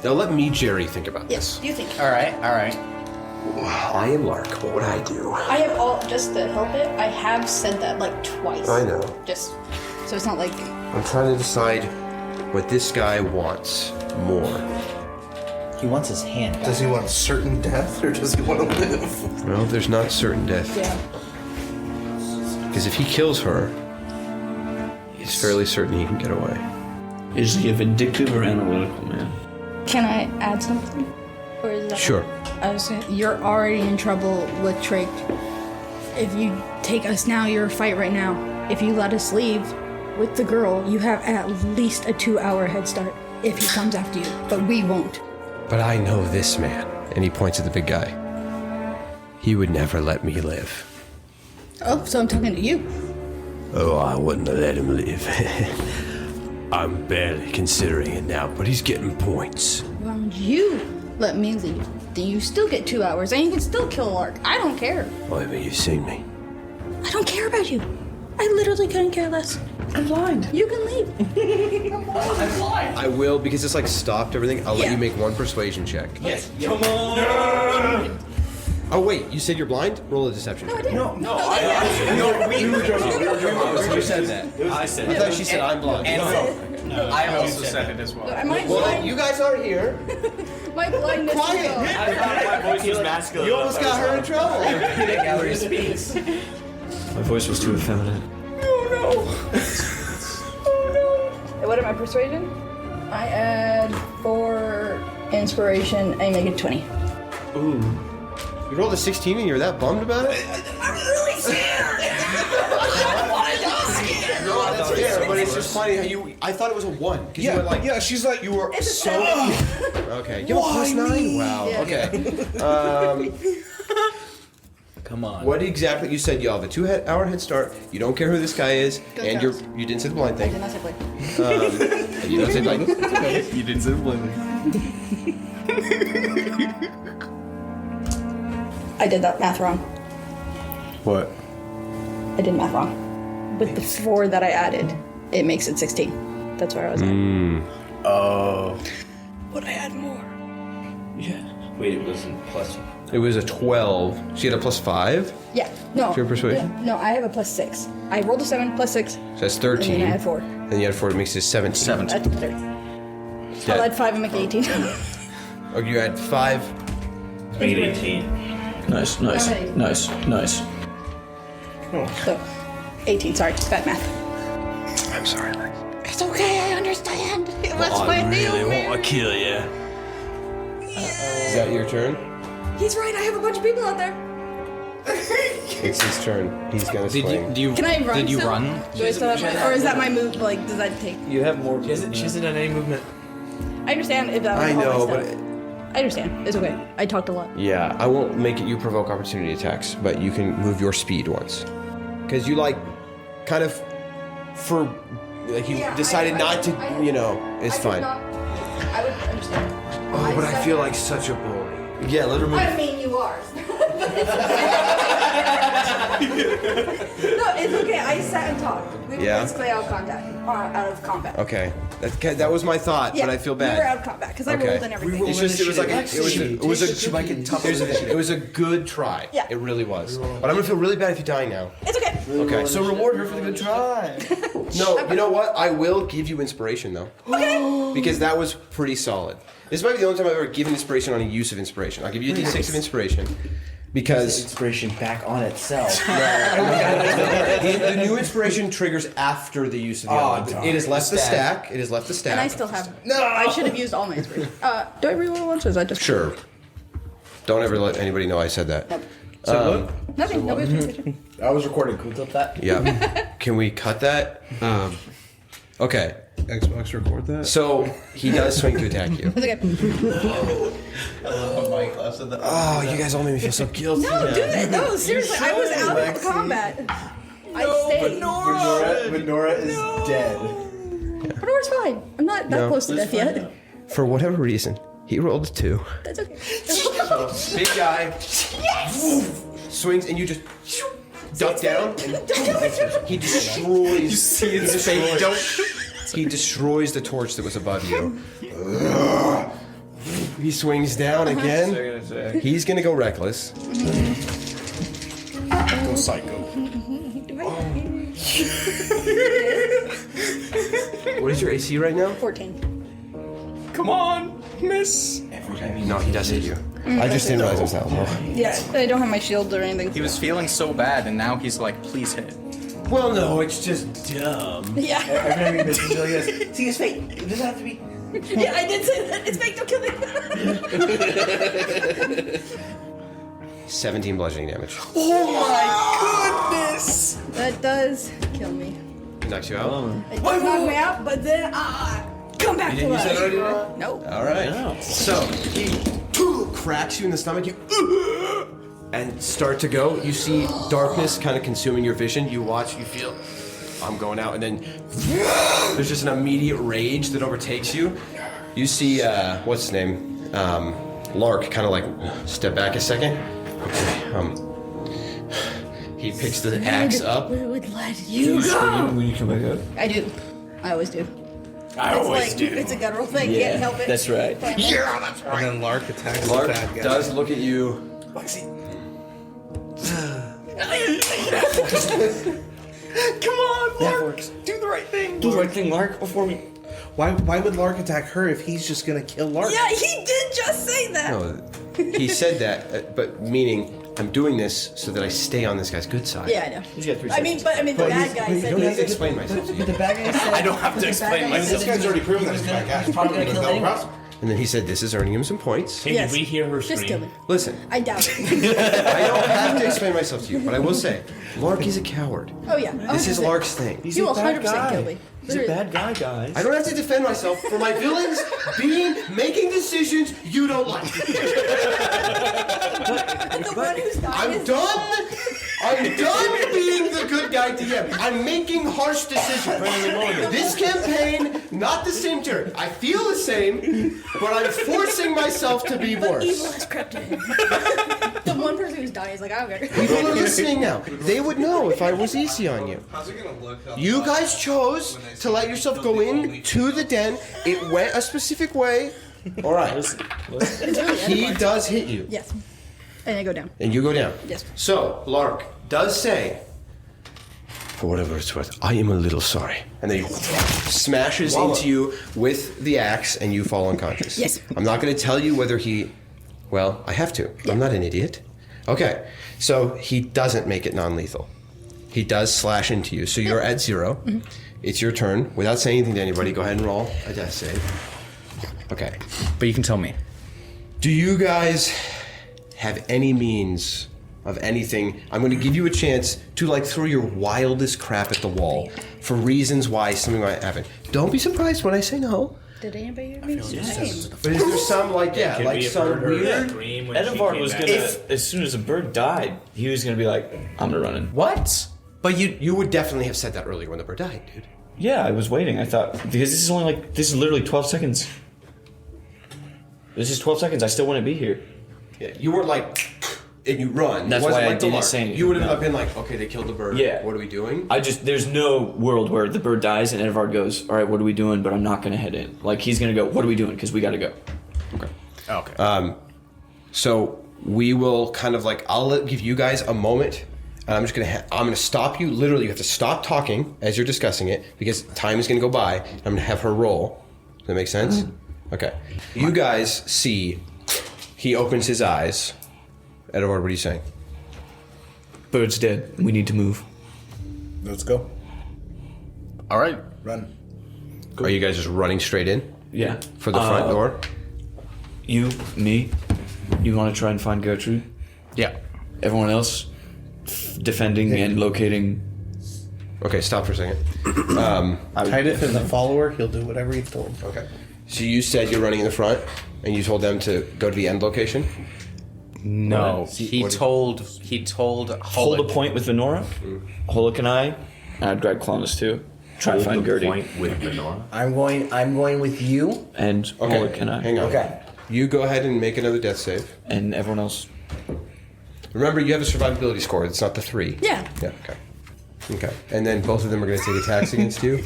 Now let me, Jerry, think about Yes. this. You think? All right. I am Lark. What would I do? I have all just to help it. I have said that like twice. I know. Just so it's not like I'm trying to decide what this guy wants more. He wants his hand back. Does he want certain death or does he want to live? Well, there's not certain death. yeah. Because if he kills her, it's fairly certain he can get away. Is he a vindictive or analytical man? Can I add something? Or is that Sure. I was saying, you're already in trouble with Drake. If you take us now, you're a fight right now. If you let us leave with the girl, you have at least a 2-hour head start if he comes after you. But we won't. But I know this man, and he points at the big guy. He would never let me live. Oh, so I'm talking to you. Oh, I wouldn't have let him live. I'm barely considering it now, but he's getting points. Why don't you let me leave? Then you still get 2 hours, and you can still kill Lark. I don't care. Oh, haven't you seen me? I don't care about you. I literally couldn't care less. I'm blind. You can leave. I will, because it's like stopped everything. I'll let Yeah. you make one persuasion check. Yes. Come on. Oh, wait, you said you're blind? Roll a deception check. No, we were joking. You said that. I said I thought she said I'm blind. I also said it as well. Am I Well, blind? you guys are here. My blindness is Quiet. gone. I thought my voice was masculine. You almost got her in trouble. My voice was too effeminate. What am I, persuasion? I add 4 inspiration and make it 20. Ooh. You rolled a 16 and you're that bummed about it? I'm really scared. No, that's fair, but it's just funny how I thought it was a 1. You were like, she's like, you were It's a so. 7. okay. You have a plus 9? Wow. Yeah. Okay. Come on. What exactly? You said you have a 2-hour head start. You don't care who this guy is, Go and Cubs. you didn't say the blind I thing. did not say play. And you don't say blind. It's okay. You didn't say the blame. I did that math wrong. What? I did math wrong. With the 4 that I added, it makes it 16. That's where I was at. Oh. Would I add more? Yeah. Wait, it wasn't plus. It was a 12. She had a plus 5. Yeah. No. Pure persuasion? No, I have a plus 6. I rolled a 7 plus 6. So that's And 13. then I had 4. Then you had 4. It makes it 17. That's 30. Yeah. I'll add 5 and make it 18. Oh, you had 5. Made 18. Nice. So, 18. Sorry, bad math. I'm sorry, Lex. It's okay, I understand. It was my deal, man. kill you. Is that your turn? He's right, I have a bunch of people out there. It's his turn. He's gonna swing. Can I run Did you still? run? Do I still have my, or is that my move? Like, does that take? You have more. She hasn't done any movement. I understand if that was I all know, my but stuff. I understand. It's okay. I talked a lot. yeah, I won't make it you provoke opportunity attacks, but you can move your speed once. Because you kind of, you decided not to, it's fine. I would understand. Oh, but I feel like such a bully. Yeah, let her move. I mean, you are. No, it's okay. I sat and talked. We were Yeah? basically out of combat. Okay, that was my thought, Yeah, but I feel we were out bad. of combat because I Okay. rolled and everything. It's just, it was a good try. Yeah. It really was. But I'm gonna feel really bad if you die now. It's okay. Okay, so reward her for the good try. No, you know what? I will give you inspiration though. Okay. Because that was pretty solid. This might be the only time I've ever given inspiration on a use of inspiration. I'll give you a d6 of inspiration. Because Inspiration back on itself. the new inspiration triggers after the use of the other one. It has left the stack. It has left the stack. And I still have. No, I should have used all my inspiration. Do I reroll once or is that just? Sure. Don't ever let anybody know I said that. Nothing. Nobody's I was recording. Can we clip that? Yeah. Can we cut that? Okay. Xbox record that. So he does swing to attack you. Oh, you guys all made me feel so guilty. No, do that. No, seriously, I was out of combat. I stayed. Menorah is dead. Menora's fine. I'm not that close to death yet. For whatever reason, he rolled a 2. That's okay. Big guy. Yes! Swings and you just duck down and he destroys. You see his face. He destroys the torch that was above you. He swings down again. He's gonna go reckless. Go psycho. What is your AC right now? 14. Come on, miss. No, he does hit you. I just didn't realize it was that low. Yeah, I don't have my shields or anything. He was feeling so bad, and now he's like, please hit. Well, no, it's just dumb. Yeah. Every time he misses, he goes, see his fate. It doesn't have to be. Yeah, I did say that. It's fake. Don't kill me. 17 bludgeoning damage. Oh my goodness! That does kill me. Knocks you out. It does knock me out, but then come back to You said life. already, right? Nope. All right. So he cracks you in the stomach. You and start to go. You see darkness kind of consuming your vision. You watch. You feel. I'm going out, and then there's just an immediate rage that overtakes you. You see, what's his name? Larch kind of like step back a second. Okay. He picks the axe up. We would let you go. When you come back up. I do. I always do. I always do. It's a guttural thing. Can't help it. That's right. Yeah, that's right. And then Larch attacks Larch the bad guy. does look at you. Come on, Lark. Do the right thing. Do the right thing, Lark, before we. Why would Larch attack her if he's just gonna kill Larch? Yeah, he did just say that. No, he said that, but meaning I'm doing this so that I stay on this guy's good side. Yeah, I know. He's got 3 I mean, seconds. the bad guy You said don't have to he explain myself to you. The bad guy said. I don't have to explain myself. This guy's already proven that he's a bad guy. He's probably gonna kill anyone. And then he said, "This is earning him some points." Hey, Yes. did we hear her Just kill me. scream? Listen, I doubt it. I don't have to explain myself to you, but I will say, Lark is a coward. Oh yeah. This is 100%. Lark's thing. He will 100% kill me. He's a bad guy, guys. I don't have to defend myself for my villains making decisions you don't like. And the one who's dying I'm is done. I'm done being the good guy DM. I'm making harsh decisions. This campaign, not the same turn. I feel the same, but I'm forcing myself to be Evil worse. has crept in. The one person who's dying is like, I don't care. People are listening now. They would know if I was easy on you. How's it gonna look? You guys chose to let yourself go in to the den. It went a specific way. All right. He does hit you. Yes. And I go down. And you go down. Yes. So, Larch does say, for whatever it's worth, I am a little sorry. And then he smashes into you with the axe and you fall unconscious. Yes. I'm not going to tell you whether he... Well, I have to. I'm not an idiot. Okay. So, he doesn't make it non-lethal. He does slash into you. So, you're at 0. Mm-hmm. It's your turn. Without saying anything to anybody, go ahead and roll a death save. Okay. But you can tell me. Do you guys have any means of anything? I'm going to give you a chance to throw your wildest crap at the wall for reasons why something might happen. Don't be surprised when I say no. Did anybody hear me? But is there some Could be a some bird or a weird? dream when she Edivard came was back. gonna, as soon as a bird died, he was gonna be like, I'm gonna run in. What? But you would definitely have said that earlier when the bird died, dude. Yeah, I was waiting. I thought, because this is literally 12 seconds. This is 12 seconds. I still wouldn't be here. Yeah, you weren't and you run. That's It wasn't why I like the didn't Larch. say anything. You would have No. been like, okay, they killed the bird. Yeah. What are we doing? There's no world where the bird dies and Edivard goes, all right, what are we doing? But I'm not going to head in. He's going to go, what are we doing? Because we got to go. Okay. Okay. So we will kind of I'll give you guys a moment. And I'm just gonna stop you. Literally, you have to stop talking as you're discussing it because time is gonna go by. I'm gonna have her roll. Does that make sense? Okay. You guys see, he opens his eyes. Edward, what are you saying? Bird's dead. We need to move. Let's go. All right. Run. Are you guys just running straight in Yeah. for the front door? You, me, You want to try and find Gertrude? Yeah. Everyone else defending and locating. Okay, stop for a second. Titus is a follower. He'll do whatever he's told. Okay. So you said you're running in the front, and you told them to go to the end location? No. He told Hold a Hulk. point with Venora. Hulk and I'd grab Clonus too. Try and find Gherty. Point with Lenora. I'm going with you. And Okay, Hulk and I. hang on. Okay. You go ahead and make another death save. And everyone else. Remember, you have a survivability score. It's not the 3. Yeah. Yeah, okay. Okay. And then both of them are going to take attacks against you.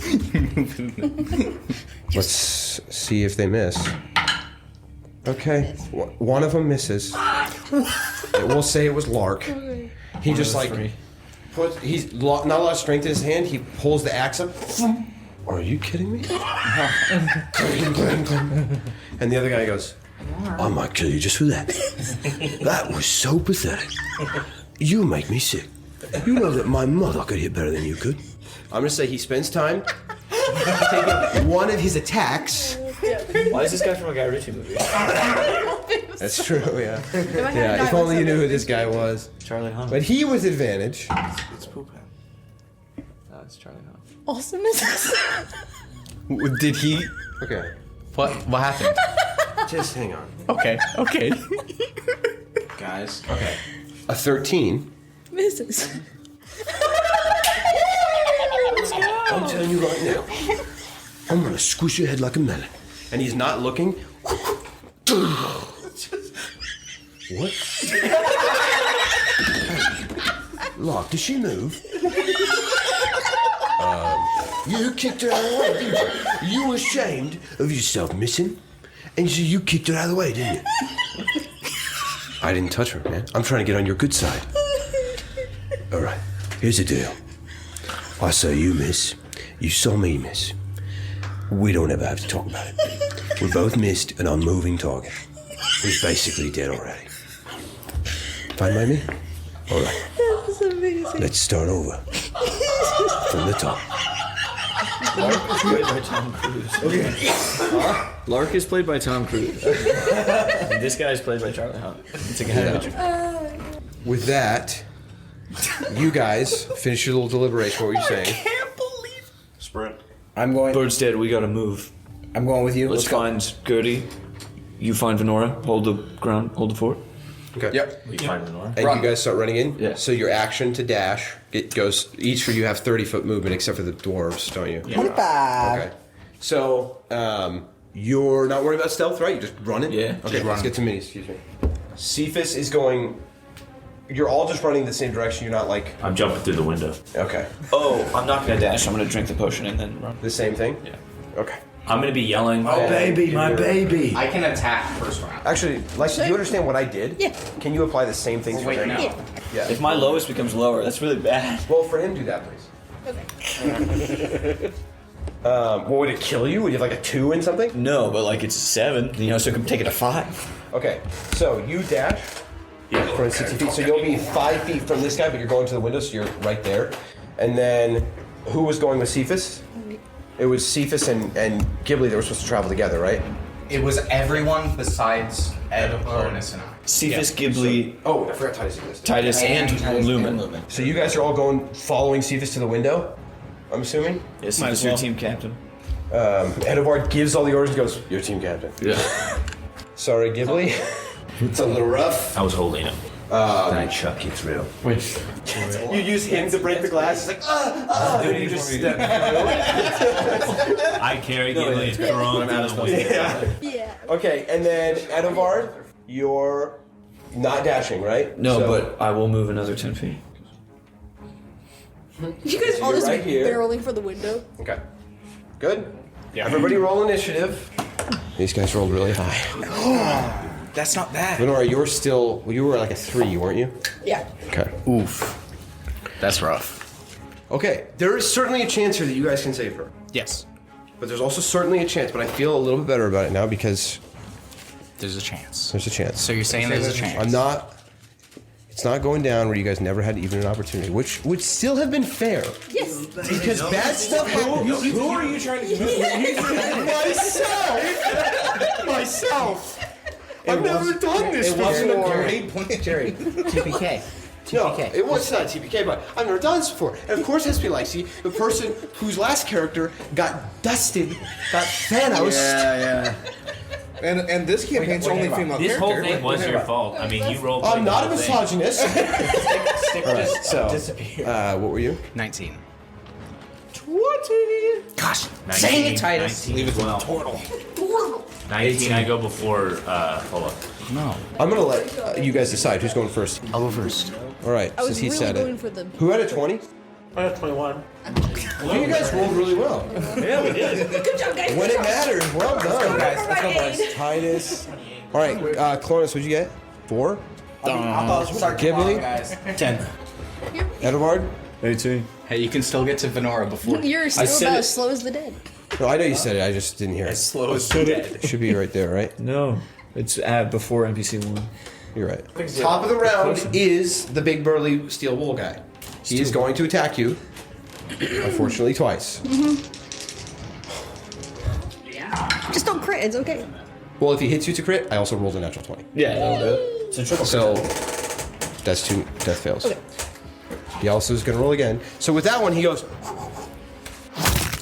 Let's see if they miss. Okay. One of them misses. We'll say it was Lark. He just like he's not a lot of strength in his hand. He pulls the axe up. Are you kidding me? And the other guy goes, I might kill you just for that. That was so pathetic. You make me sick. You know that my mother could hit better than you could. I'm gonna say he spends time taking one of his attacks. Why is this guy from a Guy Ritchie movie? That's true, yeah. Yeah, if only you knew who this guy was. Charlie Hunnam. But he was advantage. It's Poop Hat. No, it's Charlie Hunnam. Awesomeness. Did he? Okay. What happened? Just hang on. Okay. Guys. Okay. A 13. Misses. I'm telling you right now. I'm gonna squish your head like a melon. And he's not looking. What? Lark, did she move? You kicked her out of the way, didn't you? You were ashamed of yourself missing, and so you kicked her out of the way, didn't you? I didn't touch her, man. I'm trying to get on your good side. All right, here's the deal. I saw you miss. You saw me miss. We don't ever have to talk about it. We both missed an unmoving target. Who's basically dead already. Fine by me? All right. That's amazing. Let's start over. From the top. Lark is played by Tom Cruise. Lark is played by Tom Cruise. And this guy is played by Charlie Hunnam. It's a guy. With that, you guys finish your little deliberation. What were you saying? Sprint. I'm going. Bird's dead. We gotta move. I'm going with you. Let's go. find Gherty. You find Venora. Hold the ground. Hold the fort. Okay. Yep. We find Lenora. And you guys start running in? Yeah. So your action to dash, it goes, each for you have 30-foot movement except for the dwarves, don't you? Yeah. Okay. So, you're not worried about stealth, right? You're just running? Yeah. Okay, let's get to minis, excuse me. Cephas is going, you're all just running the same direction, you're not like, I'm jumping through the window. okay. Oh, I'm not gonna dash. I'm gonna drink the potion and then run. The same thing? Yeah. Okay. I'm gonna be yelling. Oh, baby, my baby. I can attack first round. Actually, like, do you understand what I did? Yeah. Can you apply the same things for Wait, him? no. Yeah. Yeah. If my lowest becomes lower, that's really bad. Well, for him, do that, please. Okay. What would it kill you? Would you have like a 2 in something? No, but like it's 7. You know, so I can take it to 5. Okay, so you dash for 60 feet. So you'll be 5 feet from this guy, but you're going to the window, so you're right there. And then, who was going with Cephas? It was Cephas and Ghibli that were supposed to travel together, right? It was everyone besides Ed, Bonus, and I. Cephas, Ghibli, Oh, I forgot Titus existed. Titus, and Lumen. So you guys are all going, following Cephas to the window, I'm assuming? Yeah, Cephas, your team captain. Edovard gives all the orders and goes, "You're team captain." Yeah. Sorry, Ghibli. It's a little rough. I was holding him. I chuck you through. You use him to break the glass. It's like, and you just step through. I carry Ghibli and throw him out of the way. Yeah. Okay, and then Edovard, you're not dashing, right? No, So- but I will move another 10 feet. You guys all you're just right here. barreling for the window. Okay. Good. Yeah. Everybody roll initiative. These guys rolled really high. That's not bad. Lenora, you were still, you were like a 3, weren't you? Yeah. Okay. Oof. That's rough. Okay, there is certainly a chance here that you guys can save her. Yes. But there's also certainly a chance, but I feel a little bit better about it now because There's a chance. there's a chance. So you're saying there's a chance? I'm not, it's not going down where you guys never had even an opportunity, which would still have been fair. Yes. Because bad stuff happens. Who are you trying to Myself! I've never done this It wasn't a before. great plan. Jerry, TPK. No, it was not TPK, but I've never done this before. And of course, it has to be like, see, the person whose last character got dusted, got Thanos. Yeah. And this campaign's only female This whole character. thing was your fault. I mean, you rolled. I'm not a misogynist. Stick All right, so, disappear. what were you? 19. 20. Gosh, 19, dang it, Titus. 19, Leave it to the 12. turtle. 19, I go before, hold up. No. I'm going to let you guys decide who's going first. I'll go first. All right, I was since he really said going it. for the. Who had a 20? I have 21. Well, you guys rolled really well. Yeah, we did. Good job, guys. When it matters, well done. Guys, let's go, boys. Titus. All right, Clonus, what'd you get? 4? Start Ghibli? guys. 10. Edward? 18. Hey, you can still get to Venora before. You're still said about it. as slow as the dead. No, I know you said it. I just didn't hear it. Slow as dead. It should be right there, right? No, it's before NPC 1. You're right. Top of the round is the big burly steel wool guy. He is going to attack you, unfortunately, twice. Just don't crit. It's okay. Well, if he hits you to crit, I also rolled a natural 20. Yeah, that'll do it. So that's 2 death fails. Okay. He also is going to roll again. So with that one, he goes,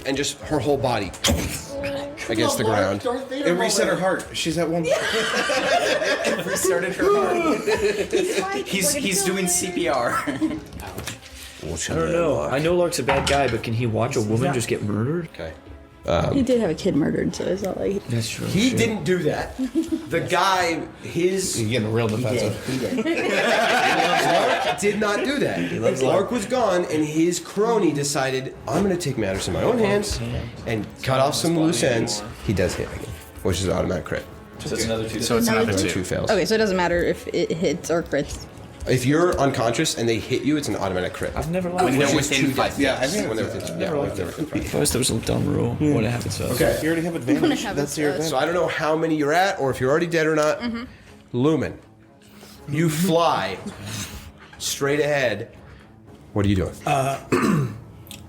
and just her whole body against the ground. It reset her heart. She's at 1. Restarted her heart. He's doing CPR. I don't know. I know Lark's a bad guy, but can he watch a woman just get murdered? Okay. He did have a kid murdered, so it's not like. That's true. He didn't do that. The guy, his You're getting real defensive. Lark did not do that. Lark was gone, and his crony decided, I'm going to take matters in my own hands and cut off some loose ends. He does hit again, which is an automatic crit. So it's another 2. So it's another Another 2. 2 fails. Okay, so it doesn't matter if it hits or crits. If you're unconscious and they hit you, it's an automatic crit. I've never When liked they're it. within 5 feet. Yeah, I think When they're within, yeah, when they're within 5. If I was there was a dumb rule, what happens to us? Okay. You already have I'm gonna advantage. have That's it, your so advantage. So I don't know how many you're at, or if you're already dead or not. Lumen, you fly straight ahead. What are you doing?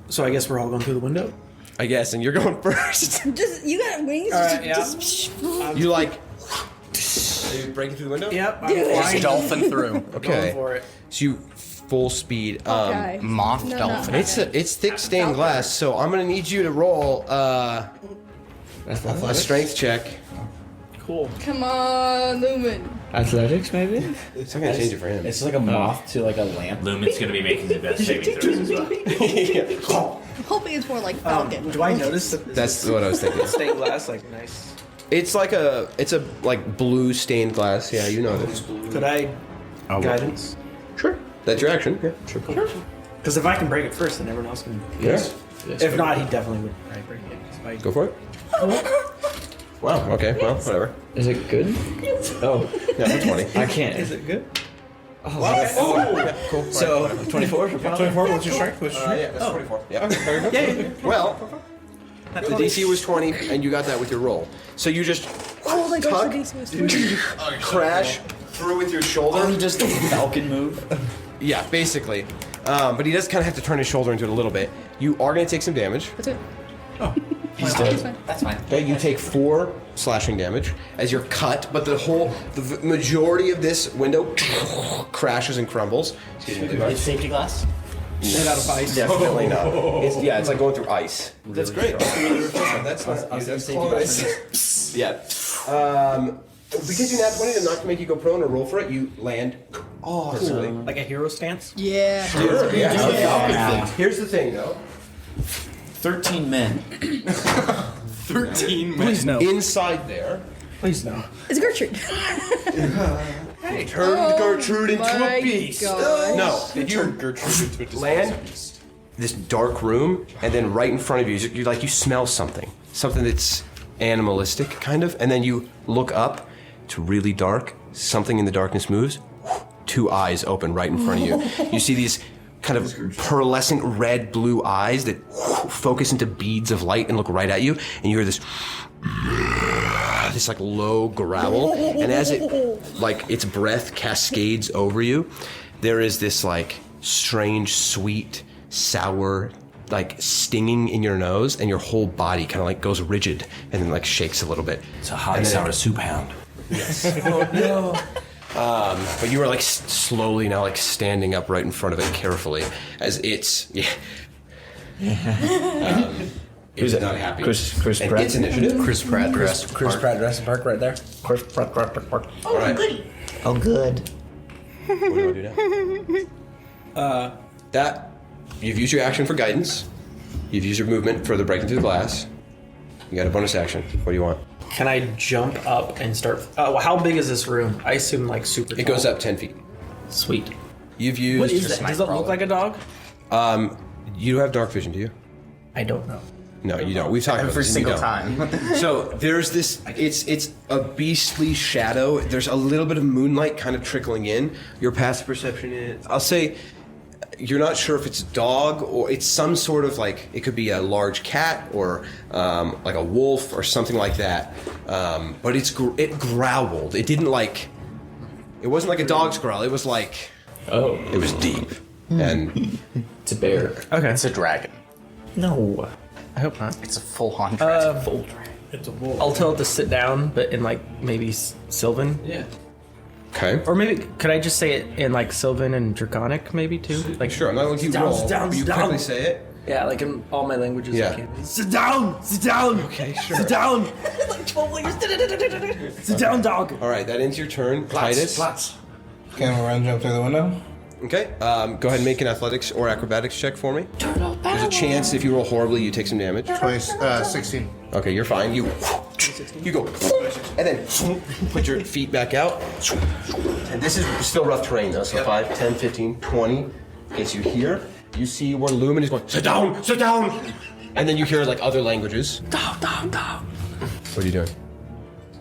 So I guess we're all going through the window. I guess, and you're going first. Just you got wings. right, yeah. Just You like. Are you breaking through the window? Yep. Do it. flying. Dolphin through. Okay. for it. So you full speed. Okay. Moth No, dolphin. It's thick stained glass, so I'm gonna need you to roll a strength check. Cool. Come on, Lumen. Athletics, maybe? It's not gonna change it for him. It's like a moth to like a lamp. Lumen's going to be making the best saving throws as well. I'm hoping it's more like Falcon. Do I notice that That's what I was thinking. stained glass? Like nice. It's a like blue stained glass. Yeah, you know this. Could I guidance? Sure. That's your action. Yeah. Sure. Because if I can break it first, then everyone else can. Yes. If not, he definitely would probably break it. If I- Go for it. Wow. Okay. Well, whatever. Is it good? Oh, Yeah, that's 20. I can't. Is it good? Cool. So, 24 for 24, what's your strength? What's your strength? Yeah, that's 24. Yeah. Well, the DC was 20, and you got that with your roll. So you just Oh my gosh, tuck, the DC was 20. crash through with your shoulder. He just Falcon move. Yeah, basically. But he does kind of have to turn his shoulder into it a little bit. You are going to take some damage. That's it. He's That's dead. fine. That's fine. Okay, you take 4 slashing damage as you're cut, but the majority of this window crashes and crumbles. Excuse me, Levi. It's safety glass. Made out of ice. Definitely not. It's like going through ice. That's great. That's not. That's close. Yeah. Because you nat 20 to not make you go prone or roll for it, you land awesomely. Like a hero stance. Yeah. Sure, yeah. Here's the thing, though. 13 men. 13 Please no. Inside there, Please no. It's Gertrude. turned Gertrude into my a beast. gosh. No, you land this dark room, and then right in front of you, you smell something that's animalistic, kind of, and then you look up. It's really dark. Something in the darkness moves. 2 eyes open right in front of you. You see these kind of pearlescent red-blue eyes that focus into beads of light and look right at you, and you hear this like low growl, and as its breath cascades over you, there is this like strange, sweet, sour, like stinging in your nose, and your whole body kind of like goes rigid and then like shakes a little bit. It's a hot and sour soup hound. But you are like slowly now like standing up right in front of it carefully as it's it's not happy. Chris and Pratt. its initiative. Chris Pratt Jurassic Park right there. Oh, right. goody. Oh, good. What do I do now? That you've used your action for guidance. You've used your movement for the breaking through the glass. You got a bonus action. What do you want? Can I jump up and start? How big is this room? I assume like super. It goes up 10 feet. Sweet. You've used. What is that? Does it look like a dog? You don't have dark vision, do you? I don't know. No, you don't. We've talked about Every this. and you single don't. time. So there's this. It's a beastly shadow. There's a little bit of moonlight kind of trickling in. Your passive perception is. I'll say. You're not sure if it's a dog or it's some sort of like it could be a large cat or like a wolf or something like that. But it growled. It didn't like. It wasn't like a dog's growl. It was like. Oh, It was deep. And it's a bear. Okay. It's a dragon. No. I hope not. It's a full-on dragon. Full dragon. It's a wolf. I'll tell it to sit down, but in like maybe Sylvan. Yeah. okay. Or maybe could I just say it in like Sylvan and Draconic maybe too? Like Sure. I'm not looking down, roll. sit down, but you sit down. quickly say it. Yeah, like in all my languages. Yeah. I can. Sit down. Sit down. Okay. Sure. Sit down. Like 12 layers. Sit down, dog. All right. That ends your turn, Titus. Can we run jump through the window? Okay. Go ahead and make an athletics or acrobatics check for me. There's a chance if you roll horribly, you take some damage. Twice, 16. Okay, you're fine. You go, and then put your feet back out. And this is still rough terrain though, so 5, 10, 15, 20 gets you here. You see where Lumen is going, sit down, sit down! And then you hear like other languages. What are you doing?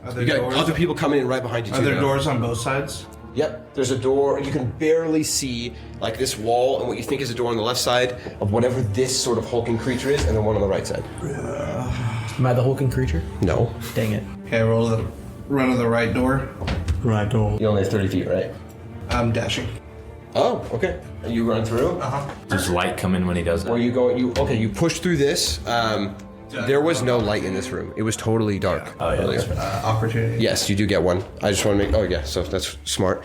Other You got doors? other people coming in right behind you too. Are there now. doors on both sides? Yep, there's a door. You can barely see like this wall and what you think is a door on the left side of whatever this sort of hulking creature is, and then one on the right side. Am I the hulking creature? No. Dang it. Okay, run to the right door. Right door. You only have 30 feet, right? I'm dashing. Oh, okay. You run through? Does light come in when he does that? Where you go? You push through this. There was no light in this room. It was totally dark earlier. Opportunity. Yes, you do get one. I just want to make. Oh yeah, so that's smart.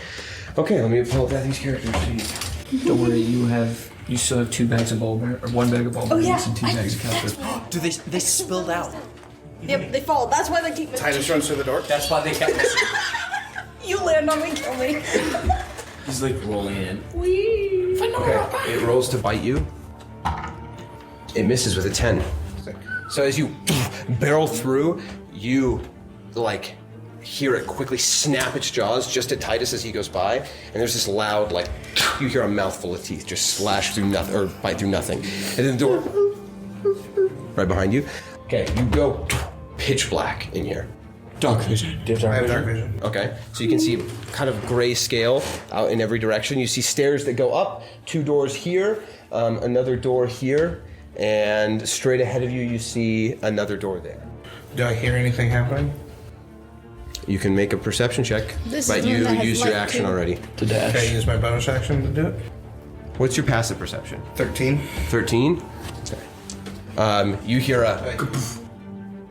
Okay, let me pull up Bethany's character sheet. Don't worry, you still have 2 bags of ball bear, or 1 bag of ball bearings yeah. and 2 bags of calcium. Do they spilled out? Yep, they fall. That's why they keep it. Titus runs through the door. That's why they kept us. You land on me, kill me. He's like rolling in. Okay, it rolls to bite you. It misses with a 10. So as you barrel through, you like hear it quickly snap its jaws just at Titus as he goes by, and there's this loud like you hear a mouthful of teeth just slash through nothing or bite through nothing, and then the door right behind you. Okay, you go pitch black in here. Dark vision. I have dark vision. Okay, so you can see kind of gray scale out in every direction. You see stairs that go up, 2 doors here, another door here, and straight ahead of you, you see another door there. Do I hear anything happening? You can make a perception check, This but is the you one that has used your light, action too. already. To dash. Can I use my bonus action to do it? What's your passive perception? 13. 13? Okay. You hear a...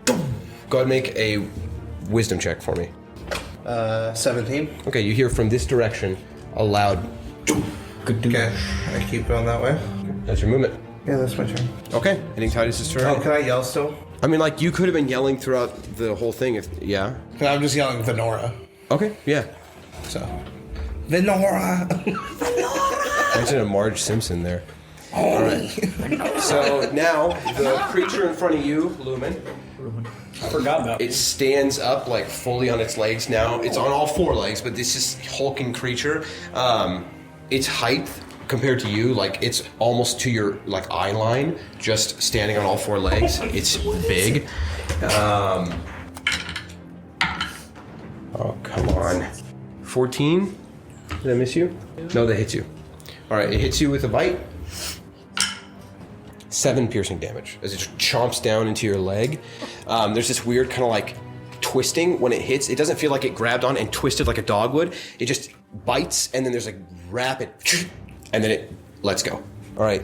Go ahead and make a wisdom check for me. 17. Okay, you hear from this direction a loud... Okay, I keep going that way. That's your movement. Yeah, that's my turn. Okay, hitting Titus's turn. Oh, can I yell still? I mean, like, you could have been yelling throughout the whole thing if... Yeah? I'm just yelling Venora. Okay, yeah. So, Venora! Imagine a Marge Simpson there. All right. So now the creature in front of you, Lumen, I forgot about it stands up like fully on its legs now. It's on all 4 legs, but this is hulking creature. Its height compared to you, like it's almost to your like eye line, just standing on all 4 legs. It's big. Oh, come on. 14? Did I miss you? No, that hits you. All right, it hits you with a bite. 7 piercing damage as it just chomps down into your leg. There's this weird kind of like twisting when it hits. It doesn't feel like it grabbed on and twisted like a dog would. It just bites and then there's a rapid and then it lets go. All right,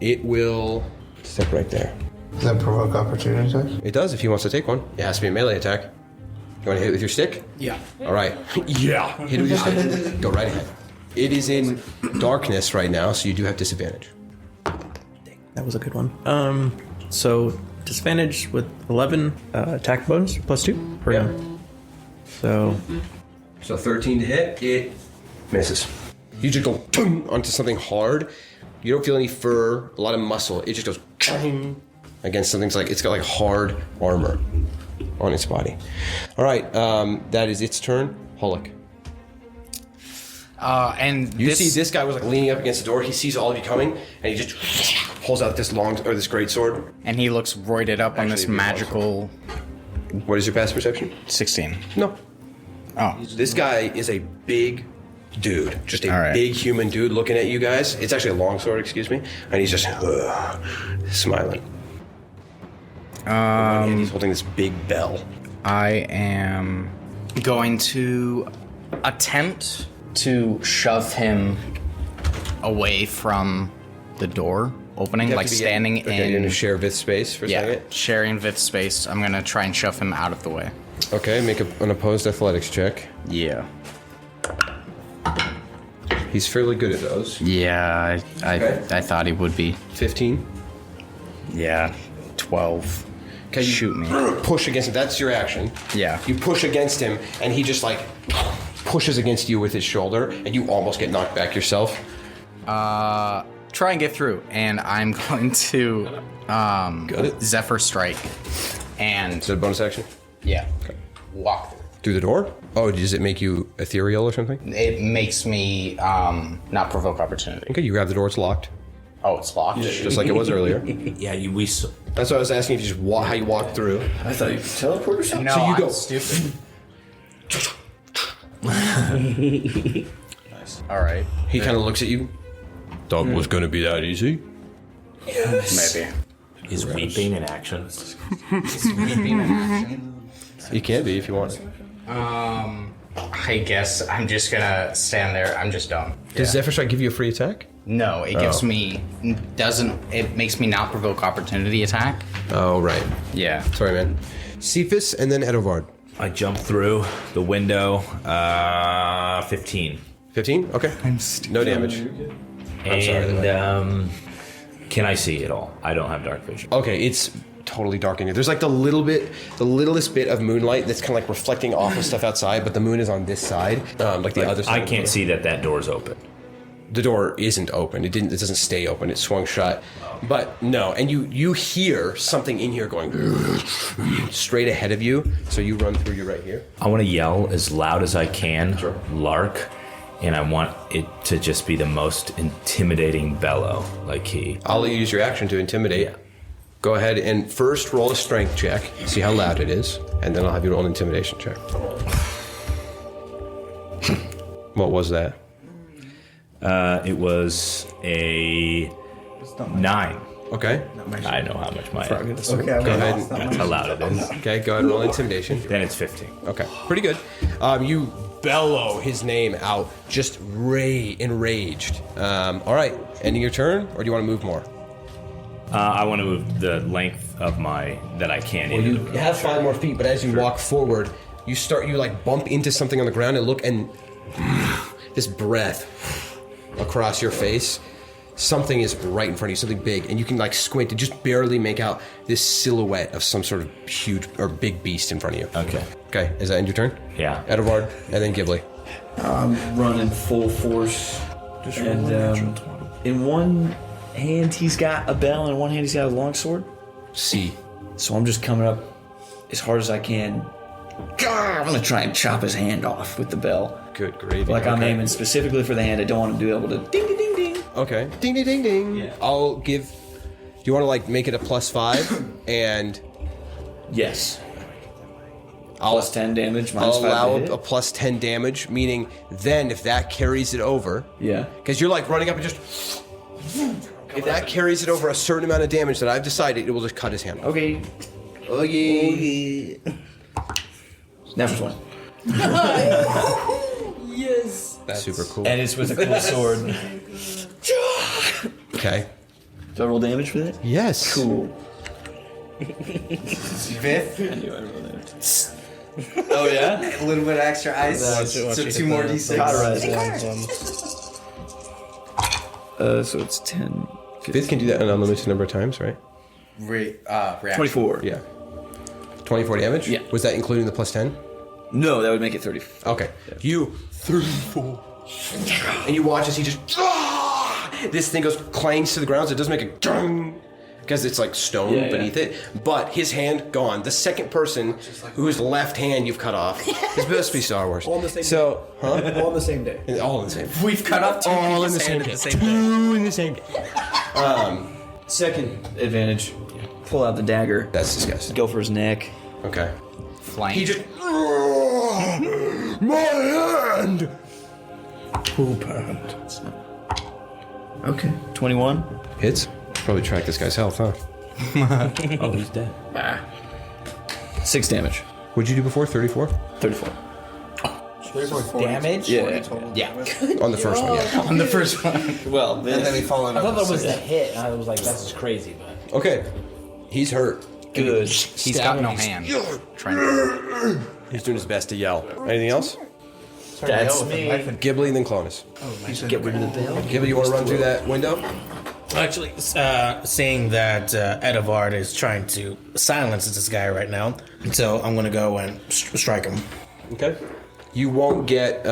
it will step right there. Does that provoke opportunity attacks? It does if he wants to take one. It has to be a melee attack. Go want to hit it with your stick? Yeah. All right. Yeah. Hit it with your stick. Go right ahead. It is in darkness right now, so you do have disadvantage. That was a good one. So disadvantage with 11 attack bonus +2 for him. So 13 to hit. It misses. You just go tung onto something hard. You don't feel any fur, a lot of muscle. It just goes tung against something. It's got like hard armor on its body. All right, that is its turn. Hollick. And You see this guy was like leaning up against the door. He sees all of you coming, and he just pulls out this great sword. And he looks roided up on this magical. What is your passive perception? 16. No. Oh. This guy is a big dude, just a All right. big human dude looking at you guys. It's actually a long sword, excuse me, and he's just smiling. And he's holding this big bell. I am going to attempt to shove him away from the door opening, like standing You're going to in. share Vith's space for a second. Sharing Vith's space. I'm going to try and shove him out of the way. Okay, make an opposed athletics check. Yeah. He's fairly good at those. Yeah, Okay. I thought he would be. 15. Yeah, 12. Okay, you Shoot me. push against him. That's your action. Yeah. You push against him, and he just like pushes against you with his shoulder, and you almost get knocked back yourself. Try and get through, and I'm going to Got it. Zephyr Strike. And Is it a bonus action? yeah, walk through. Through the door? Oh, does it make you ethereal or something? It makes me not provoke opportunity. Okay, you grab the door. It's locked, Oh, it's locked. just like it was earlier. Yeah, That's what I was asking if you just how you walk through. I thought you could teleport or something. No, So you I'm go. stupid. All right. He kind of looks at you. Thought it was going to be that easy. Maybe. Is weeping in action? You can be if you want. I guess I'm just gonna stand there. I'm just dumb. Does Zephyr Strike give you a free attack? No, it gives me it makes me not provoke opportunity attack. Oh, right. Yeah. Sorry, man. Cephas and then Edovard. I jump through the window. 15. 15? Okay. No damage. I'm sorry. And can I see it all? I don't have dark vision. Okay, it's totally dark in here. There's like the littlest bit of moonlight that's kind of like reflecting off of stuff outside, but the moon is on this side, like the other side. I can't see that door's open. The door isn't open. It doesn't stay open. It swung shut. But no, and you hear something in here going straight ahead of you. So you run through. You're right here. I want to yell as loud as I can, Lark, and I want it to just be the most intimidating bellow, like he. I'll let you use your action to intimidate. Yeah. Go ahead and first roll a strength check. See how loud it is, and then I'll have you roll an intimidation check. What was that? It was a 9. Okay. I know how much my. Go ahead. That's how loud it is. Okay. Go ahead and roll intimidation. Then it's 15. Okay, pretty good. You bellow his name out, just enraged. All right, ending your turn, or do you want to move more? I want to move the length of that I can. Well, you have 5 more feet, but as you walk forward, you like bump into something on the ground and look, and this breath across your face. Something is right in front of you, something big, and you can like squint and just barely make out this silhouette of some sort of huge or big beast in front of you. Okay. Okay, is that end your turn? Yeah. Edovard, and then Ghibli. I'm running full force. And in one hand he's got a bell, and in one hand he's got a longsword. C. So I'm just coming up as hard as I can. I'm gonna try and chop his hand off with the bell. Good gravy. Like I'm Okay. aiming specifically for the hand. I don't want him to be able to ding ding ding ding. Okay. Ding ding ding ding. Yeah. I'll give. Do you want to like make it a +5 and Yes. I'll Plus 10 damage, I'll minus 5 allow to hit. a +10 damage, meaning then if that carries it over, Yeah. because you're like running up and just. If that carries it over a certain amount of damage that I've decided, it will just cut his hand off. Okay. Okay. Natural 20. That's super cool. And it's with a cool sword. Okay. Do I roll damage for that? Yes. Cool. Vith, Oh yeah. A little bit of extra ice. So 2 more d6. So it's 10. Fifth can do that an unlimited number of times, right? Reaction. 24. Yeah. 24 damage? Yeah. Was that including the plus 10? No, that would make it 30. Okay. You 34. And you watch as he just this thing goes clangs to the ground, so it doesn't make a dung because it's like stone beneath it. But his hand gone. The second person whose left hand you've cut off. It's supposed to be Star Wars. All on the same so, All on the same day. all in the same. We've cut off 2 All in the same day. Two in the same day. Second advantage. Pull out the dagger. That's disgusting. Go for his neck. Okay. Flank. He just my hand. Poop hand. Okay. 21. Hits. Probably track this guy's health, huh? Oh, he's dead. 6 damage. What'd you do before? 34? 34. Damage? Yeah. Yeah. On the first one, yeah. On the first one. Well, And then he followed I up. thought that was with the hit. I was like, that's just crazy, but. Okay. He's hurt. good. He's got no hand. Trying to... He's doing his best to yell. Anything else? That's me. Ghibli, then Clonus. Get rid of the veil. Ghibli, you want to run through that window? Actually, seeing that Edivard is trying to silence this guy right now, so I'm gonna go and strike him. Okay. You won't get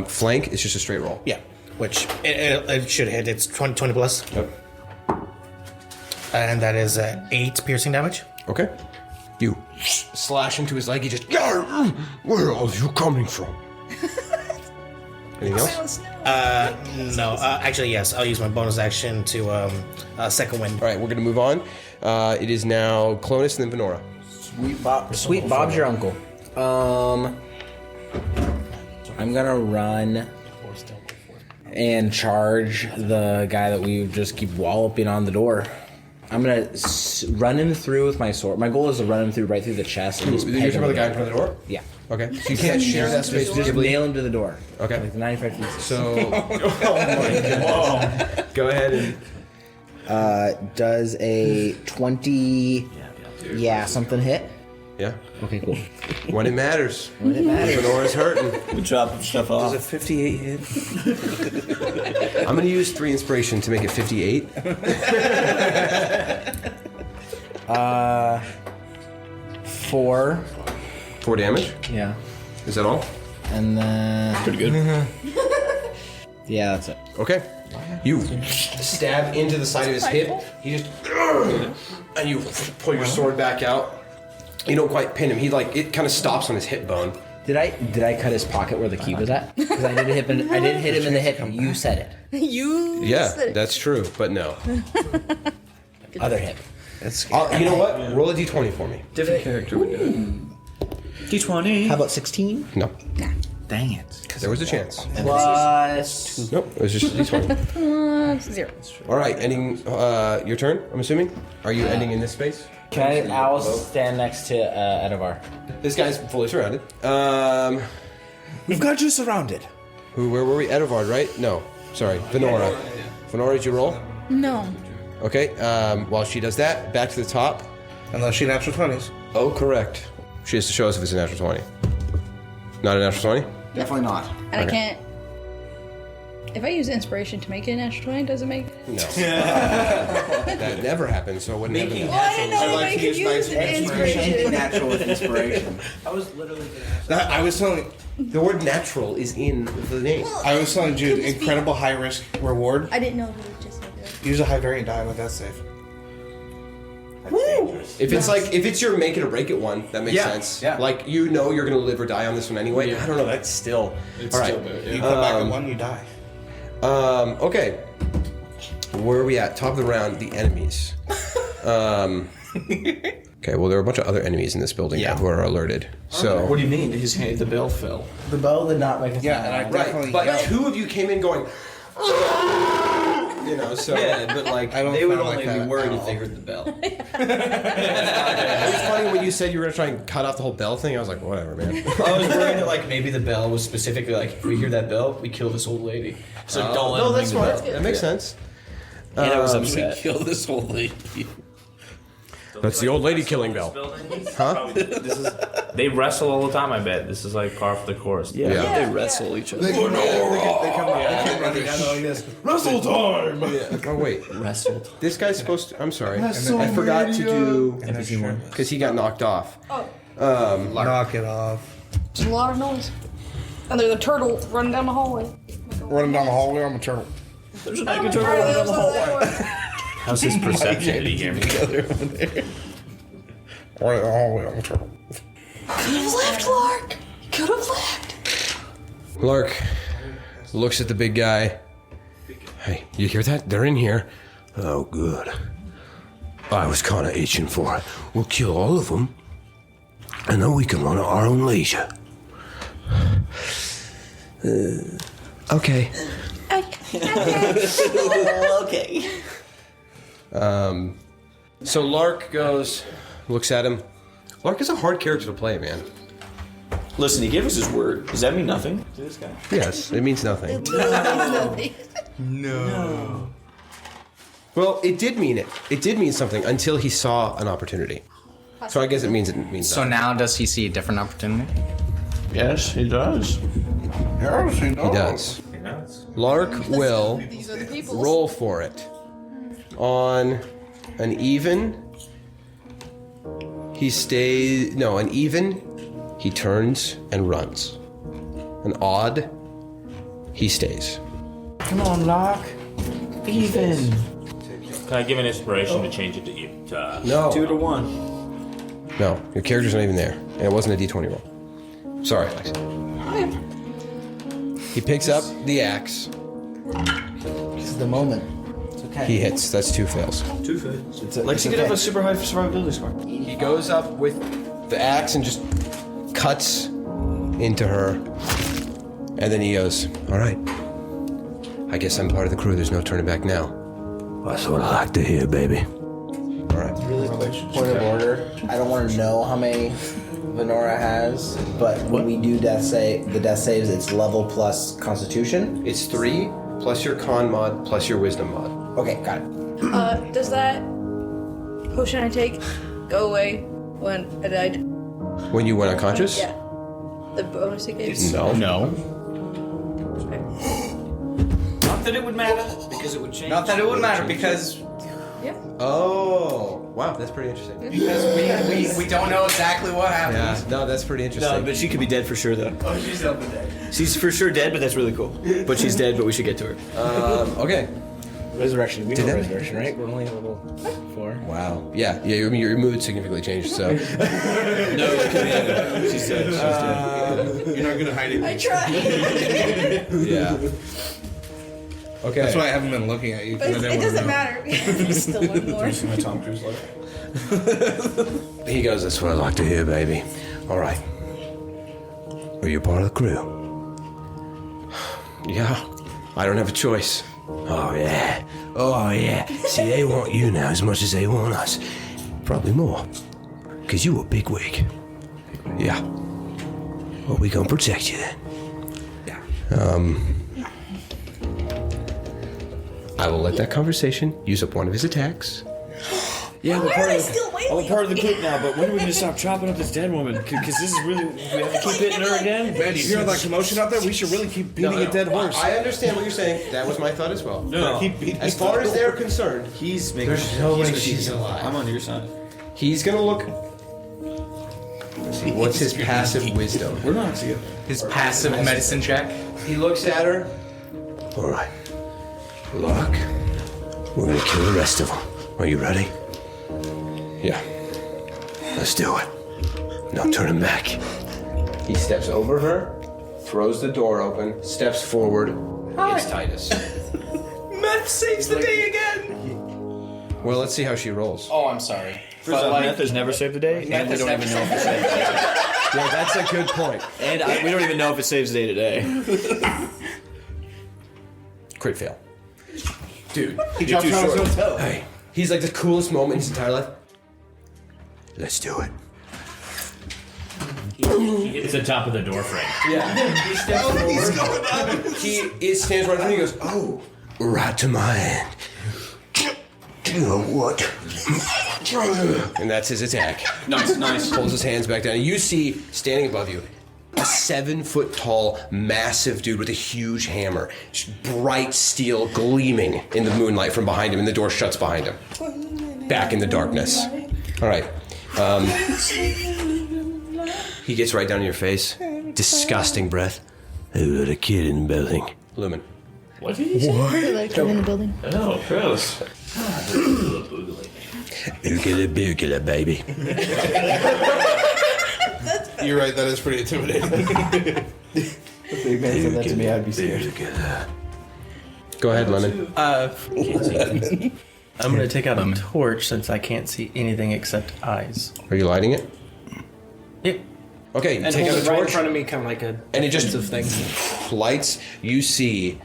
flank. It's just a straight roll. Yeah, which it should hit. It's 20 plus. Yep. And that is 8 piercing damage. Okay. You slash into his leg. He just. Where are you coming from? Anything else? No, actually, yes. I'll use my bonus action to second wind. All right, we're gonna move on. It is now Clonus and then Venora. Sweet Bob's your uncle. I'm gonna run and charge the guy that we just keep walloping on the door. I'm gonna run him through with my sword. My goal is to run him through right through the chest. And just You're talking about the guy in front of the door? Yeah. Okay. So you can't share that space with Just Ghibli? nail him to the door. Okay. Like 95 feet. So. Go ahead and. Does a 20... Yeah, something hit? Yeah. Okay, cool. When it matters. When it matters. Venora's hurting. We drop stuff off. Does a 58 hit? I'm going to use 3 inspiration to make it 58. 4. 4 damage. Yeah. Is that all? And then... Pretty good. Yeah, that's it. Okay. You stab into the side of his hip. He just. And you pull your sword back out. You don't quite pin him. He it kind of stops on his hip bone. Did I cut his pocket where the key was at? Because I did hit him in the hip. You said it. You Yeah, said it. that's true, but no. Other hip. You know what? Roll a d20 for me. Different character would do it. D20. How about 16? No. Dang it. There was a chance. Plus... Nope, it was just a d20. 0. All right, ending your turn, I'm assuming? Are you ending in this space? Can I will stand next to Edivar. This guy's fully surrounded. We've got you surrounded. Where were we? Edivard, right? No. Sorry, Venora. Venora, did you roll? No. Okay, while she does that, back to the top. Unless she natural 20s. Oh, correct. She has to show us if it's a natural 20. Not a natural 20? Definitely not. And I can't. If I use inspiration to make it a natural 20, does it make it? No. That never happened, so it wouldn't happen. Well, I didn't know if I could use inspiration. Natural with inspiration. I was literally gonna ask. I was telling. The word natural is in the name. I was telling Jude, incredible high risk reward. I didn't know if it would just make it. Use a high variant die with that save. If it's your make it or break it one, that makes sense. Yeah. Like, you know you're going to live or die on this one anyway. I don't know, that's still... All right. You come back at 1, you die. Okay. Where are we at? Top of the round, the enemies. Okay, well, there are a bunch of other enemies in this building now who are alerted. So... What do you mean? His hand, the bell fell. The bell did not make a sound. Yeah, and I definitely But yelled. 2 of you came in going... You know, so... Yeah, but like I don't they would sound only like that be worried at if they all. heard the bell. It was funny when you said you were going to try and cut off the whole bell thing. I was like, whatever, man. I was worried that like maybe the bell was specifically like if we hear that bell, we kill this old lady. So don't let No, them that's ring the smart. bell. That makes sense. And I was upset. Kill this old lady. That's the old lady killing bell. Huh? They wrestle all the time, I bet. This is like par for the course. Yeah, they wrestle each other. They come running down like this. Wrestle time! Oh, wait. Wrestled. This guy's supposed to... I'm sorry. I forgot to do... Because he got knocked off. Knock it off. There's a lot of noise. And there's a turtle running down the hallway. Running down the hallway, I'm a turtle. There's a naked turtle running down the hallway. How's his perception? Did he hear me? Running down the hallway, I'm a turtle. Could have left, Lark. Could have left. Lark looks at the big guy. Hey, you hear that? They're in here. Oh, good. I was kind of itching for it. We'll kill all of them, and then we can run at our own leisure. Okay. Okay. So Lark goes, looks at him. Lark is a hard character to play, man. Listen, he gave us his word. Does that mean nothing to this guy? Yes, it means nothing. No. Well, it did mean it. It did mean something until he saw an opportunity. So I guess it means So nothing. now does he see a different opportunity? Yes, he does. Yes, he He does. Lark will These are the people. roll for it. On an even, he stays. No, an even, he turns and runs. An odd, he stays. Come on, Lark. Even. Can I give an inspiration to change it to you? No. 2 to 1. No, your character's not even there. And it wasn't a d20 roll. Sorry, Alex. He picks up the axe. This is the moment. It's okay. He hits. That's 2 fails. 2 fails. Lexi could have a super high survivability score. He goes up with the axe and just cuts into her. And then he goes, all right. I guess I'm part of the crew. There's no turning back now. That's what I like to hear, baby. All right. Really quick point of order. I don't want to know how many Venora has, but when we do the death saves, it's level plus Constitution. It's 3 plus your con mod plus your wisdom mod. Okay, got it. Does that potion I take go away when I died? When you went unconscious? Yeah. The bonus it gives? No. Not that it would matter, because it would change. Not that it would matter because Oh, wow, that's pretty interesting. we don't know exactly what happens. Yeah, no, that's pretty interesting. No, but she could be dead for sure, though. Oh, she's up and dead. She's for sure dead, but that's really cool. But she's dead, but we should get to her. Okay. Resurrection. We Did know that- resurrection, right? We're only at level 4. Wow. Yeah, your mood significantly changed, so. No, she's dead. You're not gonna hide it. I tried. Yeah. Okay. That's why I haven't been looking at you. But it doesn't matter. There's still one more. My Tom Cruise look. He goes, that's what I like to hear, baby. All right. Are you part of the crew? Yeah. I don't have a choice. Oh, yeah. Oh, yeah. See, they want you now as much as they want us. Probably more. Because you a bigwig. Yeah. Well, we gonna protect you then. Yeah. I will let that conversation use up one of his attacks. Yeah, we're Why part are they of still waiting? I'm a part of the group now, but when are we gonna stop chopping up this dead woman? Because this is really, we have to keep hitting her again? Man, you hear that commotion out there? We should really keep beating a dead horse. I understand what you're saying. That was my thought as well. No. As far as they're concerned, He's making there's no way she's alive. I'm on your side. He's gonna look. Let's see, what's his passive wisdom? We're not together. His passive medicine check. He looks at her. All right, Lark, we're gonna kill the rest of them. Are you ready? Yeah. Let's do it. No turning back. He steps over her, throws the door open, steps forward. It's Titus. Meth saves the day again. Well, let's see how she rolls. Oh, I'm sorry. First off, Meth has never saved the day, and we don't even know if it saves the day. Yeah, that's a good point. And we don't even know if it saves the day today. Crit fail. Dude, He dropped out of his hotel. hey, he's like the coolest moment in his entire life. Let's do it. He hits the top of the door frame. Yeah. He steps forward. He stands right in front and he goes, oh, right to my hand. You know what? And that's his attack. Nice. Pulls his hands back down. And you see, standing above you, a 7-foot tall, massive dude with a huge hammer. Bright steel gleaming in the moonlight from behind him, and the door shuts behind him. Back in the darkness. All right. He gets right down in your face. Disgusting breath. Who let a kid in the building? Lumen. What did he say? Like in the building. Oh, gross. Boogala boogala, baby. You're right, that is pretty intimidating. If big man said that to me, I'd be scared. Go ahead, Lemon. I'm gonna take out a torch since I can't see anything except eyes. Are you lighting it? Yep. Okay, you And take hold out it the right in torch, front of me, kind of like a and it just defensive thing. lights. You see,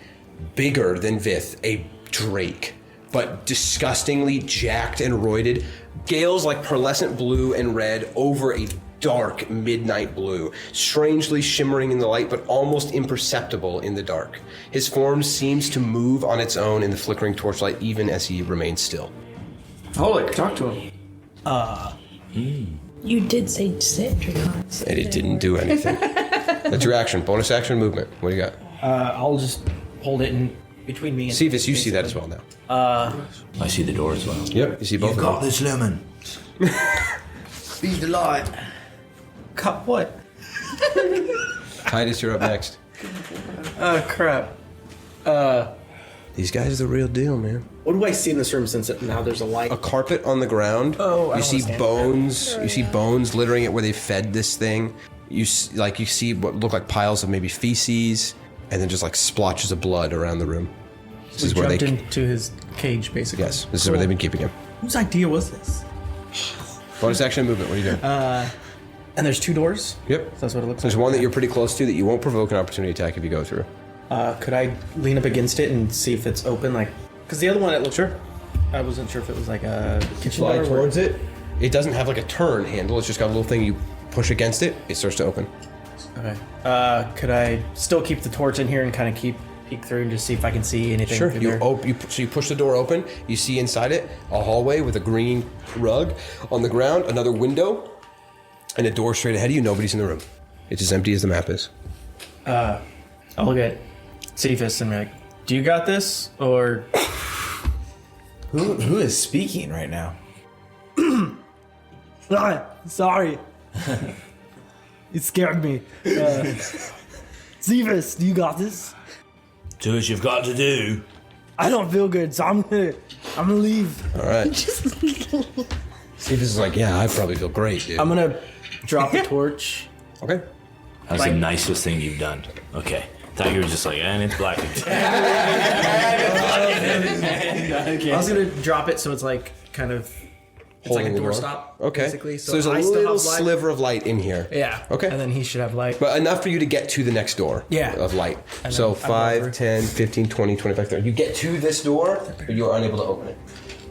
bigger than Vith, a drake, but disgustingly jacked and roided. Gales like pearlescent blue and red over a dark midnight blue, strangely shimmering in the light, but almost imperceptible in the dark. His form seems to move on its own in the flickering torchlight, even as he remains still. Holik, talk to him. You did say sit, Dracon. And it didn't do anything. That's your action. Bonus action movement. What do you got? I'll just hold it in between me and Cephas, you see that as well now. I see the door as well. Yep, you see both You've of got them. this, Lemon. Speed the light. Cut what? Titus, you're up next. Crap. These guys are the real deal, man. What do I see in this room since now there's a light? A carpet on the ground. Oh, I you don't see wanna stand bones. You see bones littering it where they fed this thing. You see what look like piles of maybe feces, and then just like splotches of blood around the room. This is where jumped they. into his cage, basically. Yes, this is where they've been keeping him. Whose idea was this? Bonus action movement. What are you doing? And there's 2 doors? Yep. So that's what it looks There's like. one that you're pretty close to that you won't provoke an opportunity attack if you go through. Could I lean up against it and see if it's open? Like, because the other one, it looked sure. I wasn't sure if it was like a kitchen door. Slide towards it. It doesn't have like a turn handle. It's just got a little thing you push against it. It starts to open. Okay. Could I still keep the torch in here and kind of peek through and just see if I can see anything? Sure. through You there? so you push the door open. You see inside it a hallway with a green rug on the ground, another window, and a door straight ahead of you. Nobody's in the room. It's as empty as the map is. I'll look at Cephas and be like, "Do you got this?" Or Who is speaking right now? Sorry. It scared me. Cephas, do you got this? Do as you've got to do. I don't feel good, so I'm gonna leave. All right. Cephas is like, yeah, I probably feel great, dude. I'm gonna drop the torch. Okay. That's the nicest thing you've done. Okay. Thought you were just like, and it's black. I was gonna drop it so it's like kind of Holding like the a door. doorstop. Okay. Basically. So there's a I still little have light. sliver of light in here. Yeah. Okay. And then he should have light. But enough for you to get to the next door. Yeah. Of light. And So then I'm over. 5, 10, 15, 20, 25, 30. You get to this door, but you are unable to open it.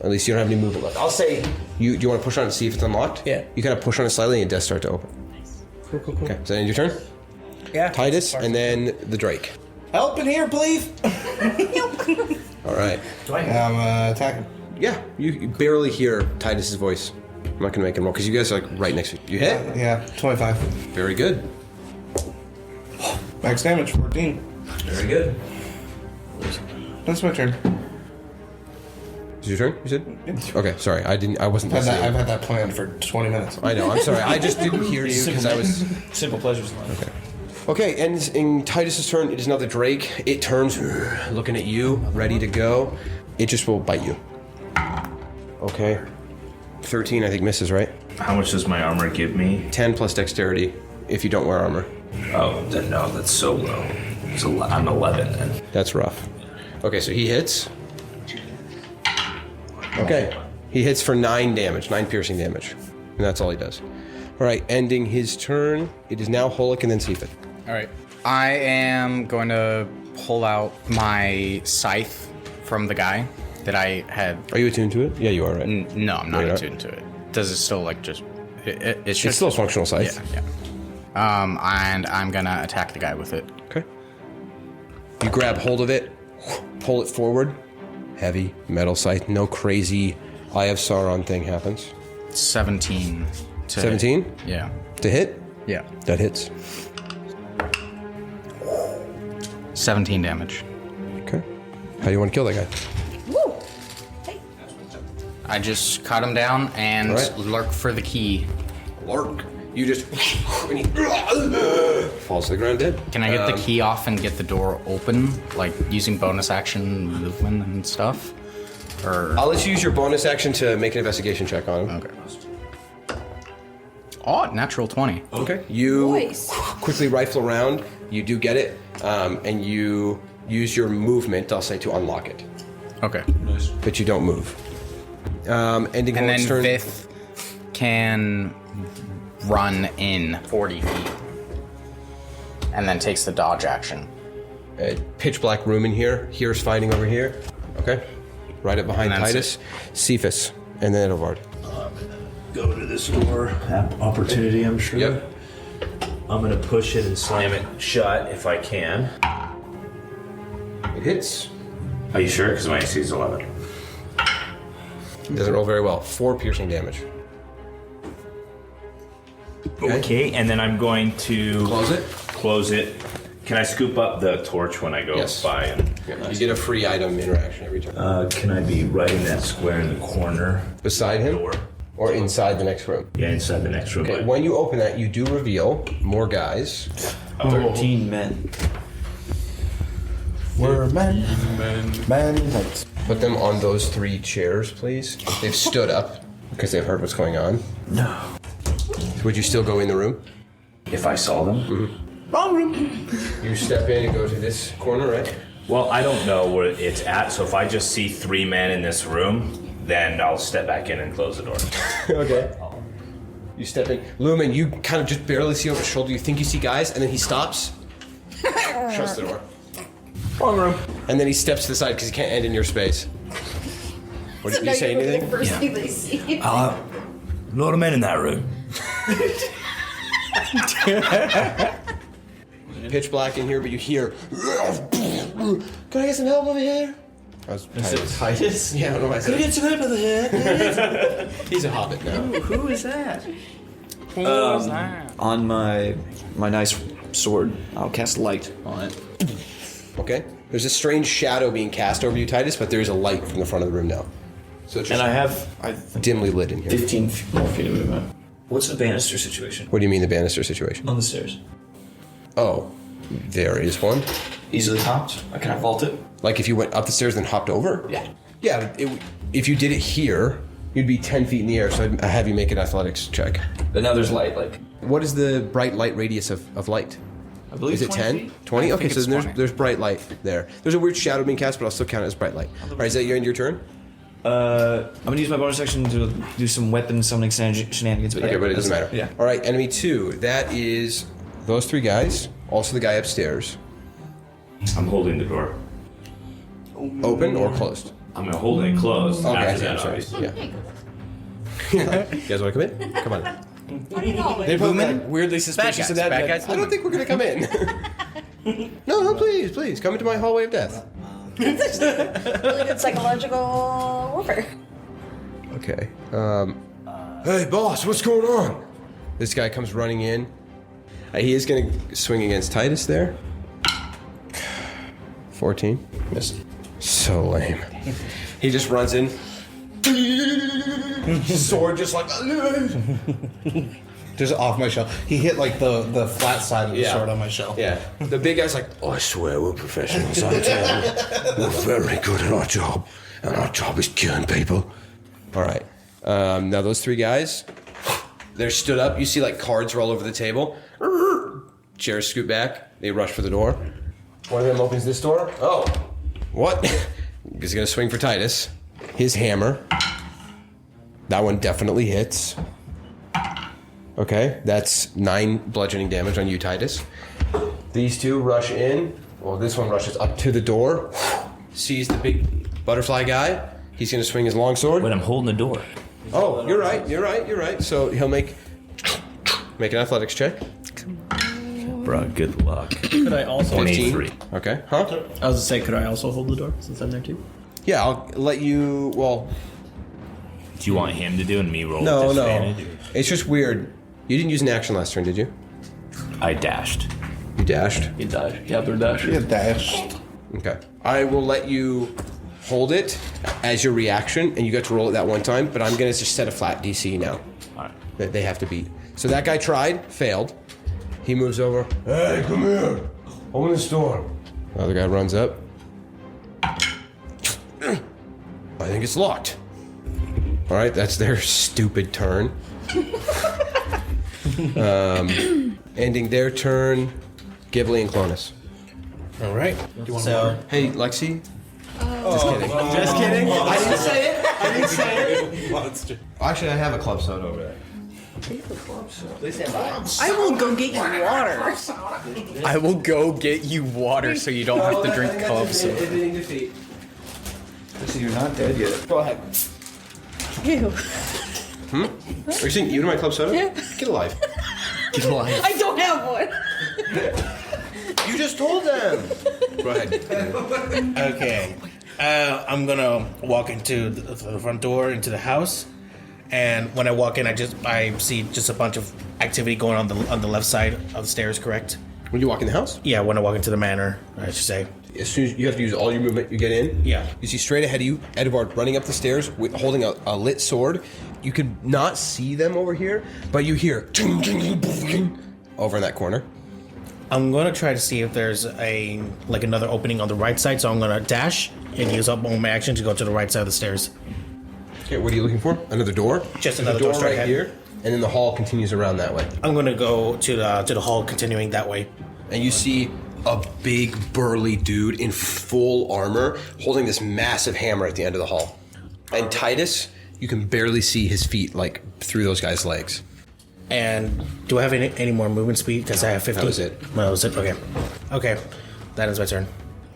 At least you don't have any movement left. I'll say, do you want to push on it to see if it's unlocked? Yeah. You kind of push on it slightly and it does start to open. Cool. Okay. Is that end your turn? Yeah. Titus, and then the Drake. Help in here, please. All right. I'm attacking. Yeah, you barely hear Titus's voice. I'm not going to make him roll because you guys are like right next to you. You hit? Yeah, 25. Very good. Max damage, 14. Very good. That's my turn. Is your turn? You said? Okay, sorry. I wasn't I've listening. had that planned for 20 minutes. I know. I'm sorry. I just didn't hear you because I was. Simple pleasures in life. Okay. Okay, and in Titus's turn, it is now the Drake. It turns, looking at you, ready to go. It just will bite you. Okay. 13, I think, misses, right? How much does my armor give me? 10 plus dexterity if you don't wear armor. Oh, then no, that's so low. I'm 11 then. That's rough. Okay, so he hits. Okay. He hits for 9 damage, 9 piercing damage. And that's all he does. All right, ending his turn. It is now Holik and then Cephas. All right. I am going to pull out my scythe from the guy that I had. Are you attuned to it? Yeah, you are, right? No, I'm not you're not? attuned to it. Does it still like just? It's just It's still a functional scythe. Yeah. And I'm gonna attack the guy with it. Okay. You grab hold of it, pull it forward. Heavy metal scythe, no crazy Eye of Sauron thing happens. 17. 17? Yeah. To hit? Yeah. That hits. 17 damage. Okay. How do you want to kill that guy? Woo! Hey. I just cut him down and Alright. lurk for the key. Lark. You just... and he falls to the ground dead. Can I get the key off and get the door open? Like, using bonus action movement and stuff? Or... I'll let you use your bonus action to make an investigation check on him. Okay. Oh, natural 20. Okay. You Nice. quickly rifle around. You do get it. And you use your movement, I'll say, to unlock it. Okay. But you don't move. Ending And then Horn's turn. Vith can run in 40 feet. And then takes the dodge action. Pitch black room in here. Here's fighting over here. Okay. Right up behind And that's Titus. Cephas. And then Edovard. Go to this door. Opportunity, I'm sure. Yep. I'm gonna push it and slam it shut if I can. It hits. Are you sure? Because my AC is 11. Doesn't roll very well. 4 piercing damage. Okay, and then I'm going to Close it? Close it. Can I scoop up the torch when I go Yes. by? And Yeah, you get a free item interaction every turn. Can I be right in that square in the corner? Beside him? door. Or inside the next room? Yeah, inside the next room. Okay, when you open that, you do reveal more guys. 13 men. We're men. Put them on those 3 chairs, please. They've stood up because they've heard what's going on. No. Would you still go in the room? If I saw them? Wrong room. You step in and go to this corner, right? Well, I don't know where it's at, so if I just see 3 men in this room, then I'll step back in and close the door. Okay. You step in. Lumen, you kind of just barely see over his shoulder. You think you see guys, and then he stops. Shuts the door. Wrong room. And then he steps to the side because he can't end in your space. What did you say? Anything? First thing they see. A lot of men in that room. Pitch black in here, but you hear. Can I get some help over here? Is it Titus? Yeah, I don't know why I said Get some help over here. He's a hobbit now. Who is that? On my nice sword, I'll cast light on it. Okay. There's a strange shadow being cast over you, Titus, but there's a light from the front of the room now. So it's just And I've dimly lit in here. 15 more feet of movement What's the banister situation? What do you mean the banister situation? on the stairs. Oh, there is one. Easily hopped. Can I vault it? Like if you went up the stairs and hopped over? Yeah. Yeah, if you did it here, you'd be 10 feet in the air, so I'd have you make an athletics check. But now there's light, like... What is the bright light radius of light? I believe Is it 20 10? feet? 20? I Okay, think so it's then 20. there's bright light there. There's a weird shadow being cast, but I'll still count it as bright light. All right, is that your end of your turn? I'm gonna use my bonus action to do some weapon summoning shenanigans. But Okay, yeah, but it doesn't matter. Yeah. All right, enemy 2. That is those 3 guys, also the guy upstairs. I'm holding the door. Open or closed? I'm holding it closed. Okay, I after see, I'm that, sorry. obviously. Yeah. You guys want to come in? Come on. They're both like weirdly suspicious of that. Bad like, guys, I don't think we're gonna come in. No, please, come into my hallway of death. Really good psychological warfare. Okay. Hey, boss, what's going on? This guy comes running in. He is gonna swing against Titus there. 14. Missed. So lame. He just runs in. Sword just like. Just off my shell. He hit like the flat side of the sword on my shell. Yeah. The big guy's like, I swear we're professionals, I tell you. We're very good at our job, and our job is killing people. all right. Now those 3 guys, they're stood up. You see like cards roll over the table. Chairs scoot back. They rush for the door. One of them opens this door. Oh, what? He's gonna swing for Titus. His hammer. That one definitely hits. Okay, that's 9 bludgeoning damage on you, Titus. These 2 rush in. Well, this one rushes up to the door. Sees the big butterfly guy. He's gonna swing his longsword. But I'm holding the door. Oh, you're right. So he'll make an athletics check. Bro, good luck. Could I also? 15. Okay. Huh? I was gonna say, could I also hold the door since I'm there too? Yeah, I'll let you. Well, Do you want him to do and me roll No, with no. disadvantage? It's just weird. You didn't use an action last turn, did you? I dashed. You dashed? You dash. Yeah, they're dashing. Yeah, dashed. Okay. I will let you hold it as your reaction, and you get to roll it that one time, but I'm going to just set a flat DC now All right. that they have to beat. So that guy tried, failed. He moves over. Hey, come here. Open this door. The other guy runs up. I think it's locked. All right, that's their stupid turn. Ending their turn, Ghibli and Clonus. All right. So Hey, Lexi. Just kidding. Just kidding. I didn't say it. I didn't say it. Monster. Actually, I have a club soda over there. I will go get you water. I will go get you water so you don't have to drink club soda. You're not dead yet. Go ahead. Ew. Are you saying you to my club soda? Yeah. Get alive. Get alive. I don't have one. You just told them. Go ahead. okay, I'm gonna walk into the front door into the house, and when I walk in, I see just a bunch of activity going on the left side of the stairs. Correct? When you walk in the house? Yeah, when I walk into the manor, I should say. As soon as you have to use all your movement, you get in. Yeah. You see straight ahead of you, Edvard running up the stairs holding a lit sword. You can not see them over here, but you hear over in that corner. I'm gonna try to see if there's another opening on the right side, so I'm gonna dash and use up all my action to go to the right side of the stairs. Okay, what are you looking for? Another door? Just There's another a door door straight right ahead. here, and then the hall continues around that way. I'm gonna go to the hall, continuing that way. And you see a big burly dude in full armor holding this massive hammer at the end of the hall. And Titus, you can barely see his feet like through those guys' legs. And do I have any more movement speed? Because I have 50. That was it. That was it. Okay. Okay. That is my turn.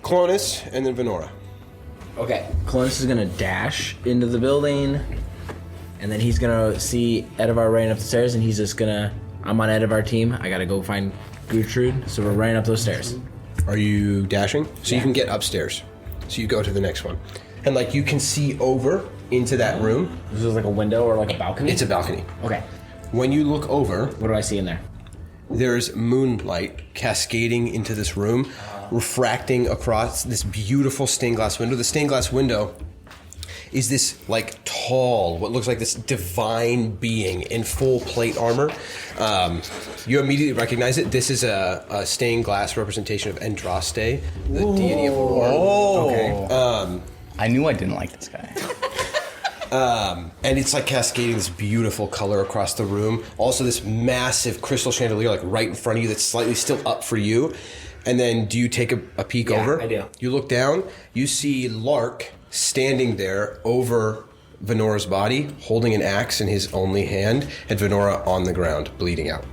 Clonus and then Venora. Okay, Clonus is gonna dash into the building, and then he's gonna see Edivar running up the stairs, and he's just gonna. I'm on Edivar team. I gotta go find Gertrude, so we're running up those stairs. Are you dashing? So you can get upstairs. So you go to the next one. And like you can see over into that room. This is like a window or like a balcony? It's a balcony. Okay. When you look over, what do I see in there? There's moonlight cascading into this room, refracting across this beautiful stained glass window. The stained glass window is this like tall, what looks like this divine being in full plate armor. You immediately recognize it. This is a stained glass representation of Andraste, the deity of war. Oh, okay. I knew I didn't like this guy. And it's like cascading this beautiful color across the room. Also, this massive crystal chandelier, like right in front of you, that's slightly still up for you. And then, do you take a peek over? I do. You look down. You see Larch standing there over Venora's body, holding an axe in his only hand, and Venora on the ground, bleeding out.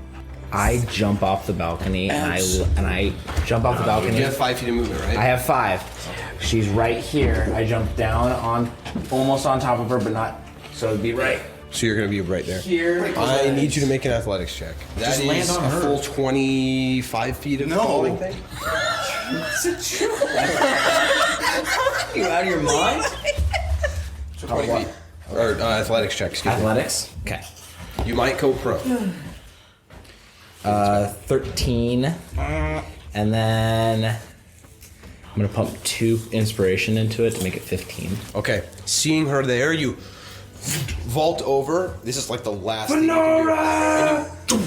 I jump off the balcony and I jump off the balcony. You have 5 feet of movement, right? I have 5. She's right here. I jump down on almost on top of her, but not so it'd be right So you're going to be right there. here. I need you to make an athletics check. That Just is land on a her. full 25 feet of falling thing. You out of your mind? So 20 feet. Or athletics check, excuse me. Athletics. Okay. You might go pro. 13, and then I'm gonna pump 2 inspiration into it to make it 15. Okay. Seeing her there, you vault over. This is like the last thing you can do. And you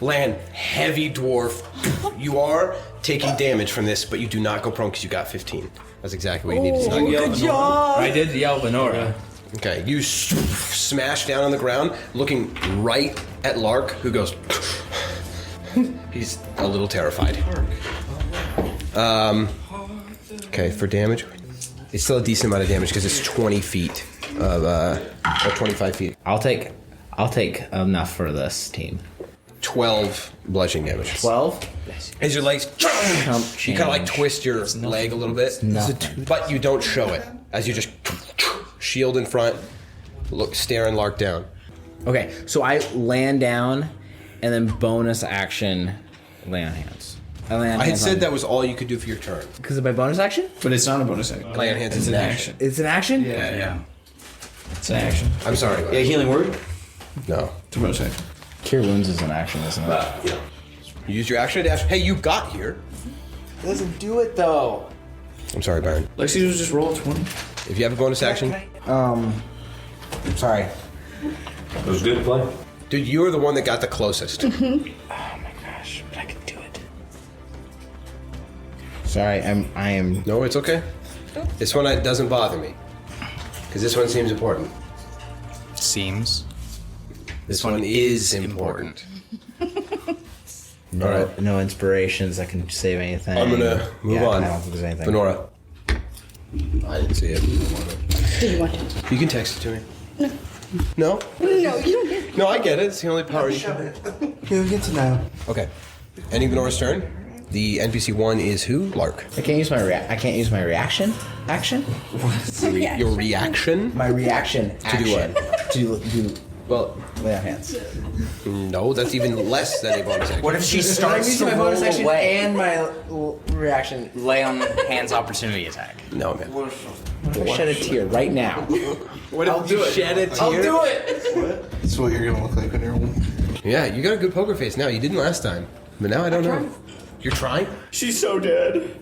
land heavy dwarf. You are taking damage from this, but you do not go prone because you got 15. That's exactly what you needed. Good job. I did yell Venora. Okay, you smash down on the ground, looking right at Larch, who goes. He's a little terrified. Okay, for damage, it's still a decent amount of damage because it's 20 feet of, or 25 feet. I'll take enough for this team. 12 bludgeoning damage. 12. As your legs, you kind of like twist your leg a little bit, but you don't show it. As you just shield in front, look, staring Larch down. Okay, so I land down, and then bonus action, lay on hands. I had said that was all you could do for your turn. Because of my bonus action? But it's not a bonus action. Lay on hands is an action. It's an action? Yeah. So It's an action. I'm sorry. Yeah, healing word. No. It's a bonus action. Cure wounds is an action, isn't it? You use your action to dash. Hey, you got here. It doesn't do it though. I'm sorry, Byron. Lexi was just roll a 20. If you have a bonus action. I'm sorry. It was good play. Dude, you were the one that got the closest. Oh my gosh, but I can do it. Sorry, I am. No, it's okay. This one doesn't bother me. Because this one seems important. Seems. This one is important. No, All right. no inspirations that can save anything. I'm gonna move on. I don't think there's anything. Benora. I didn't see it. Did you want to? You can text it to me. No? No, you don't get it. No, I get it. It's the only power you can. You'll get to know. Okay. Ending Benora's turn. The NPC one is who? Lark. I can't use my I can't use my reaction. Action. Your reaction? My reaction. To do what? To do. Well, lay on hands. No, that's even less than a bonus action. What if she I'm starts using to my roll bonus action away? and my reaction. Lay on hands opportunity attack. No, man. I'll shed a tear right now. What if you shed a tear? I'll do it. That's what you're gonna look like when you're. Yeah, you got a good poker face now. You didn't last time. But now I don't know. You're trying? She's so dead.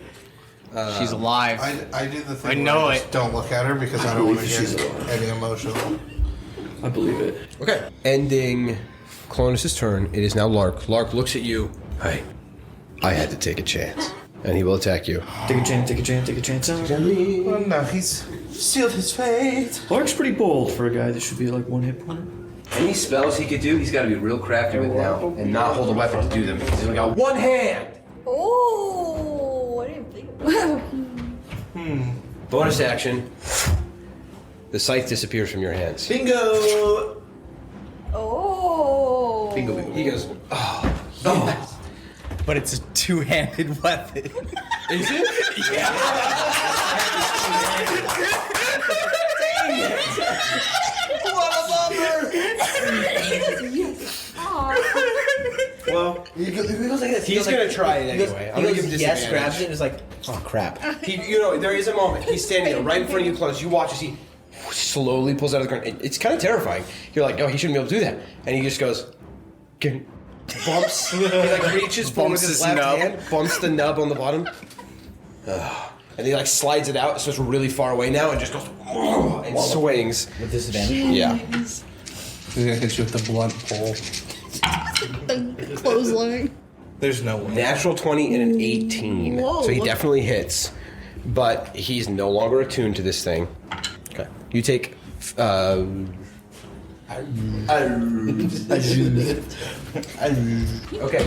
She's alive. I do the thing. I know where I just don't look at her because I don't want to get any emotional. I believe it. Okay. Ending Clonus's turn. It is now Lark. Lark looks at you. Hey, I had to take a chance. And he will attack you. Take a chance, take a chance, take a chance. Oh no, he's sealed his fate. Lark's pretty bold for a guy that should be like 1 hit point. Any spells he could do, he's got to be real crafty with now. And not hold a weapon to do them. Because he's only got one hand. Oh, I didn't think. Bonus action. The scythe disappears from your hands. Bingo! Oh. Bingo, bingo. He goes, oh. But it's a two-handed weapon. Is it? Well, he goes like this. He's going to try it anyway. I'm going to give him yes, disadvantage. grabs it, and is like, oh crap. There is a moment. He's standing there right in front of you close. You watch as he slowly pulls out of the ground. It's kind of terrifying. You're like, no, he shouldn't be able to do that. And he just goes, bumps. He like reaches forward with his left hand, bumps the nub on the bottom. And he like slides it out, so it's really far away now, and just goes and swings. With disadvantage? Yeah. He's gonna hit you with the blunt pole. Clothesline. There's no way. Natural 20 and an 18. Whoa, So he look. definitely hits. But he's no longer attuned to this thing. Okay. You take okay,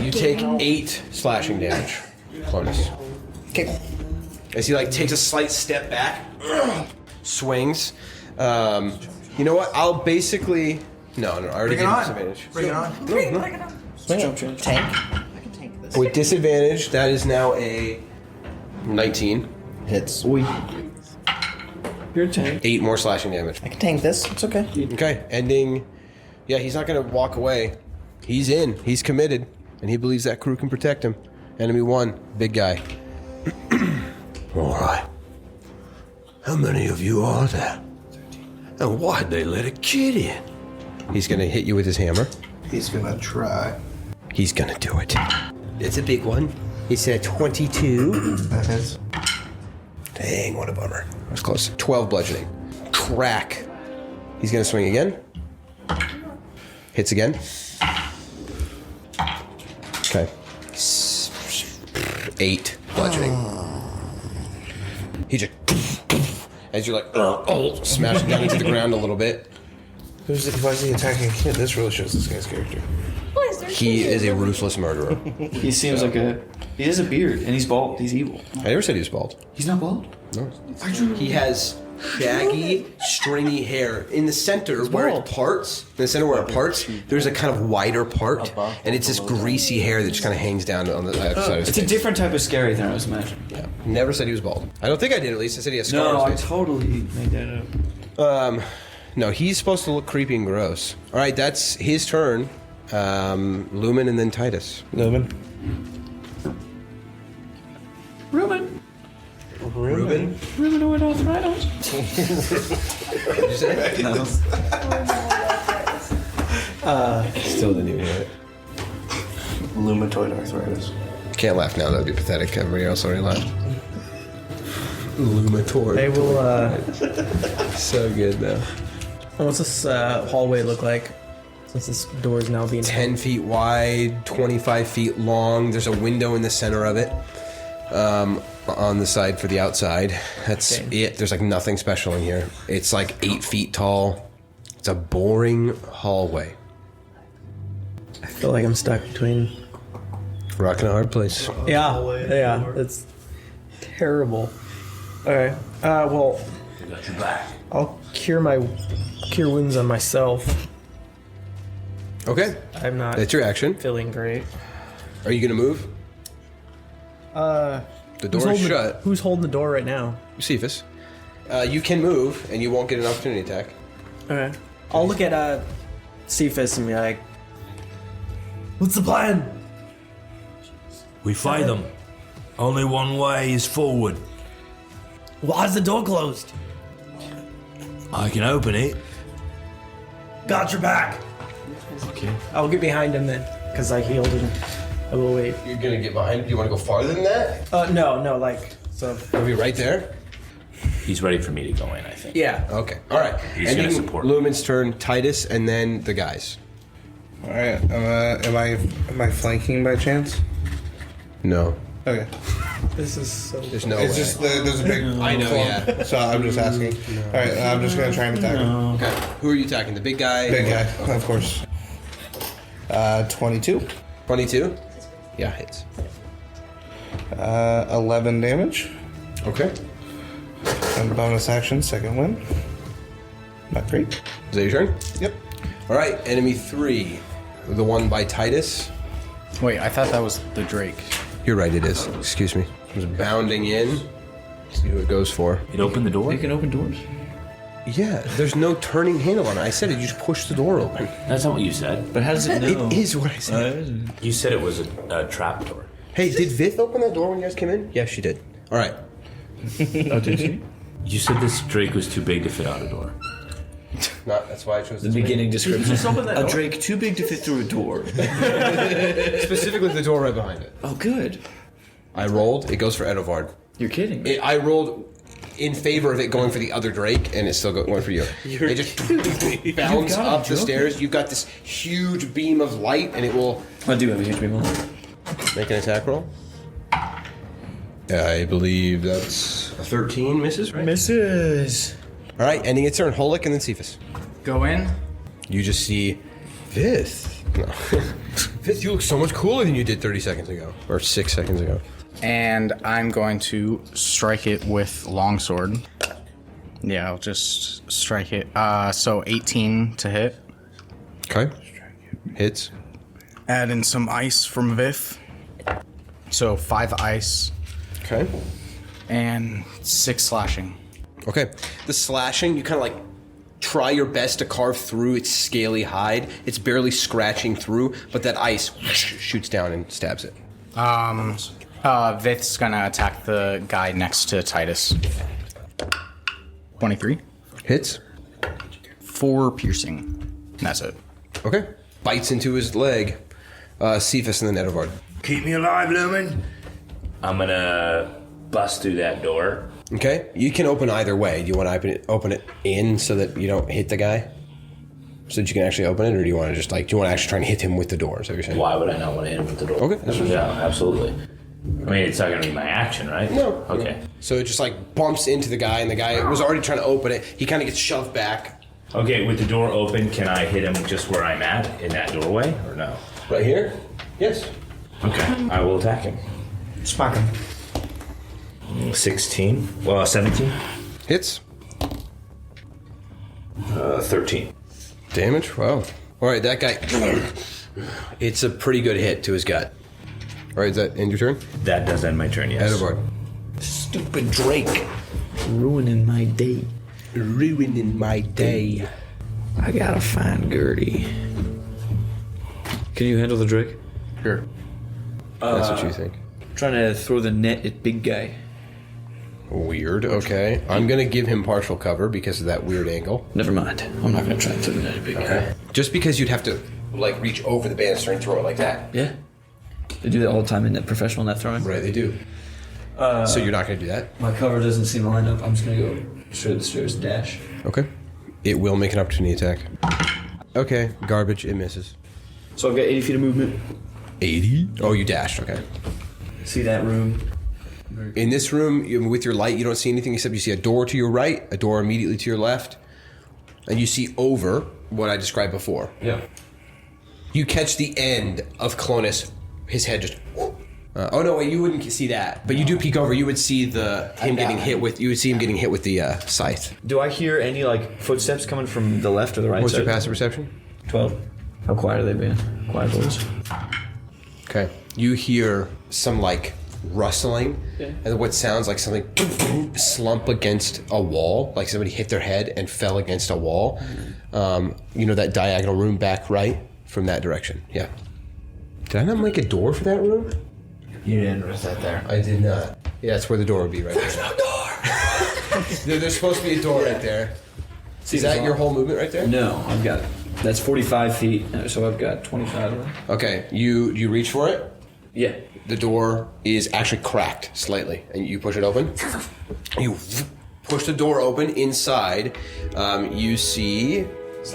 you take 8 slashing damage. Clonus. Okay. As he like takes a slight step back, swings. You know what? I'll basically no. I already gave him disadvantage. Bring it on. Tank. I can tank this. With disadvantage, that is now a 19. Hits. You're a tank. 8 more slashing damage. I can tank this. It's okay. Okay, ending. Yeah, he's not gonna walk away. He's in. He's committed, and he believes that crew can protect him. Enemy 1, big guy. All right. How many of you are there? And why'd they let a kid in? He's gonna hit you with his hammer. He's gonna try. He's gonna do it. It's a big one. He said 22. That is. Dang, what a bummer. That was close. 12 bludgeoning. Crack. He's gonna swing again. Hits again. Okay. 8 bludgeoning. He just, as you're like, smashing down into the ground a little bit. Why is he attacking a kid? This really shows this guy's character. He is a ruthless murderer. He seems like he has a beard and he's bald. He's evil. I never said he was bald. He's not bald? No. He has shaggy, stringy hair. In the center where it parts, there's a kind of wider part, and it's this greasy hair that just kind of hangs down on the side of his It's a face. different type of scary than I was imagining. Yeah. Never said he was bald. I don't think I did, at least. I said he has scars. No, on I his face. totally made that up. No, he's supposed to look creepy and gross. All right, that's his turn. Lumen and then Titus. Lumen. Ruben. Ruben? Rheumatoid arthritis. What'd you say? Still didn't even hear it. Rheumatoid arthritis. Can't laugh now, that would be pathetic. Everybody else already laughed. Lumatory. They will, So good, though. what's this hallway look like? Since this door is now being 10 feet wide, 25 feet long. There's a window in the center of it. On the side for the outside. That's it. There's like nothing special in here. It's like 8 feet tall. It's a boring hallway. I feel like I'm stuck between. Rock and a hard place. Yeah, it's terrible. Okay, well, I got your back. I'll cure wounds on myself. Okay. I'm not. That's your action. Feeling great. Are you gonna move? The door is shut. Who's holding the door right now? Cephas. You can move, and you won't get an opportunity attack. Okay. I'll look at Cephas and be like, "What's the plan?" We fight them. Only one way is forward. Why's the door closed? I can open it. Got your back. Okay. I'll get behind him then, because I healed him. I will wait. You're gonna get behind. Do you want to go farther than that? No, like so. Are we right there? He's ready for me to go in, I think. Yeah. Okay. All right. He's gonna Ending support. Lumen's turn. Titus, and then the guys. All right. Am I flanking by chance? No. Okay. This is so. There's no It's way. just there's a big. I know. Yeah. So I'm just asking. All right. I'm just gonna try and attack him. Okay. Who are you attacking? The big guy. Big guy, of course. 22. 22. Yeah, hits. 11 damage. Okay. And bonus action, second win. Not great. Is that your turn? Yep. All right. Enemy 3. The one by Titus. Wait, I thought that was the Drake. You're right. It is. Excuse me. It was bounding in. See who it goes for. It opened the door? You can open doors. Yeah. There's no turning handle on it. I said it. You just push the door open. That's not what you said. But how does it know? It is what I said. You said it was a trap door. Hey, did Vith open that door when you guys came in? Yeah, she did. All right. Oh, did she? You said this Drake was too big to fit out a door. Not. That's why I chose The this beginning description. Just open that A door. Drake too big to fit through a door. Specifically the door right behind it. Oh, good. I rolled. It goes for Edovard. You're kidding. I rolled in favor of it going for the other Drake, and it's still going for you. It just bounds up the stairs. You've got this huge beam of light, and it will I do have a huge beam of light. make an attack roll. I believe that's a 13 misses, right? Misses. All right, ending its turn. Holic and then Cephas. Go in. You just see Vith. No. Vith, you look so much cooler than you did 30 seconds ago. Or 6 seconds ago. And I'm going to strike it with longsword. Yeah, I'll just strike it. So 18 to hit. Okay. Hits. Add in some ice from Vith. So 5 ice Okay. and 6 slashing. Okay. The slashing, you kind of like try your best to carve through its scaly hide. It's barely scratching through, but that ice whoosh, shoots down and stabs it. Vith's gonna attack the guy next to Titus. 23. Hits. 4 piercing. That's it. Okay. Bites into his leg. Cephas and then Edovard. Keep me alive, Lumen. I'm gonna bust through that door. Okay. You can open either way. Do you want to open it in so that you don't hit the guy? So that you can actually open it, or do you want to just like, do you want to actually try and hit him with the door? Is that what you're saying? Why would I not want to hit him with the door? Okay. Yeah, absolutely. I mean, it's not going to be my action, right? No. Okay. So it just like bumps into the guy, and the guy was already trying to open it. He kind of gets shoved back. Okay, with the door open, can I hit him just where I'm at in that doorway, or no? Right here? Yes. Okay, I will attack him. Smack him. 16. Well, 17. Hits. 13. Damage? Wow. All right, that guy. It's a pretty good hit to his gut. All right, is that end your turn? That does end my turn, yes. Edovard. Stupid Drake. Ruining my day. Ruining my day. I gotta find Gherty. Can you handle the Drake? Sure. That's what you think. Trying to throw the net at big guy. Weird. Okay. I'm gonna give him partial cover because of that weird angle. Never mind. I'm not gonna try and throw that big guy. Just because you'd have to like reach over the banister and throw it like that. Yeah. They do that all the time in professional net throwing. Right, they do. So you're not gonna do that? My cover doesn't seem to line up. I'm just gonna go straight up the stairs and dash. Okay. It will make an opportunity attack. Okay, garbage. It misses. So I've got 80 feet of movement. 80? Oh, you dashed. Okay. See that room? In this room, with your light, you don't see anything except you see a door to your right, a door immediately to your left, and you see over what I described before. Yeah. You catch the end of Clonus. His head just... oh no! Wait, you wouldn't see that, but you do peek over. You would see him getting hit with the scythe. Do I hear any like footsteps coming from the left or the right What's side? your passive perception? 12. How quiet are they being? Quiet boys. Okay. You hear some like rustling, and what sounds like something slump against a wall, like somebody hit their head and fell against a wall. You know that diagonal room back right from that direction. Yeah. Did I not make a door for that room? You didn't was that there? I did not. Yeah, that's where the door would be right there. There's no door! There's supposed to be a door right there. Is that your whole movement right there? No, I've got... That's 45 feet, so I've got 25 of them. Okay, you reach for it? Yeah. The door is actually cracked slightly, and you push it open. You push the door open. Inside, you see...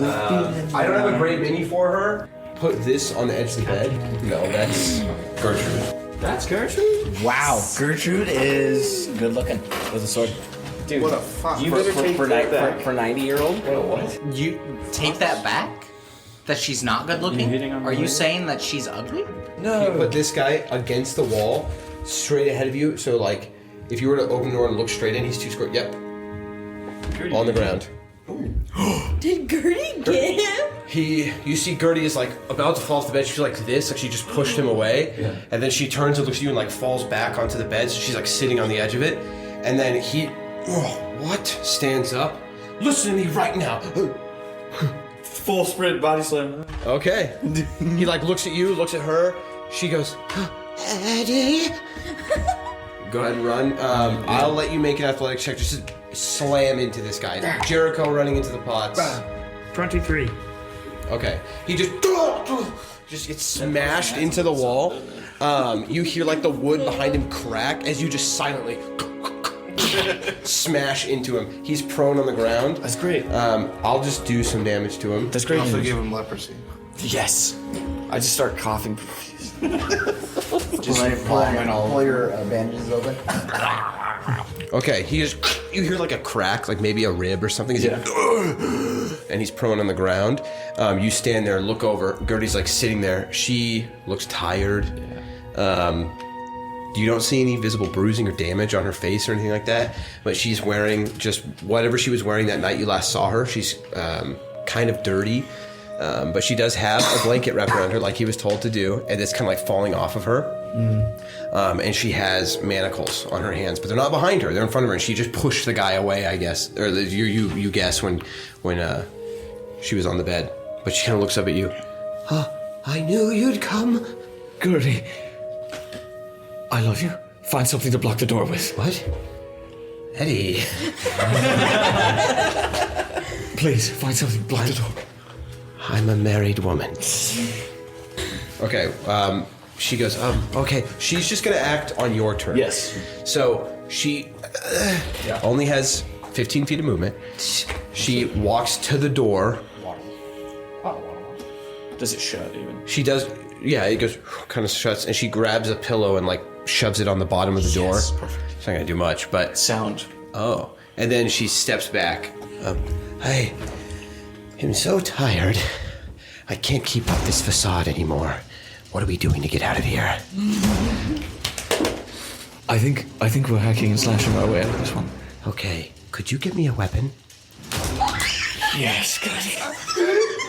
I don't have a great mini for her. Put this on the edge of the bed. No, that's Gertrude. That's Gertrude? Wow, Gertrude is good looking with a sword. Dude, What a fuck. you better take that back. For 90-year-old? What? You take that back? That she's not good looking? hitting on Are my you leg? saying that she's ugly? You put this guy against the wall, straight ahead of you. So, like, if you were to open the door and look straight in, he's 2 square. Yep. On the ground. Did Gherty get him? You see Gherty is like about to fall off the bed. She's like this, like she just pushed him away. And then she turns and looks at you and like falls back onto the bed. So she's like sitting on the edge of it. And then he, stands up. Listen to me right now. Full sprint body slam. Okay. He like looks at you, looks at her. She goes, Eddie. Go ahead and run. I'll let you make an athletics check. Just slam into this guy. Jericho running into the pots. 23. Okay. He just gets smashed into the wall. You hear like the wood behind him crack as you just silently smash into him. He's prone on the ground. That's great. I'll just do some damage to him. That's great. Also give him leprosy. Yes. I just start coughing. Just pull your bandages open. Okay, you hear like a crack, like maybe a rib or something. And he's prone on the ground. You stand there and look over. Gherty's like sitting there. She looks tired. You don't see any visible bruising or damage on her face or anything like that. But she's wearing just whatever she was wearing that night you last saw her. She's kind of dirty. But she does have a blanket wrapped around her like he was told to do. And it's kind of like falling off of her. And she has manacles on her hands, but they're not behind her. They're in front of her, and she just pushed the guy away, I guess. Or you guess when she was on the bed. But she kind of looks up at you. I knew you'd come. Gherty, I love you. Find something to block the door with. What? Eddie. Please, find something to block the door. I'm a married woman. Okay, she goes, okay, she's just gonna act on your turn. Yes. So she only has 15 feet of movement. She walks to the door. Does it shut even? She does, yeah, it goes, kind of shuts, and she grabs a pillow and like shoves it on the bottom of the door. Perfect. It's not gonna do much, but. Sound. Oh. And then she steps back. I am so tired. I can't keep up this facade anymore. What are we doing to get out of here? I think we're hacking and slashing our way out of this one. Okay, could you get me a weapon? Yes, Gherty.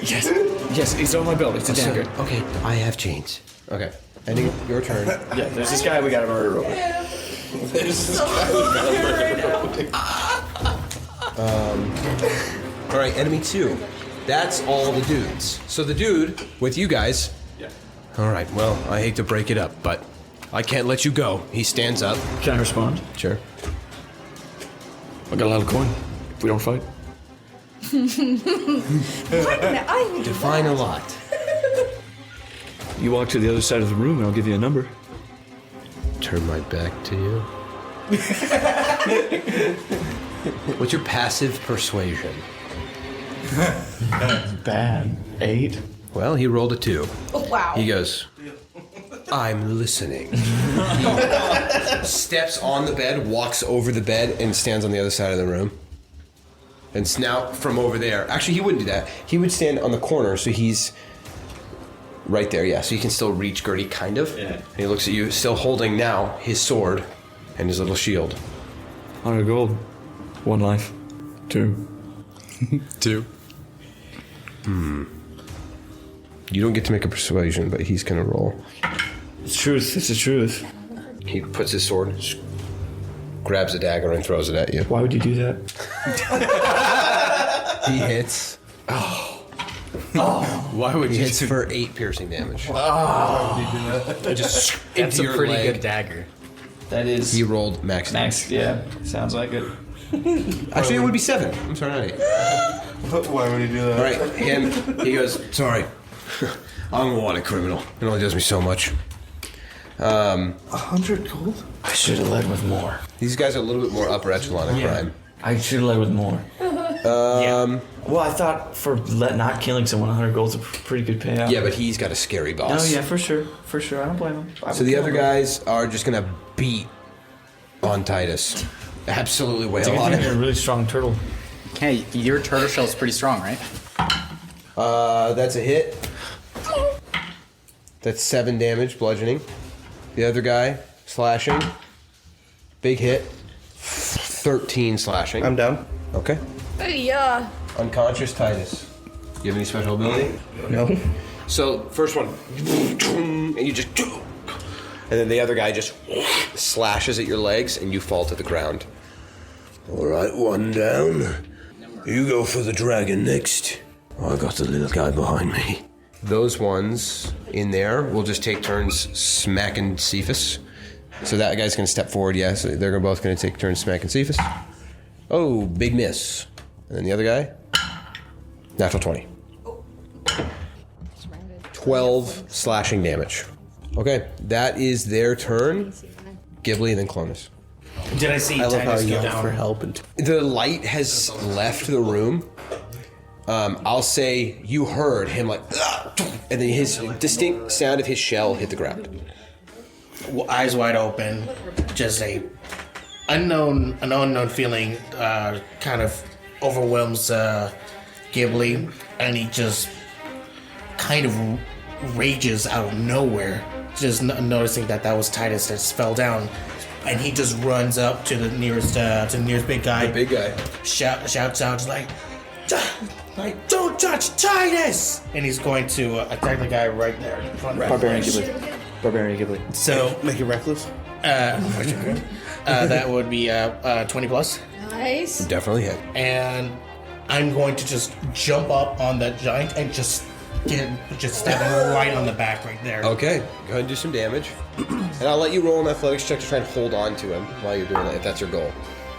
Yes, it's on my belt. It's a dagger. Okay, I have chains. Okay, ending your turn. Yeah, there's this guy we gotta murder over. All right, enemy 2. That's all the dudes. So the dude with you guys. Yeah. All right, well, I hate to break it up, but I can't let you go. He stands up. Can I respond? Sure. I got a lot of coin. If we don't fight. Define a lot. You walk to the other side of the room and I'll give you a number. Turn my back to you. What's your passive persuasion? Bad. 8. Well, he rolled a 2. Oh, wow. He goes, I'm listening. He steps on the bed, walks over the bed, and stands on the other side of the room. And now from over there, actually, he wouldn't do that. He would stand on the corner, so he's right there, yeah. So you can still reach Gherty, kind of. Yeah. And he looks at you, still holding now his sword and his little shield. 100 gold. 1 life. 2. 2. You don't get to make a persuasion, but he's gonna roll. It's truth. It's the truth. He puts his sword, grabs a dagger, and throws it at you. Why would you do that? He hits. Why would He you? hits for 8 piercing damage. Just That's into a your pretty leg. good dagger. That is. He rolled max. Max, yeah. Sounds like it. Actually, it would be 7. I'm sorry, not 8. Why would he do that? All right, him. He goes, sorry. I'm a wanted criminal. It only does me so much. 100 gold? I should have led with more. These guys are a little bit more upper echelon of crime. I should have led with more. Well, I thought for not killing someone, 100 gold's a pretty good payout. Yeah, but he's got a scary boss. Oh, yeah, for sure. For sure. I don't blame him. So the other guys are just going to beat on Titus. Absolutely wail on You're a him. really strong turtle. Hey, your turtle shell's pretty strong, right? That's a hit. That's 7 damage, bludgeoning. The other guy, slashing. Big hit. 13 slashing. I'm down. Okay. Yeah. Unconscious Titus. You have any special ability? No. So, first one. And you just... And then the other guy just slashes at your legs and you fall to the ground. All right, 1 down. You go for the dragon next. I got the little guy behind me. Those ones in there will just take turns smacking Cephas. So that guy's going to step forward, yes. Yeah, so they're both going to take turns smacking Cephas. Oh, big miss. And then the other guy, natural 20. 12 slashing damage. Okay, that is their turn. Ghibli and then Clonus. Did I see I love how Titus he go yelled down? for help. And The light has left the room. I'll say you heard him like, and then his distinct sound of his shell hit the ground. Eyes wide open, just an unknown feeling kind of overwhelms Ghibli, and he just kind of rages out of nowhere, just noticing that was Titus that just fell down, and he just runs up to the nearest big guy. The big guy. Shouts out like, don't touch Titus! And he's going to attack the guy right there in front of Barbarian Ghibli. So make it reckless. that would be 20 plus. Nice. Definitely hit. And I'm going to just jump up on that giant and just stab him right on the back right there. Okay, go ahead and do some damage. And I'll let you roll an athletics check to try and hold on to him while you're doing that, if that's your goal.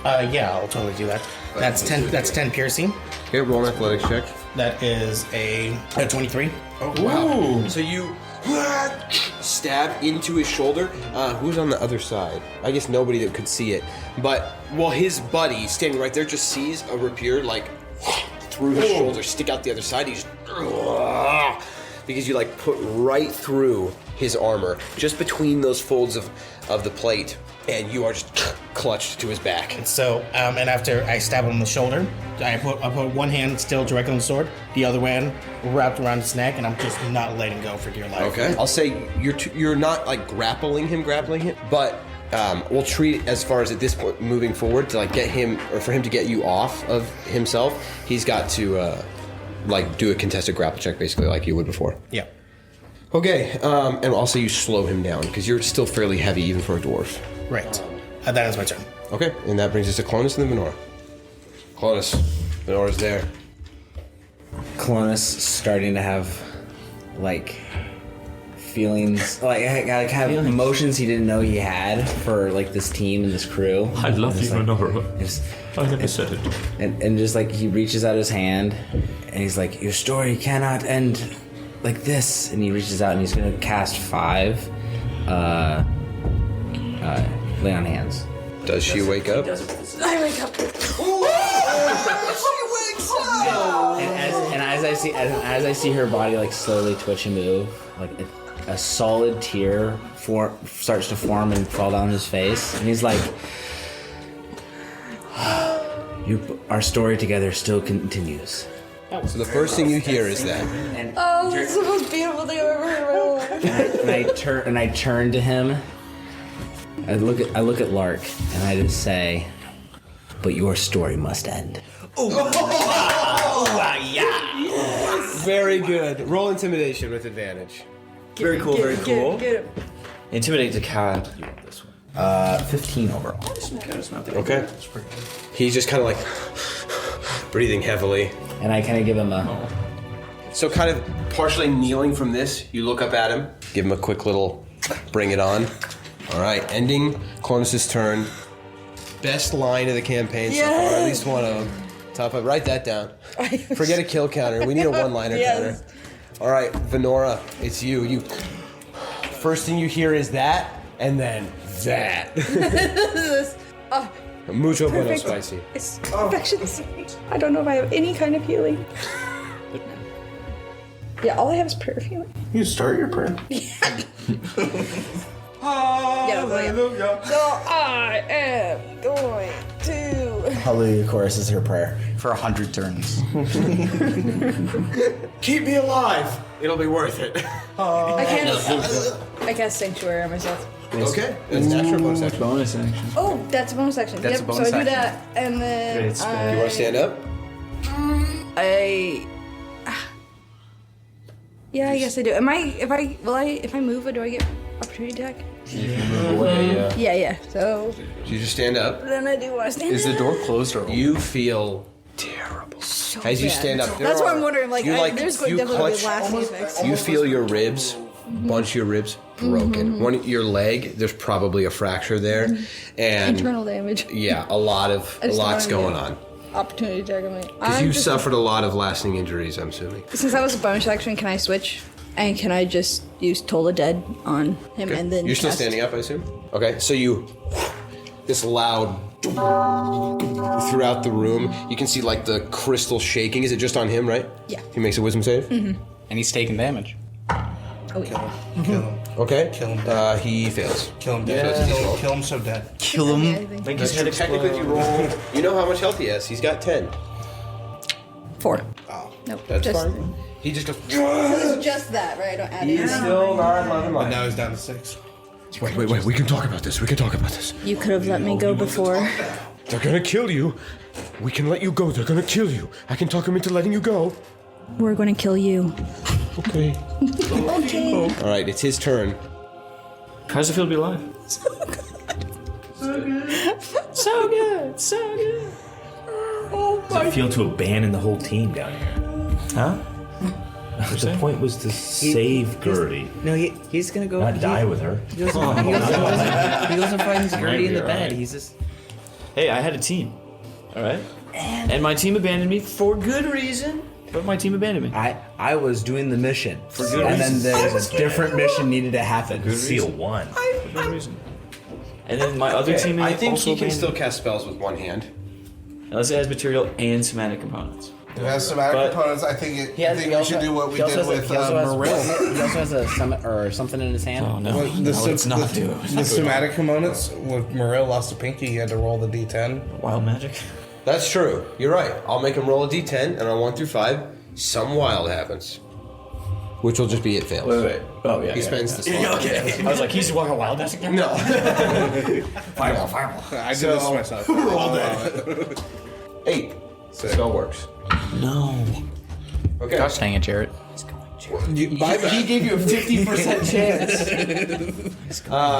Yeah, I'll totally do that. That's 10. That's 10 piercing. Okay, roll an athletics check. That is a 23. Oh, wow. So you stab into his shoulder. Who's on the other side? I guess nobody that could see it. But, well, his buddy standing right there just sees a rapier, like, through his shoulder, stick out the other side. He just... Because you, like, put right through his armor, just between those folds of the plate, and you are just clutched to his back. And so, and after I stab him in the shoulder, I put one hand still directly on the sword, the other hand wrapped around his neck, and I'm just not letting go for dear life. Okay. I'll say you're not like grappling him, but we'll treat it as far as at this point moving forward to like get him or for him to get you off of himself. He's got to like do a contested grapple check basically like you would before. Yeah. Okay. And also you slow him down because you're still fairly heavy even for a dwarf. Right. That is my turn. Okay. And that brings us to Clonus and then Manor. Clonus, Manora's there. Clonus starting to have like feelings, like have emotions he didn't know he had for like this team and this crew. I love you, Manor. I never Just- said it. And just like he reaches out his hand and he's like, your story cannot end like this. And he reaches out and he's gonna cast 5 lay on hands. Does she wake up? I wake up. And as I see her body like slowly twitch and move, like a solid tear starts to form and fall down his face, and he's like, "Our story together still continues." So the first thing you hear is that. Oh, this is the most beautiful thing I've ever heard in my life. And I turn to him. I look at Lark, and I just say, "But your story must end." Very good. Roll intimidation with advantage. Very cool, very cool. Intimidate the cat. 15 overall. Okay. He's just kind of like breathing heavily. And I kind of give him a... So kind of partially kneeling from this, you look up at him, give him a quick little bring it on. All right, ending Clonus's turn. Best line of the campaign so far, at least one of them. Top of, write that down. Forget a kill counter. We need a one-liner counter. All right, Venora, it's you. You. First thing you hear is that, and then that. Mucho bueno spicy. It's perfection. I don't know if I have any kind of healing. Yeah, all I have is prayer healing. You start your prayer. Hallelujah. So I am going to. Hallelujah chorus is her prayer. For 100 turns. Keep me alive. It'll be worth it. I cast sanctuary on myself. Okay. That's natural bonus action. Bonus action. Oh, that's a bonus action. That's yep. a bonus so I do action. that, and then Great spell. You want to stand up? Yeah, I guess I do. If I move, do I get opportunity attack? Away, Yeah. So So you just stand up. then I do want to stand. Is the door closed or open? You feel terrible. So As you bad. stand up, That's what I'm wondering. Like, there's you definitely be clutch- lasting effects. You feel your ribs, bunch of your ribs broken. One your leg, there's probably a fracture there, and Internal damage. yeah, a lot's don't wanna going get- on. Opportunity attack on me. Because you suffered a lot of lasting injuries, I'm assuming. Since that was a bonus action, can I switch? And can I just use Toll the Dead on him and then You're still cast- standing up, I assume. Okay, so you this loud throughout the room. You can see like the crystal shaking. Is it just on him, right? Yeah. He makes a wisdom save. And he's taking damage. Oh, yeah. Kill him. Okay. Kill him dead. He fails. Kill him dead. Kill him so dead. Kill him. Make That's his head true. Technically, if you roll, you know how much health he has. He's got 10. 4. Oh. Nope. That's just, fine. He just goes. It's just that, right? I don't add He's anything. still not loving But life. now he's down to 6. Wait. We can talk about this. You could have let me go before. They're gonna kill you. We can let you go. They're gonna kill you. I can talk him into letting you go. We're going to kill you. Okay. Okay. All right, it's his turn. How does it feel to be alive? So good. So good. Oh How does it feel to abandon the whole team down here? Huh? The point was to save Gherty, No, he's gonna go. not die with her. He goes and finds Gherty in the bed. He's just. Hey, I had a team. All right. And my team abandoned me for good reason. But my team abandoned me. I was doing the mission. For good and reason. then there's a different mission needed to happen. Seal 1. For good reason. And then my other teammate I think also he can abandoned still me. cast spells with one hand. Unless it has material and somatic components. It has somatic But- components. I think we should do what we did with Morel. He also has a summit or something in his hand. Oh no, The let's not do it. The somatic components, with Morel lost a pinky, he had to roll the d10. Wild magic. That's true. You're right. I'll make him roll a d10, and on 1 through 5, some wild happens. Which will just be it fails. Wait. Oh yeah. He spends the slot. Okay. I was like, he's walking wild magic now? No. Fireball. I did this myself. Roll that. 8. Spell works. No. Okay. Gosh dang it, Jarrett. He gave you a 50%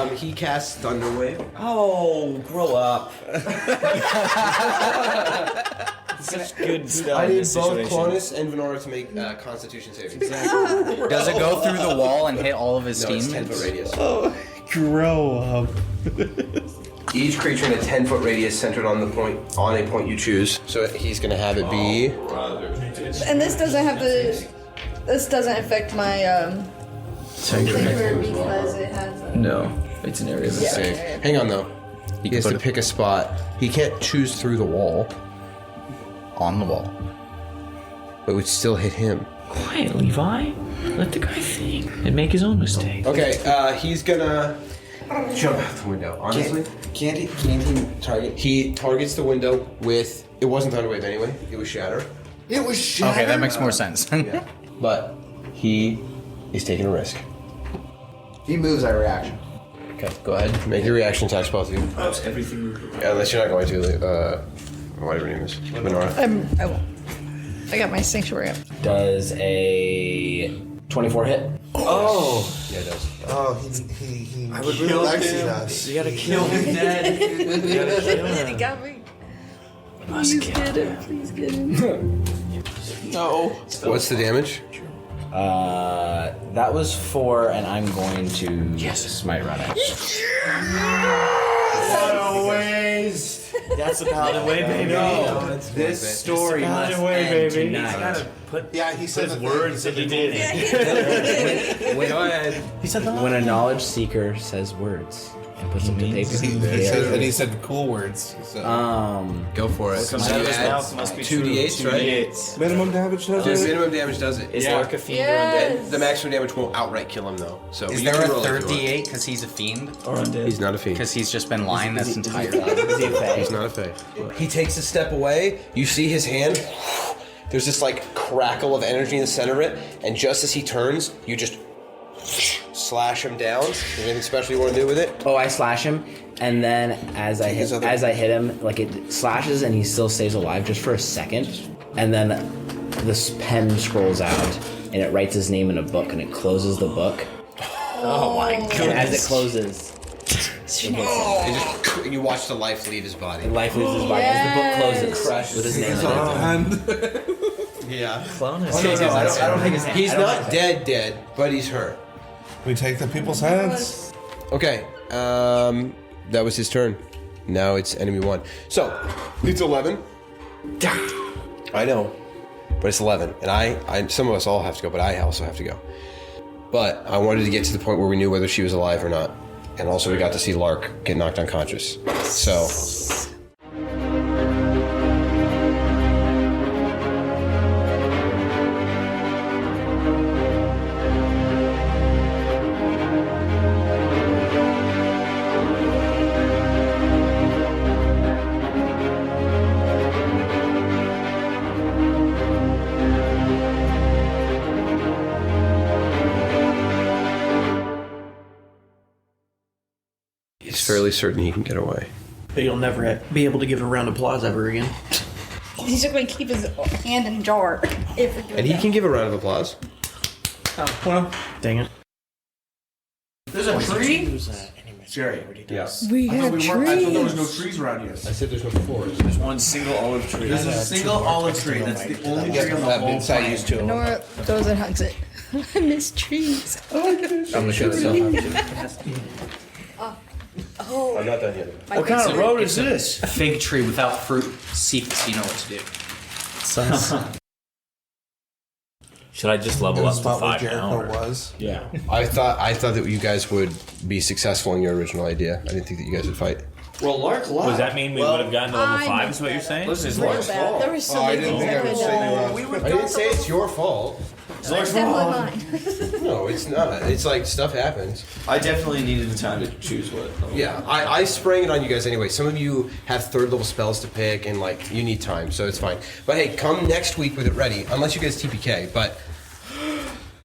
chance. He casts Thunder Wave. Oh, grow up. Such good stuff. I in need this both situation. Clonus and Venora to make Constitution savings. Does it go through the wall and hit all of his No, it's teammates? 10-foot radius. Grow up. Each creature in a 10-foot radius centered on a point you choose. So he's gonna have it be. And this doesn't have the. This doesn't affect my finger because it has. No, it's an area of Let's see. Hang on though. He has to pick a spot. He can't choose through the wall. On the wall. But it would still hit him. Quiet, Levi. Let the guy think and make his own mistake. Okay, he's gonna jump out the window. Honestly, Can't he target? he targets the window with. It wasn't Thunderwave anyway. It was Shatter. It was shot. Okay, that makes more sense. Yeah. But he is taking a risk. He moves our reaction. Okay, go ahead. Make your reaction attacks, both of you. That's everything. Yeah, unless you're not going to. Whatever her name is, Venora. I won't. I got my sanctuary up. Does a 24 hit? Oh. Yeah, it does. Oh, he I would really like to see us. You gotta kill him dead. You gotta kill him. He got me. Must Please get him. Please get him. No. What's the damage? That was 4, and I'm going to smite right at it. What a waste. That's the Paladin way, baby. No, this story must end tonight. Yeah, he said His words that he did. Go ahead. He said the When a knowledge seeker says words and puts them to paper, and he said cool words. So. Go for it. comes out of his mouth must be 2d8s, right? Minimum damage does The it? minimum damage does it. Is Lark a fiend Yes. The maximum damage won't outright kill him though. So Is you there can a roll if third you want. D8 because he's a fiend? or undead? He's not a fiend. Because he's just been lying this entire time. Is he a fae? He's not a fae. He takes a step away. You see his hand. There's this like crackle of energy in the center of it, and just as he turns, you just slash him down. Is there anything special you want to do with it? Oh, I slash him, and then as I hit him, like it slashes, and he still stays alive just for a second, and then this pen scrolls out, and it writes his name in a book, and it closes the book. Oh my And goodness. as it closes, And you watch the life leave his body. life leaves his body. As the book closes, with his name in it. Yeah. Clone is I don't think he's I don't not dead, but he's hurt. We take the people's hands. Okay. That was his turn. Now it's enemy 1. So it's 11. I know, but it's 11, and I some of us all have to go, but I also have to go. But I wanted to get to the point where we knew whether she was alive or not, and also we got to see Lark get knocked unconscious. So. He's fairly certain he can get away. But you'll never be able to give a round of applause ever again. He's just going to keep his hand in a jar. If we do And he that. can give a round of applause. Oh, well, dang it. There's a tree? Jerry. Yeah. We I thought have we weren't. I thought there was trees. no trees around here. I said there's no forest. There's one single olive tree. There's a single olive tree. That's the only tree on the That whole been side planet. used to. Nora goes and hugs it. I miss trees. I'm gonna show this Oh, I'm not done yet. What kind of road is this? A fig tree without fruit. See if you know what to do. Should I just level up to spot where 5 now? Jericho or- was. Yeah. I thought that you guys would be successful in your original idea. I didn't think that you guys would fight. Well, Lark left. Does that mean we would have gotten to level I 5 is what you're saying? Listen, it's real Lark's bad. fault. There were so I many didn't things think I I could would say have we done. I didn't say it's your fault. It's definitely mine. No, it's not. It's like stuff happens. I definitely needed the time to choose what. Yeah, I sprang it on you guys anyway. Some of you have 3rd level spells to pick, and like you need time, so it's fine. But hey, come next week with it ready, unless you guys TPK. But